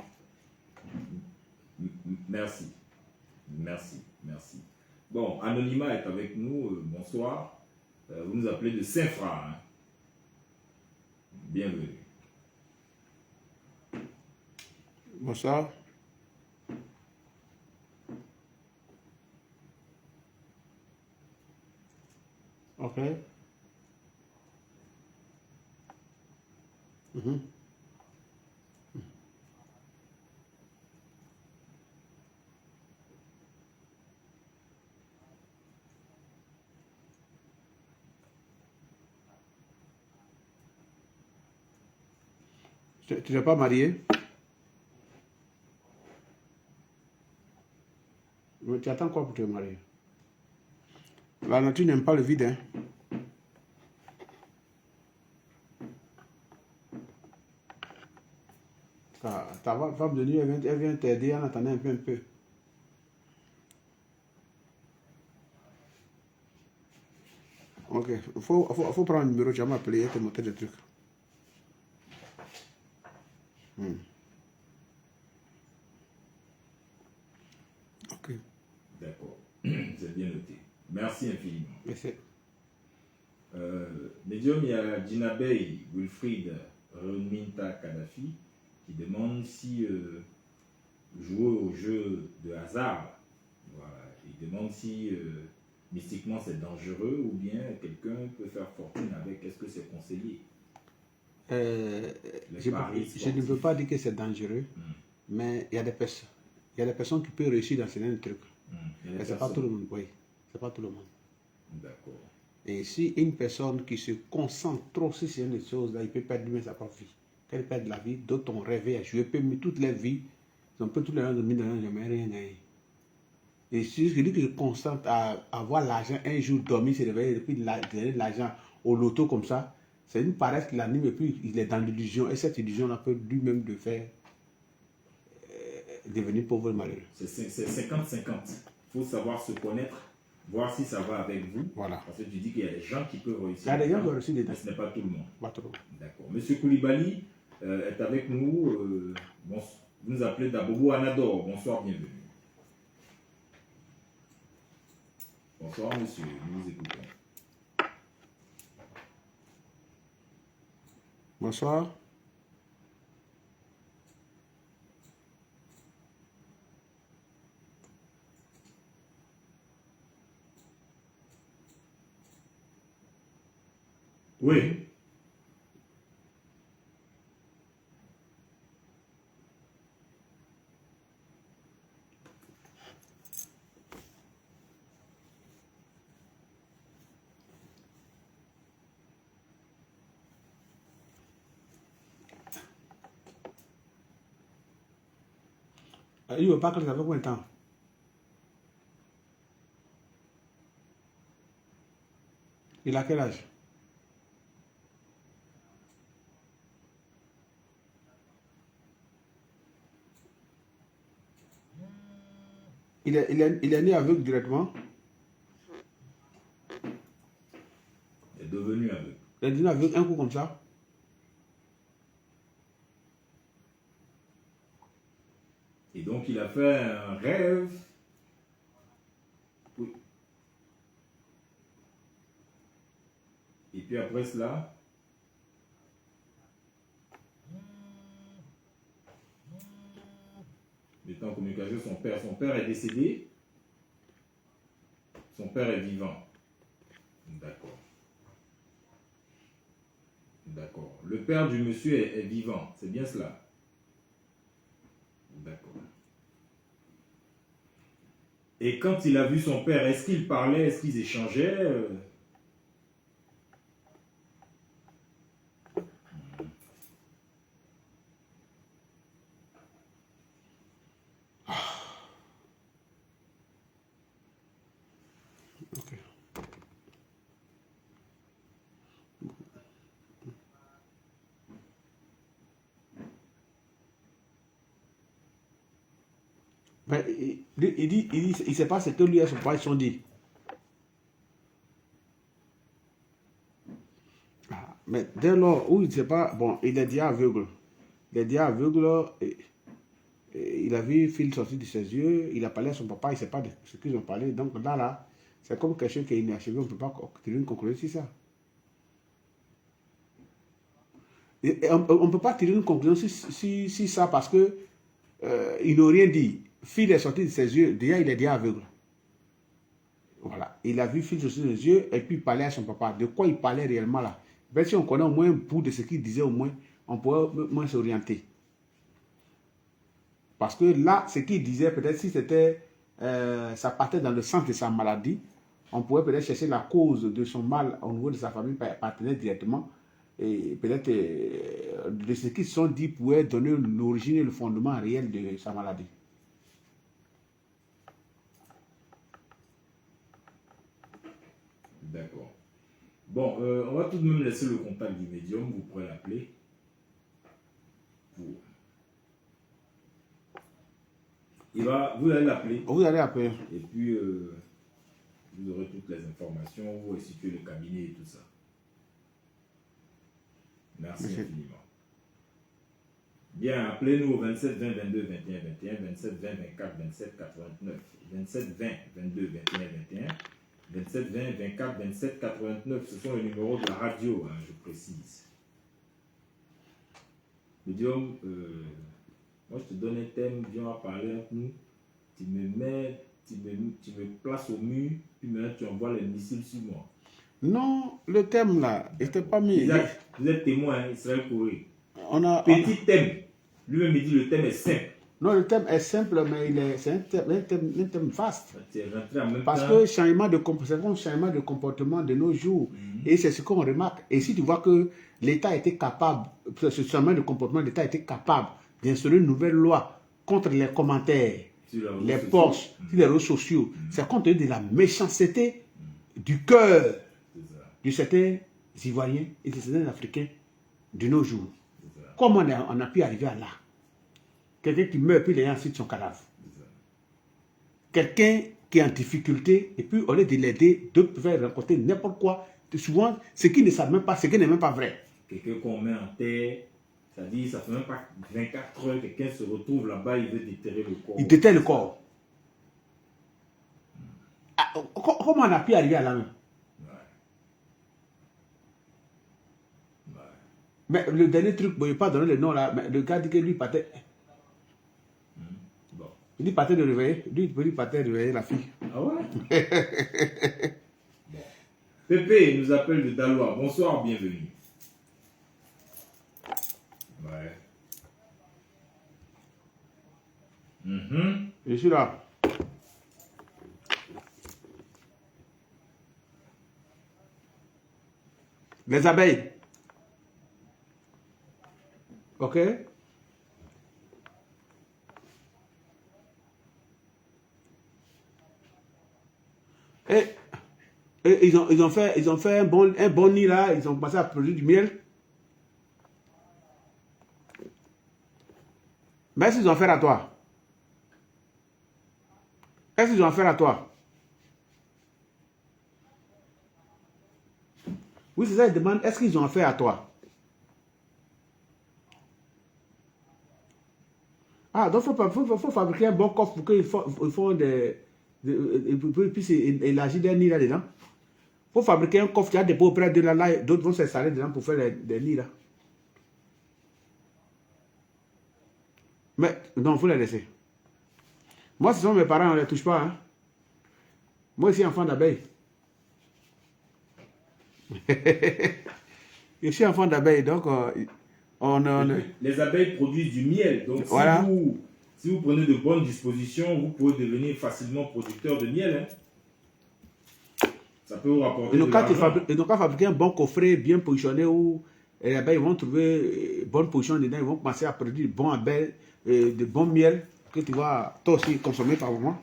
Merci. Merci. Merci. Bon, Anonymat est avec nous. Bonsoir. Vous nous appelez de Saint-Fra. Hein? Bienvenue. Bonsoir. Ok. Tu n'es pas marié? Mais tu attends quoi pour te marier? La nature n'aime pas le vide, hein? Ta femme de nuit, elle vient t'aider en attendant un peu. Ok, il faut prendre un numéro, tu vas m'appeler et te montrer des trucs. Ok. D'accord. C'est bien noté. Merci infiniment. Merci. Médium, il y a Jinabei Wilfried Runminta Kadhafi qui demande si jouer au jeu de hasard, voilà, il demande si mystiquement c'est dangereux ou bien quelqu'un peut faire fortune avec. Est-ce que c'est conseillé? Je ne veux pas dire que c'est dangereux, mais il y a des personnes. Il y a des personnes qui peuvent réussir dans certains trucs. Mais c'est pas tout le monde, oui. C'est pas tout le monde. D'accord. Et si une personne qui se concentre trop sur ces choses-là, il peut perdre même sa propre vie. qu'elles perdent la vie, d'autres ont rêvé à jouer, toute leur vie, ils ont toutes les gens de 1000 ans, jamais rien gagné. Et si je dis que je constate à avoir l'argent, un jour dormir, se réveiller, et puis donner l'argent au loto comme ça, c'est une paresse qui l'anime et puis il est dans l'illusion. Et cette illusion-là peut lui-même le faire devenir pauvre et malheureux. C'est 50-50. Il faut savoir se connaître, voir si ça va avec vous. Voilà. Parce que tu dis qu'il y a des gens qui peuvent réussir. Il y a des gens qui ont réussi mais dedans. ce n'est pas tout le monde. Pas trop. D'accord. Monsieur Koulibaly est avec nous. Vous nous appelez d'Abobo Anador. Bonsoir, bienvenue. Bonsoir, monsieur. Nous vous écoutons. Bonsoir. Oui. Il ne veut pas que ça fait combien de temps? Il a quel âge? Il est né aveugle directement. Il est devenu aveugle. Il est devenu aveugle un coup comme ça. Et donc, il a fait un rêve. Oui. Et puis après cela, il était en communication avec son père. Son père est décédé. Son père est vivant. D'accord. D'accord. Le père du monsieur est vivant. C'est bien cela. D'accord. Et quand il a vu son père, est-ce qu'il parlait, est-ce qu'ils échangeaient Ok. Ben, il dit, il ne sait pas ce que lui et son père se sont dit. Ah, mais dès lors où il ne sait pas, bon, il est déjà aveugle. Il est déjà aveugle, et il a vu Phil sortir de ses yeux, il a parlé à son papa, il ne sait pas de ce qu'ils ont parlé. Donc là, c'est comme quelque chose qui est inachevé, on ne peut pas tirer une conclusion sur ça. Et on ne peut pas tirer une conclusion sur ça parce que ils n'ont rien dit. Phil est sorti de ses yeux, déjà il est déjà aveugle. Voilà, il a vu Phil sortir de ses yeux et puis il parlait à son papa. De quoi il parlait réellement là? Ben, si on connaît au moins un bout de ce qu'il disait, au moins, on pourrait moins s'orienter. Parce que là, ce qu'il disait, peut-être si c'était, ça partait dans le sens de sa maladie, on pourrait peut-être chercher la cause de son mal au niveau de sa famille partenaire directement. Et peut-être de ce qu'ils se sont dit pourrait donner l'origine et le fondement réel de sa maladie. D'accord. Bon, on va tout de même laisser le contact du médium, vous pourrez l'appeler. Vous allez l'appeler. Vous allez appeler. Et puis, vous aurez toutes les informations, vous situez le cabinet et tout ça. Merci infiniment. Bien, appelez-nous au 27 20 22 21 21, 27 20 24 27 89, 27 20 22 21 21, 27 20 24 27 89. Ce sont les numéros de la radio, hein, je précise. Médium, moi je te donne un thème, viens à parler avec nous. Tu me places au mur, puis maintenant tu envoies les missiles sur moi. Non, le thème là, il n'était pas mis. Isaac, vous êtes témoin, hein, Israël Corée. On a, Petit thème. Lui-même il dit le thème est simple. Non, le thème est simple, mais c'est un thème vaste. Tu es rentré en même Parce temps. que changement de comportement de nos jours, et c'est ce qu'on remarque. Et si tu vois que l'État était capable, ce changement de comportement, l'État était capable d'instaurer une nouvelle loi contre les commentaires, les posts, sur les réseaux sociaux, c'est compte tenu de la méchanceté du cœur de certains Ivoiriens et de certains Africains de nos jours. Comment on a pu arriver à là? Quelqu'un qui meurt, puis les gens citent son cadavre. Quelqu'un qui est en difficulté, et puis au lieu de l'aider, d'autres peuvent rencontrer n'importe quoi. Souvent, ce qui ne savent même pas, ce qui n'est même pas vrai. Quelqu'un qu'on met en terre, c'est-à-dire, ça fait même pas 24 heures, quelqu'un se retrouve là-bas, il veut déterrer le corps. Il déterre le corps. Ah, comment on a pu arriver à là même? Mais le dernier truc, bon, je ne vais pas donner le nom là, mais le gars dit que lui partait. Bon. Il dit partait de réveiller. Lui partait de réveiller la fille. Ah ouais? Bon. Pépé nous appelle de Dalois. Bonsoir, bienvenue. Ouais. Je suis là. Les abeilles. Ok? Et ils ont fait un bon nid là, ils ont commencé à produire du miel. Mais est-ce qu'ils ont affaire à toi? Est-ce qu'ils ont affaire à toi? Oui, c'est ça, ils demandent, est-ce qu'ils ont affaire à toi? Ah, donc il faut fabriquer un bon coffre pour qu'ils font ils puissent élargir des nids là-dedans. Il faut fabriquer un coffre, tu as des beaux près de là, d'autres vont s'installer dedans pour faire des nids là. Mais non, il faut les laisser. Moi, ce sont mes parents, on ne les touche pas. Hein. Moi, je suis enfant d'abeille. Je suis enfant d'abeille, donc les abeilles produisent du miel. Donc, voilà. si vous prenez de bonnes dispositions, vous pouvez devenir facilement producteur de miel. Hein. Ça peut vous rapporter de l'argent. Ils n'ont qu'à fabriquer un bon coffret bien positionné où les abeilles vont trouver bonne position dedans. Ils vont commencer à produire de bons abeilles, de bons miel que tu vas toi aussi consommer par moment.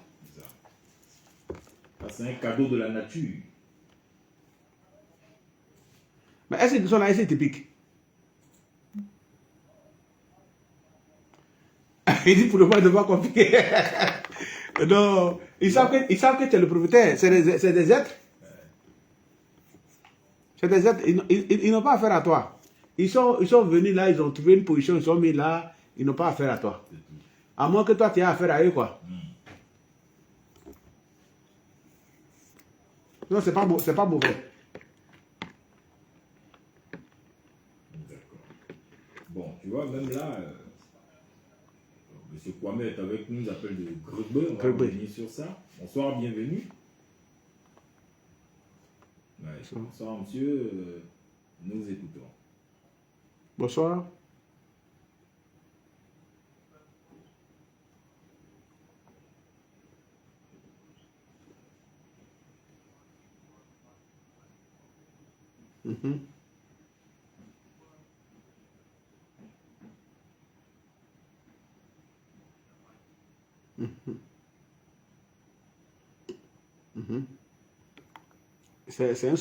C'est un cadeau de la nature. Mais est-ce qu'ils sont là, c'est typique? Il dit pour ne pas devoir compliquer. Non, ils savent que tu es le propriétaire. C'est des êtres. C'est des êtres. Ils n'ont pas affaire à toi. Ils sont venus là, ils ont trouvé une position, ils sont mis là, ils n'ont pas affaire à toi. À moins que toi, tu aies affaire à eux, quoi. Non, c'est pas mauvais. D'accord. Bon, tu vois, même là, M. Kwame est avec nous, il nous appelle de Grebe. On va revenir sur ça. Bonsoir, bienvenue. Ouais, bonsoir, monsieur. Nous écoutons. Bonsoir. C'est un...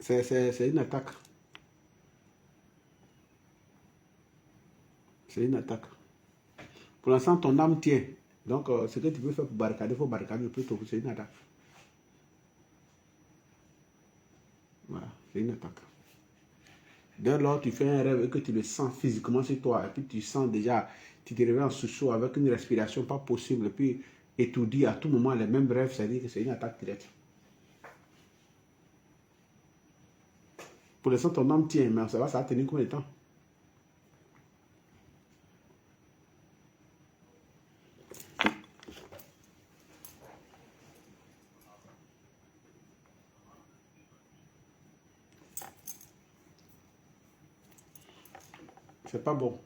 C'est une attaque. C'est une attaque. Pour l'instant, ton âme tient. Donc, ce que tu peux faire pour barricader, il faut barricader plutôt. C'est une attaque. Voilà, c'est une attaque. Dès lors, tu fais un rêve et que tu le sens physiquement sur toi, et puis tu sens déjà, tu te réveilles en sous-saut avec une respiration pas possible, et puis étourdi à tout moment les mêmes rêves, ça veut dire que c'est une attaque directe. Pour l'instant, ton âme tient, mais ça va tenir combien de temps? C'est pas bon.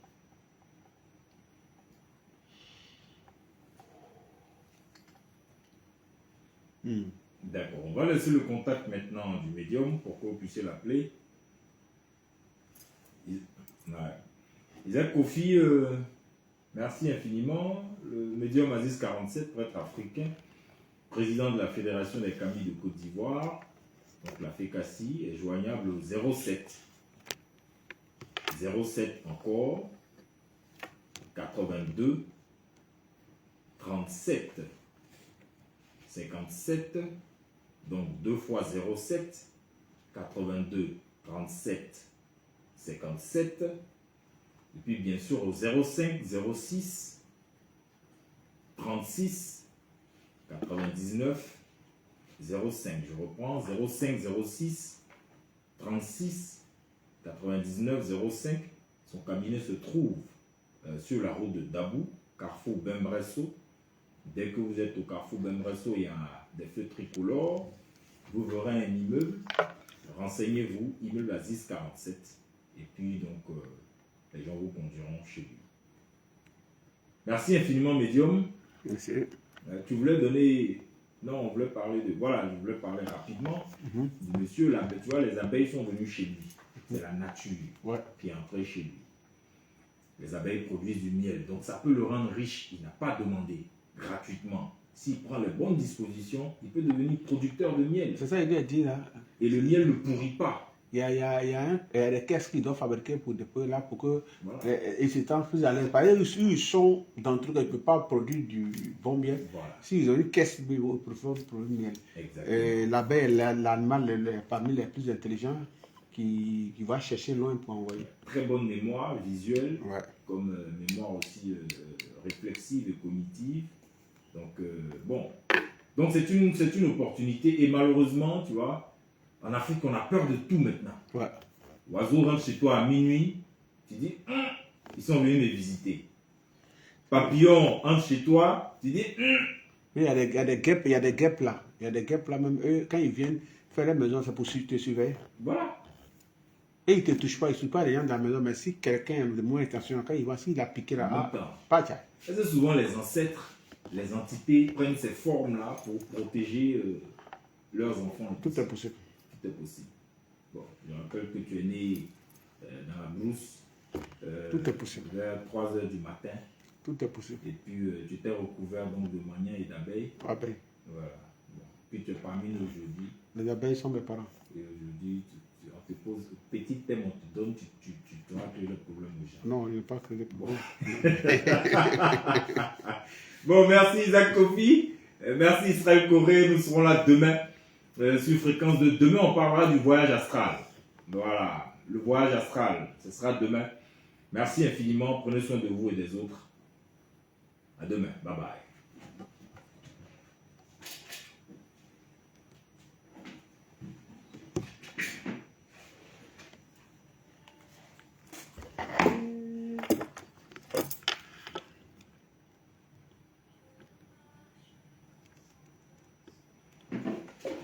D'accord. On va laisser le contact maintenant du médium pour que vous puissiez l'appeler. Ouais. Isaac Kofi, merci infiniment. Le médium Aziz 47, prêtre africain, président de la Fédération des Camis de Côte d'Ivoire, donc la FECACI, est joignable au 07. 07 encore, 82, 37, 57, donc 2 fois 07, 82, 37, 57, et puis bien sûr au 05, 06, 36, 99, 05, je reprends, 05, 06, 36, 99, 05, son cabinet se trouve sur la route de Dabou, carrefour Bembresso. Dès que vous êtes au carrefour Bembresso, il y a des feux tricolores, vous verrez un immeuble, renseignez-vous, immeuble Aziz 47, et puis donc les gens vous conduiront chez lui. Merci infiniment, médium. Merci. Tu voulais donner... Non, on voulait parler de... Voilà, je voulais parler rapidement du monsieur, là, tu vois, les abeilles sont venues chez lui. C'est la nature qui est entrée chez lui. Les abeilles produisent du miel, donc ça peut le rendre riche. Il n'a pas demandé gratuitement. S'il prend les bonnes dispositions, il peut devenir producteur de miel. C'est ça qu'il a dit là. Et le miel ne pourrit pas. Il y a des caisses qu'ils doivent fabriquer pour des peu là pour que Voilà. ils se sentent plus à l'aise. Par exemple, ils sont dans le truc, ils ne peuvent pas produire du bon miel. Voilà. S'ils ont une caisse, ils peuvent produire du miel. Exactement. L'abeille est l'animal parmi les plus intelligents qui va chercher loin pour envoyer. Très bonne mémoire visuelle, Ouais. comme mémoire aussi réflexive et cognitive. Donc, bon. Donc, c'est une opportunité. Et malheureusement, tu vois, en Afrique, on a peur de tout maintenant. Ouais. Oiseau rentre chez toi à minuit, tu dis, ils sont venus me visiter. Papillon entre chez toi, tu dis, Il y a des guêpes, il y a des guêpes là. Il y a des guêpes là, même eux, quand ils viennent faire la maison, c'est pour te surveiller. voilà. Et ils ne te touchent pas, ils ne touchent pas les gens dans la maison, mais si quelqu'un de moins intention, quand il voit, s'il a piqué là, pas ça. C'est souvent les ancêtres, les entités prennent ces formes-là pour protéger leurs enfants. Tout est possible. Tout est possible. Bon, je rappelle que tu es né dans la brousse Tout est possible. vers 3 h du matin. Tout est possible. Et puis tu t'es recouvert donc de manière et d'abeilles. Abeilles. Voilà. Bon. Puis tu es parmi nous aujourd'hui. Les abeilles sont mes parents. Et aujourd'hui, on te pose un petit thème, on te donne, tu auras créé le problème aux gens. Non, il n'est pas créé de problème. Bon, merci Isaac Kofi. Merci Israël Corée. Nous serons là demain sur Fréquence de demain. On parlera du voyage astral. Voilà, le voyage astral. Ce sera demain. Merci infiniment. Prenez soin de vous et des autres. À demain. Bye bye.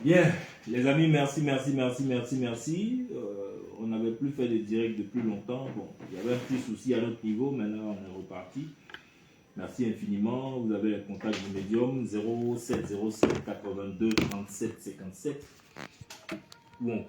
Bien, les amis, merci. On n'avait plus fait de direct depuis longtemps. Bon, il y avait un petit souci à notre niveau, mais là, on est reparti. Merci infiniment. Vous avez le contact du médium 07 07 82 37 57 où on